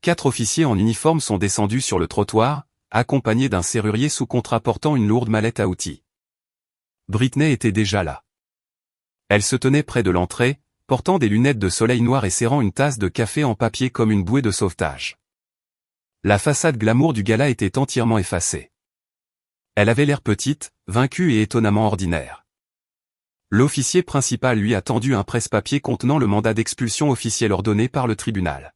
4 officiers en uniforme sont descendus sur le trottoir, accompagnés d'un serrurier sous contrat portant une lourde mallette à outils. Britney était déjà là. Elle se tenait près de l'entrée, portant des lunettes de soleil noires et serrant une tasse de café en papier comme une bouée de sauvetage. La façade glamour du gala était entièrement effacée. Elle avait l'air petite, vaincue et étonnamment ordinaire. L'officier principal lui a tendu un presse-papier contenant le mandat d'expulsion officiel ordonné par le tribunal.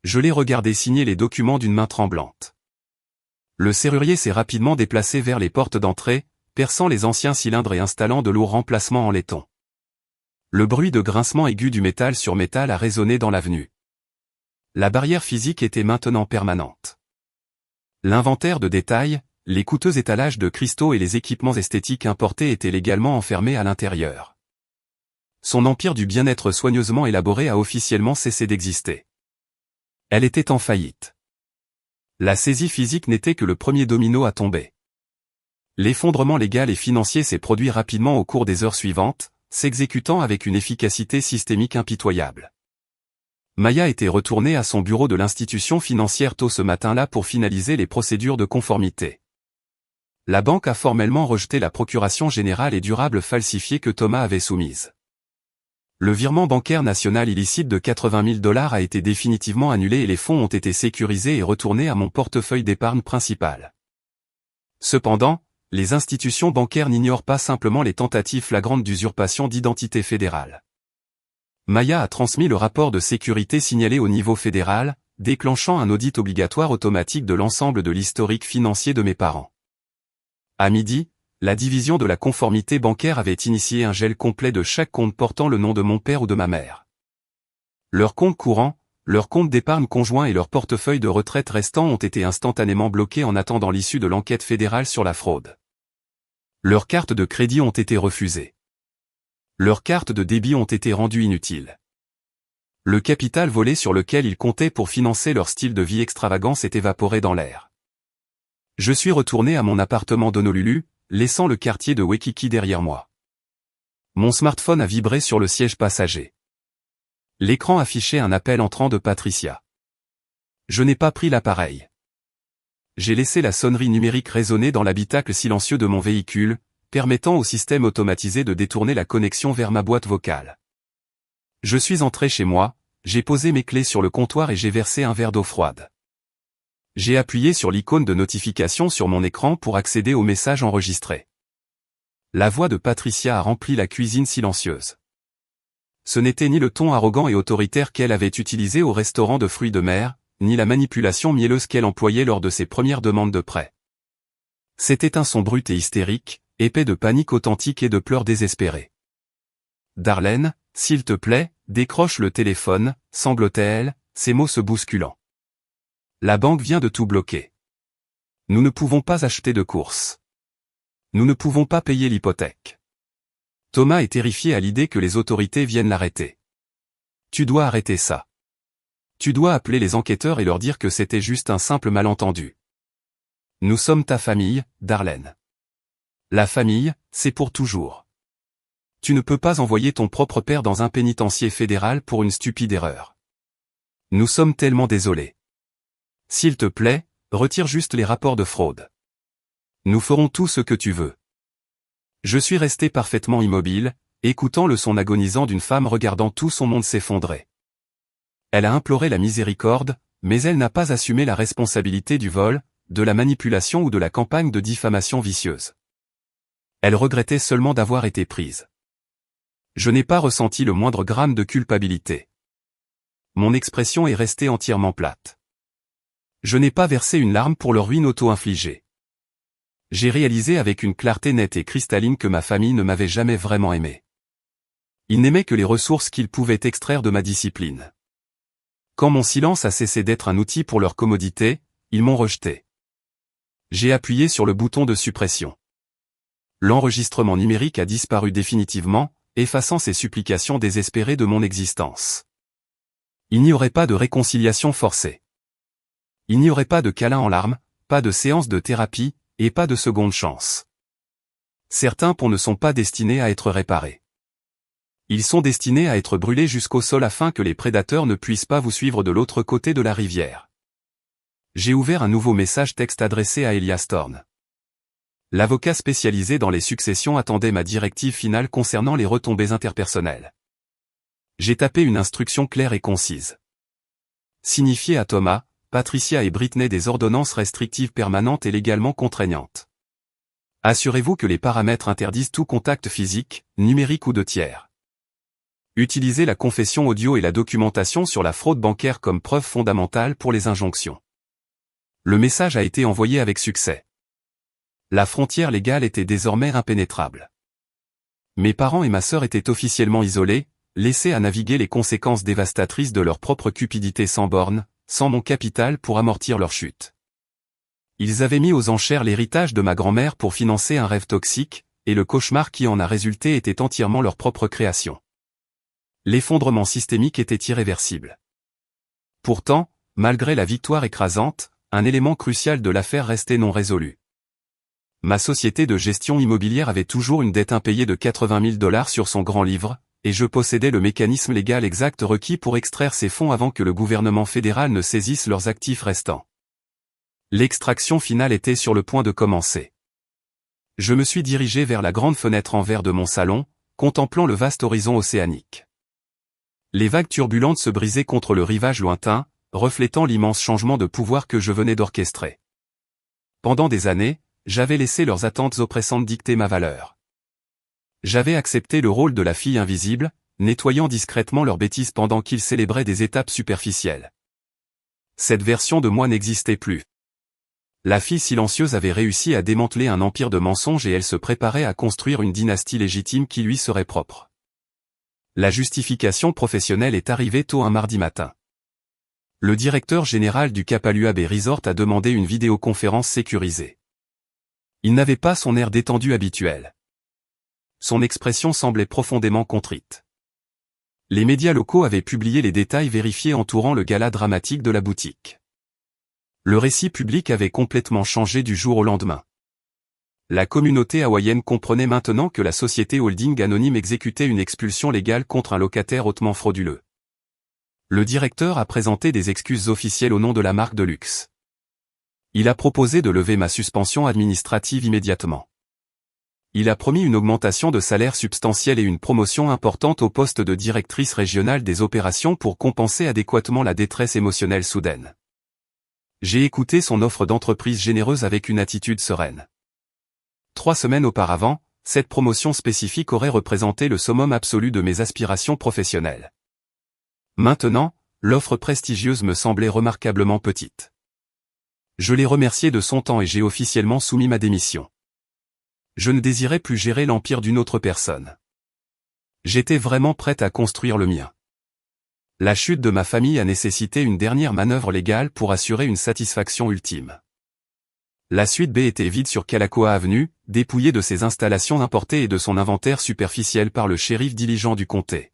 Je l'ai regardé signer les documents d'une main tremblante. Le serrurier s'est rapidement déplacé vers les portes d'entrée, perçant les anciens cylindres et installant de lourds remplacements en laiton. Le bruit de grincement aigu du métal sur métal a résonné dans l'avenue. La barrière physique était maintenant permanente. L'inventaire de détails, les coûteux étalages de cristaux et les équipements esthétiques importés étaient légalement enfermés à l'intérieur. Son empire du bien-être soigneusement élaboré a officiellement cessé d'exister. Elle était en faillite. La saisie physique n'était que le premier domino à tomber. L'effondrement légal et financier s'est produit rapidement au cours des heures suivantes, s'exécutant avec une efficacité systémique impitoyable. Maya était retournée à son bureau de l'institution financière tôt ce matin-là pour finaliser les procédures de conformité. La banque a formellement rejeté la procuration générale et durable falsifiée que Thomas avait soumise. Le virement bancaire national illicite de 80 000 $ a été définitivement annulé et les fonds ont été sécurisés et retournés à mon portefeuille d'épargne principal. Cependant, les institutions bancaires n'ignorent pas simplement les tentatives flagrantes d'usurpation d'identité fédérale. Maya a transmis le rapport de sécurité signalé au niveau fédéral, déclenchant un audit obligatoire automatique de l'ensemble de l'historique financier de mes parents. À midi, la division de la conformité bancaire avait initié un gel complet de chaque compte portant le nom de mon père ou de ma mère. Leurs comptes courants, leurs comptes d'épargne conjoints et leurs portefeuilles de retraite restants ont été instantanément bloqués en attendant l'issue de l'enquête fédérale sur la fraude. Leurs cartes de crédit ont été refusées. Leurs cartes de débit ont été rendues inutiles. Le capital volé sur lequel ils comptaient pour financer leur style de vie extravagant s'est évaporé dans l'air. Je suis retourné à mon appartement d'Honolulu, laissant le quartier de Waikiki derrière moi. Mon smartphone a vibré sur le siège passager. L'écran affichait un appel entrant de Patricia. Je n'ai pas pris l'appareil. J'ai laissé la sonnerie numérique résonner dans l'habitacle silencieux de mon véhicule, permettant au système automatisé de détourner la connexion vers ma boîte vocale. Je suis entré chez moi, j'ai posé mes clés sur le comptoir et j'ai versé un verre d'eau froide. J'ai appuyé sur l'icône de notification sur mon écran pour accéder au message enregistré. La voix de Patricia a rempli la cuisine silencieuse. Ce n'était ni le ton arrogant et autoritaire qu'elle avait utilisé au restaurant de fruits de mer, ni la manipulation mielleuse qu'elle employait lors de ses premières demandes de prêt. C'était un son brut et hystérique, épais de panique authentique et de pleurs désespérés. « Darlene, s'il te plaît, décroche le téléphone », sanglotait-elle, ses mots se bousculant. « La banque vient de tout bloquer. Nous ne pouvons pas acheter de courses. Nous ne pouvons pas payer l'hypothèque. Thomas est terrifié à l'idée que les autorités viennent l'arrêter. Tu dois arrêter ça. Tu dois appeler les enquêteurs et leur dire que c'était juste un simple malentendu. Nous sommes ta famille, Darlene. La famille, c'est pour toujours. Tu ne peux pas envoyer ton propre père dans un pénitencier fédéral pour une stupide erreur. Nous sommes tellement désolés. S'il te plaît, retire juste les rapports de fraude. Nous ferons tout ce que tu veux. Je suis resté parfaitement immobile, écoutant le son agonisant d'une femme regardant tout son monde s'effondrer. Elle a imploré la miséricorde, mais elle n'a pas assumé la responsabilité du vol, de la manipulation ou de la campagne de diffamation vicieuse. Elle regrettait seulement d'avoir été prise. Je n'ai pas ressenti le moindre gramme de culpabilité. Mon expression est restée entièrement plate. Je n'ai pas versé une larme pour leur ruine auto-infligée. J'ai réalisé avec une clarté nette et cristalline que ma famille ne m'avait jamais vraiment aimé. Ils n'aimaient que les ressources qu'ils pouvaient extraire de ma discipline. Quand mon silence a cessé d'être un outil pour leur commodité, ils m'ont rejeté. J'ai appuyé sur le bouton de suppression. L'enregistrement numérique a disparu définitivement, effaçant ces supplications désespérées de mon existence. Il n'y aurait pas de réconciliation forcée. Il n'y aurait pas de câlin en larmes, pas de séance de thérapie, et pas de seconde chance. Certains ponts ne sont pas destinés à être réparés. Ils sont destinés à être brûlés jusqu'au sol afin que les prédateurs ne puissent pas vous suivre de l'autre côté de la rivière. J'ai ouvert un nouveau message texte adressé à Elias Thorne. L'avocat spécialisé dans les successions attendait ma directive finale concernant les retombées interpersonnelles. J'ai tapé une instruction claire et concise. Signifier à Thomas, Patricia et Britney des ordonnances restrictives permanentes et légalement contraignantes. Assurez-vous que les paramètres interdisent tout contact physique, numérique ou de tiers. Utilisez la confession audio et la documentation sur la fraude bancaire comme preuve fondamentale pour les injonctions. Le message a été envoyé avec succès. La frontière légale était désormais impénétrable. Mes parents et ma sœur étaient officiellement isolés, laissés à naviguer les conséquences dévastatrices de leur propre cupidité sans borne, sans mon capital pour amortir leur chute. Ils avaient mis aux enchères l'héritage de ma grand-mère pour financer un rêve toxique, et le cauchemar qui en a résulté était entièrement leur propre création. L'effondrement systémique était irréversible. Pourtant, malgré la victoire écrasante, un élément crucial de l'affaire restait non résolu. Ma société de gestion immobilière avait toujours une dette impayée de 80 000 $ sur son grand livre, et je possédais le mécanisme légal exact requis pour extraire ces fonds avant que le gouvernement fédéral ne saisisse leurs actifs restants. L'extraction finale était sur le point de commencer. Je me suis dirigé vers la grande fenêtre en verre de mon salon, contemplant le vaste horizon océanique. Les vagues turbulentes se brisaient contre le rivage lointain, reflétant l'immense changement de pouvoir que je venais d'orchestrer. Pendant des années, j'avais laissé leurs attentes oppressantes dicter ma valeur. J'avais accepté le rôle de la fille invisible, nettoyant discrètement leurs bêtises pendant qu'ils célébraient des étapes superficielles. Cette version de moi n'existait plus. La fille silencieuse avait réussi à démanteler un empire de mensonges et elle se préparait à construire une dynastie légitime qui lui serait propre. La justification professionnelle est arrivée tôt un mardi matin. Le directeur général du Kapalua Bay Resort a demandé une vidéoconférence sécurisée. Il n'avait pas son air détendu habituel. Son expression semblait profondément contrite. Les médias locaux avaient publié les détails vérifiés entourant le gala dramatique de la boutique. Le récit public avait complètement changé du jour au lendemain. La communauté hawaïenne comprenait maintenant que la société holding anonyme exécutait une expulsion légale contre un locataire hautement frauduleux. Le directeur a présenté des excuses officielles au nom de la marque de luxe. Il a proposé de lever ma suspension administrative immédiatement. Il a promis une augmentation de salaire substantielle et une promotion importante au poste de directrice régionale des opérations pour compenser adéquatement la détresse émotionnelle soudaine. J'ai écouté son offre d'entreprise généreuse avec une attitude sereine. 3 semaines auparavant, cette promotion spécifique aurait représenté le summum absolu de mes aspirations professionnelles. Maintenant, l'offre prestigieuse me semblait remarquablement petite. Je l'ai remercié de son temps et j'ai officiellement soumis ma démission. Je ne désirais plus gérer l'empire d'une autre personne. J'étais vraiment prête à construire le mien. La chute de ma famille a nécessité une dernière manœuvre légale pour assurer une satisfaction ultime. La suite B était vide sur Kalakaua Avenue, dépouillée de ses installations importées et de son inventaire superficiel par le shérif diligent du comté.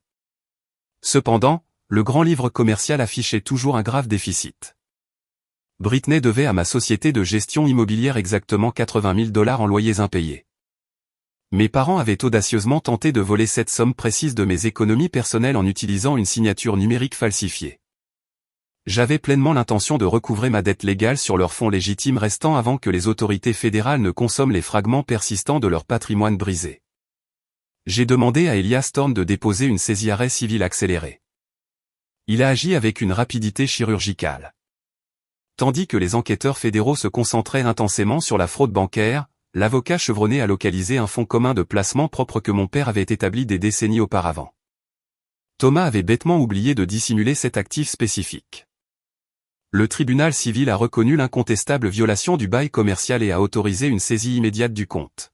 Cependant, le grand livre commercial affichait toujours un grave déficit. Britney devait à ma société de gestion immobilière exactement 80 000 $ en loyers impayés. Mes parents avaient audacieusement tenté de voler cette somme précise de mes économies personnelles en utilisant une signature numérique falsifiée. J'avais pleinement l'intention de recouvrer ma dette légale sur leurs fonds légitimes restants avant que les autorités fédérales ne consomment les fragments persistants de leur patrimoine brisé. J'ai demandé à Elias Thorne de déposer une saisie arrêt civil accélérée. Il a agi avec une rapidité chirurgicale. Tandis que les enquêteurs fédéraux se concentraient intensément sur la fraude bancaire, l'avocat chevronné a localisé un fonds commun de placement propre que mon père avait établi des décennies auparavant. Thomas avait bêtement oublié de dissimuler cet actif spécifique. Le tribunal civil a reconnu l'incontestable violation du bail commercial et a autorisé une saisie immédiate du compte.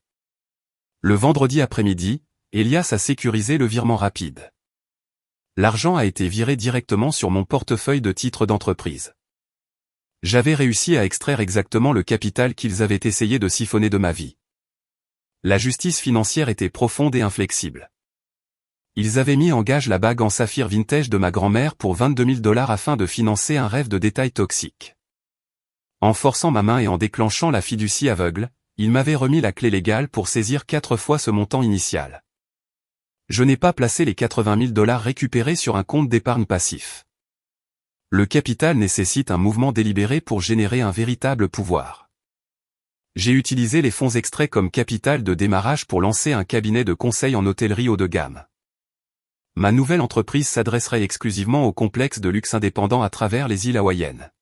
Le vendredi après-midi, Elias a sécurisé le virement rapide. L'argent a été viré directement sur mon portefeuille de titres d'entreprise. J'avais réussi à extraire exactement le capital qu'ils avaient essayé de siphonner de ma vie. La justice financière était profonde et inflexible. Ils avaient mis en gage la bague en saphir vintage de ma grand-mère pour 22 000 $ afin de financer un rêve de détail toxique. En forçant ma main et en déclenchant la fiducie aveugle, ils m'avaient remis la clé légale pour saisir 4 fois ce montant initial. Je n'ai pas placé les 80 000 $ récupérés sur un compte d'épargne passif. Le capital nécessite un mouvement délibéré pour générer un véritable pouvoir. J'ai utilisé les fonds extraits comme capital de démarrage pour lancer un cabinet de conseil en hôtellerie haut de gamme. Ma nouvelle entreprise s'adresserait exclusivement aux complexes de luxe indépendants à travers les îles hawaïennes.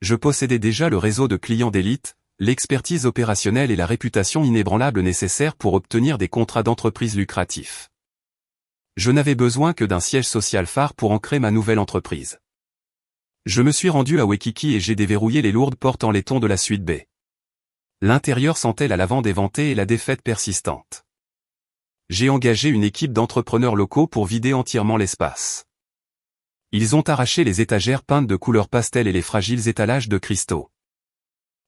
Je possédais déjà le réseau de clients d'élite, l'expertise opérationnelle et la réputation inébranlable nécessaires pour obtenir des contrats d'entreprise lucratifs. Je n'avais besoin que d'un siège social phare pour ancrer ma nouvelle entreprise. Je me suis rendu à Waikiki et j'ai déverrouillé les lourdes portes en laiton de la suite B. L'intérieur sentait la lavande éventée et la défaite persistante. J'ai engagé une équipe d'entrepreneurs locaux pour vider entièrement l'espace. Ils ont arraché les étagères peintes de couleur pastel et les fragiles étalages de cristaux.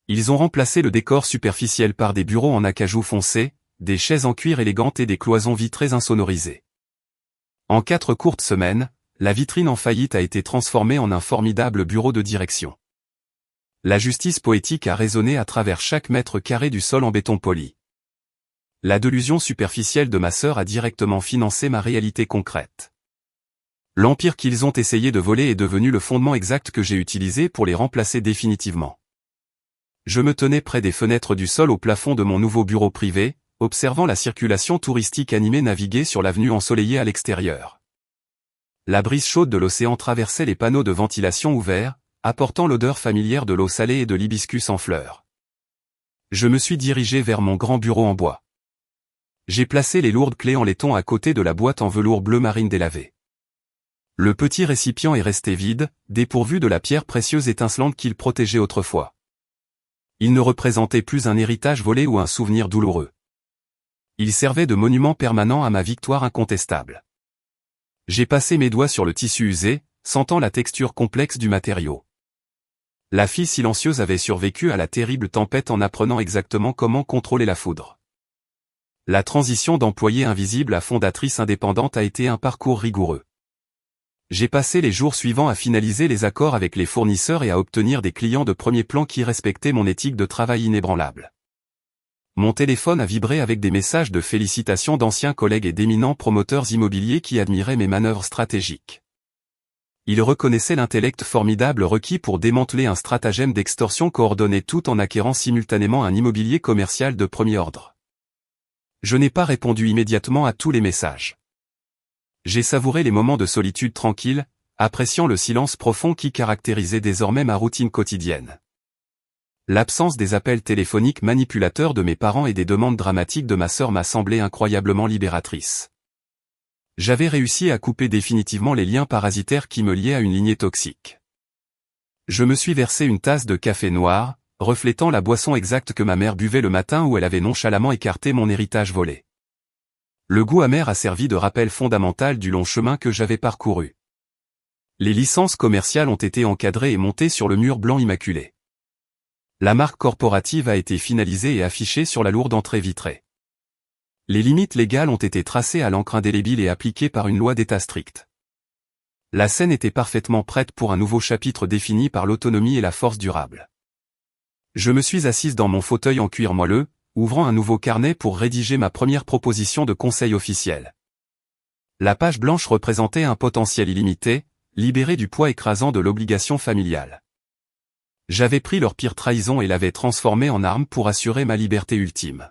Ils ont remplacé le décor superficiel par des bureaux en acajou foncé, des chaises en cuir élégantes et des cloisons vitrées insonorisées. En 4 courtes semaines, la vitrine en faillite a été transformée en un formidable bureau de direction. La justice poétique a résonné à travers chaque mètre carré du sol en béton poli. La délusion superficielle de ma sœur a directement financé ma réalité concrète. L'empire qu'ils ont essayé de voler est devenu le fondement exact que j'ai utilisé pour les remplacer définitivement. Je me tenais près des fenêtres du sol au plafond de mon nouveau bureau privé, observant la circulation touristique animée naviguer sur l'avenue ensoleillée à l'extérieur. La brise chaude de l'océan traversait les panneaux de ventilation ouverts, apportant l'odeur familière de l'eau salée et de l'hibiscus en fleurs. Je me suis dirigé vers mon grand bureau en bois. J'ai placé les lourdes clés en laiton à côté de la boîte en velours bleu marine délavée. Le petit récipient est resté vide, dépourvu de la pierre précieuse étincelante qu'il protégeait autrefois. Il ne représentait plus un héritage volé ou un souvenir douloureux. Il servait de monument permanent à ma victoire incontestable. J'ai passé mes doigts sur le tissu usé, sentant la texture complexe du matériau. La fille silencieuse avait survécu à la terrible tempête en apprenant exactement comment contrôler la foudre. La transition d'employée invisible à fondatrice indépendante a été un parcours rigoureux. J'ai passé les jours suivants à finaliser les accords avec les fournisseurs et à obtenir des clients de premier plan qui respectaient mon éthique de travail inébranlable. Mon téléphone a vibré avec des messages de félicitations d'anciens collègues et d'éminents promoteurs immobiliers qui admiraient mes manœuvres stratégiques. Ils reconnaissaient l'intellect formidable requis pour démanteler un stratagème d'extorsion coordonné tout en acquérant simultanément un immobilier commercial de premier ordre. Je n'ai pas répondu immédiatement à tous les messages. J'ai savouré les moments de solitude tranquille, appréciant le silence profond qui caractérisait désormais ma routine quotidienne. L'absence des appels téléphoniques manipulateurs de mes parents et des demandes dramatiques de ma sœur m'a semblé incroyablement libératrice. J'avais réussi à couper définitivement les liens parasitaires qui me liaient à une lignée toxique. Je me suis versé une tasse de café noir, reflétant la boisson exacte que ma mère buvait le matin où elle avait nonchalamment écarté mon héritage volé. Le goût amer a servi de rappel fondamental du long chemin que j'avais parcouru. Les licences commerciales ont été encadrées et montées sur le mur blanc immaculé. La marque corporative a été finalisée et affichée sur la lourde entrée vitrée. Les limites légales ont été tracées à l'encre indélébile et appliquées par une loi d'État stricte. La scène était parfaitement prête pour un nouveau chapitre défini par l'autonomie et la force durable. Je me suis assise dans mon fauteuil en cuir moelleux, ouvrant un nouveau carnet pour rédiger ma première proposition de conseil officiel. La page blanche représentait un potentiel illimité, libéré du poids écrasant de l'obligation familiale. J'avais pris leur pire trahison et l'avais transformée en arme pour assurer ma liberté ultime.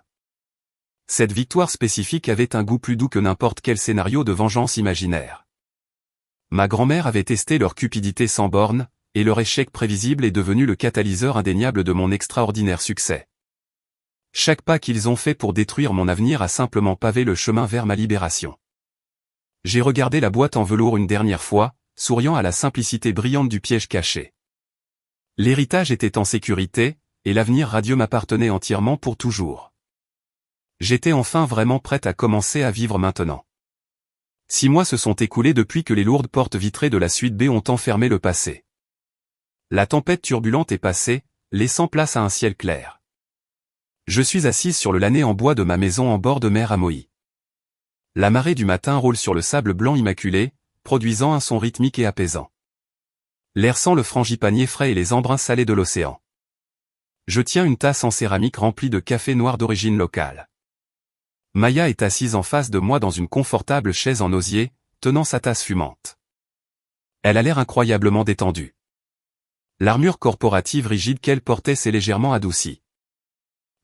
Cette victoire spécifique avait un goût plus doux que n'importe quel scénario de vengeance imaginaire. Ma grand-mère avait testé leur cupidité sans borne, et leur échec prévisible est devenu le catalyseur indéniable de mon extraordinaire succès. Chaque pas qu'ils ont fait pour détruire mon avenir a simplement pavé le chemin vers ma libération. J'ai regardé la boîte en velours une dernière fois, souriant à la simplicité brillante du piège caché. L'héritage était en sécurité, et l'avenir radieux m'appartenait entièrement pour toujours. J'étais enfin vraiment prête à commencer à vivre maintenant. 6 mois se sont écoulés depuis que les lourdes portes vitrées de la suite B ont enfermé le passé. La tempête turbulente est passée, laissant place à un ciel clair. Je suis assise sur le lané en bois de ma maison en bord de mer à Maui. La marée du matin roule sur le sable blanc immaculé, produisant un son rythmique et apaisant. L'air sent le frangipanier frais et les embruns salés de l'océan. Je tiens une tasse en céramique remplie de café noir d'origine locale. Maya est assise en face de moi dans une confortable chaise en osier, tenant sa tasse fumante. Elle a l'air incroyablement détendue. L'armure corporative rigide qu'elle portait s'est légèrement adoucie.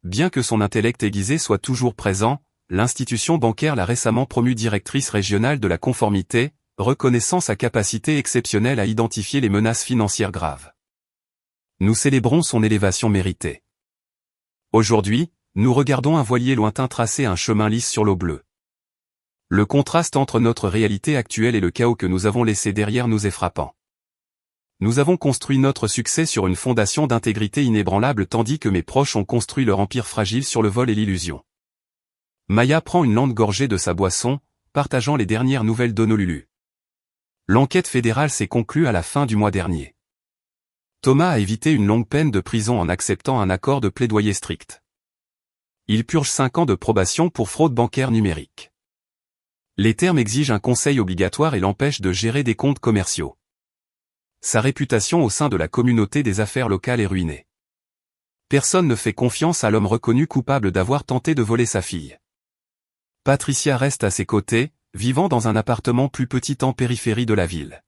Bien que son intellect aiguisé soit toujours présent, l'institution bancaire l'a récemment promue directrice régionale de la conformité, reconnaissant sa capacité exceptionnelle à identifier les menaces financières graves. Nous célébrons son élévation méritée. Aujourd'hui, nous regardons un voilier lointain tracer un chemin lisse sur l'eau bleue. Le contraste entre notre réalité actuelle et le chaos que nous avons laissé derrière nous est frappant. Nous avons construit notre succès sur une fondation d'intégrité inébranlable tandis que mes proches ont construit leur empire fragile sur le vol et l'illusion. Maya prend une lente gorgée de sa boisson, partageant les dernières nouvelles d'Honolulu. L'enquête fédérale s'est conclue à la fin du mois dernier. Thomas a évité une longue peine de prison en acceptant un accord de plaidoyer strict. Il purge 5 ans de probation pour fraude bancaire numérique. Les termes exigent un conseil obligatoire et l'empêchent de gérer des comptes commerciaux. Sa réputation au sein de la communauté des affaires locales est ruinée. Personne ne fait confiance à l'homme reconnu coupable d'avoir tenté de voler sa fille. Patricia reste à ses côtés, vivant dans un appartement plus petit en périphérie de la ville.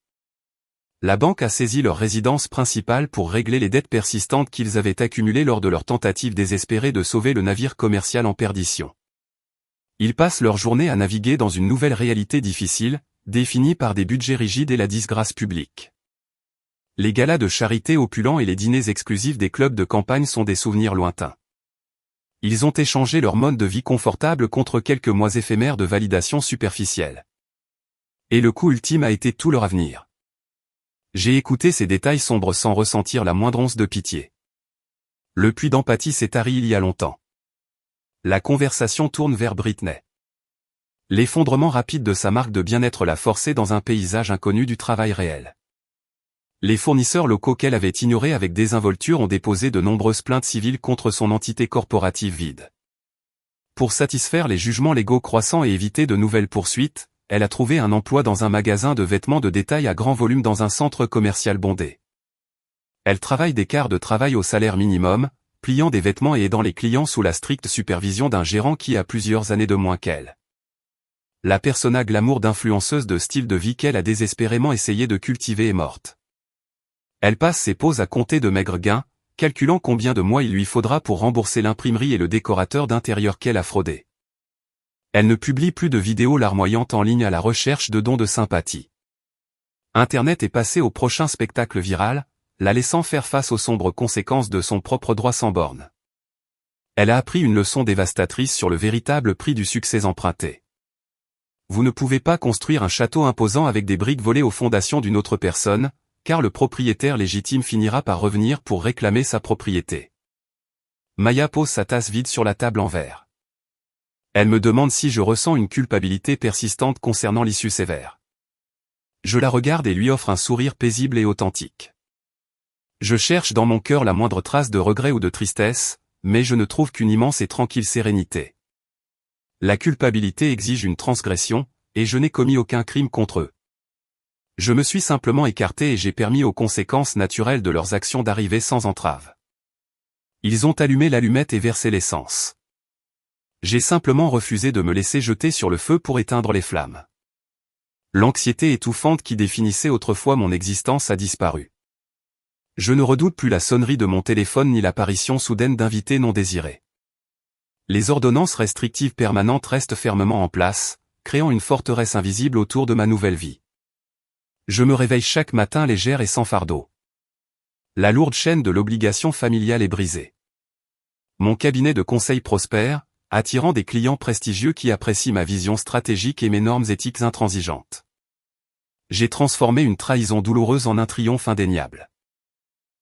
La banque a saisi leur résidence principale pour régler les dettes persistantes qu'ils avaient accumulées lors de leur tentative désespérée de sauver le navire commercial en perdition. Ils passent leur journée à naviguer dans une nouvelle réalité difficile, définie par des budgets rigides et la disgrâce publique. Les galas de charité opulents et les dîners exclusifs des clubs de campagne sont des souvenirs lointains. Ils ont échangé leur mode de vie confortable contre quelques mois éphémères de validation superficielle. Et le coup ultime a été tout leur avenir. J'ai écouté ces détails sombres sans ressentir la moindre once de pitié. Le puits d'empathie s'est tari il y a longtemps. La conversation tourne vers Britney. L'effondrement rapide de sa marque de bien-être l'a forcée dans un paysage inconnu du travail réel. Les fournisseurs locaux qu'elle avait ignorés avec désinvolture ont déposé de nombreuses plaintes civiles contre son entité corporative vide. Pour satisfaire les jugements légaux croissants et éviter de nouvelles poursuites, elle a trouvé un emploi dans un magasin de vêtements de détail à grand volume dans un centre commercial bondé. Elle travaille des quarts de travail au salaire minimum, pliant des vêtements et aidant les clients sous la stricte supervision d'un gérant qui a plusieurs années de moins qu'elle. La persona glamour d'influenceuse de style de vie qu'elle a désespérément essayé de cultiver est morte. Elle passe ses pauses à compter de maigres gains, calculant combien de mois il lui faudra pour rembourser l'imprimerie et le décorateur d'intérieur qu'elle a fraudé. Elle ne publie plus de vidéos larmoyantes en ligne à la recherche de dons de sympathie. Internet est passé au prochain spectacle viral, la laissant faire face aux sombres conséquences de son propre droit sans bornes. Elle a appris une leçon dévastatrice sur le véritable prix du succès emprunté. Vous ne pouvez pas construire un château imposant avec des briques volées aux fondations d'une autre personne, car le propriétaire légitime finira par revenir pour réclamer sa propriété. Maya pose sa tasse vide sur la table en verre. Elle me demande si je ressens une culpabilité persistante concernant l'issue sévère. Je la regarde et lui offre un sourire paisible et authentique. Je cherche dans mon cœur la moindre trace de regret ou de tristesse, mais je ne trouve qu'une immense et tranquille sérénité. La culpabilité exige une transgression, et je n'ai commis aucun crime contre eux. Je me suis simplement écarté et j'ai permis aux conséquences naturelles de leurs actions d'arriver sans entrave. Ils ont allumé l'allumette et versé l'essence. J'ai simplement refusé de me laisser jeter sur le feu pour éteindre les flammes. L'anxiété étouffante qui définissait autrefois mon existence a disparu. Je ne redoute plus la sonnerie de mon téléphone ni l'apparition soudaine d'invités non désirés. Les ordonnances restrictives permanentes restent fermement en place, créant une forteresse invisible autour de ma nouvelle vie. Je me réveille chaque matin légère et sans fardeau. La lourde chaîne de l'obligation familiale est brisée. Mon cabinet de conseil prospère, attirant des clients prestigieux qui apprécient ma vision stratégique et mes normes éthiques intransigeantes. J'ai transformé une trahison douloureuse en un triomphe indéniable.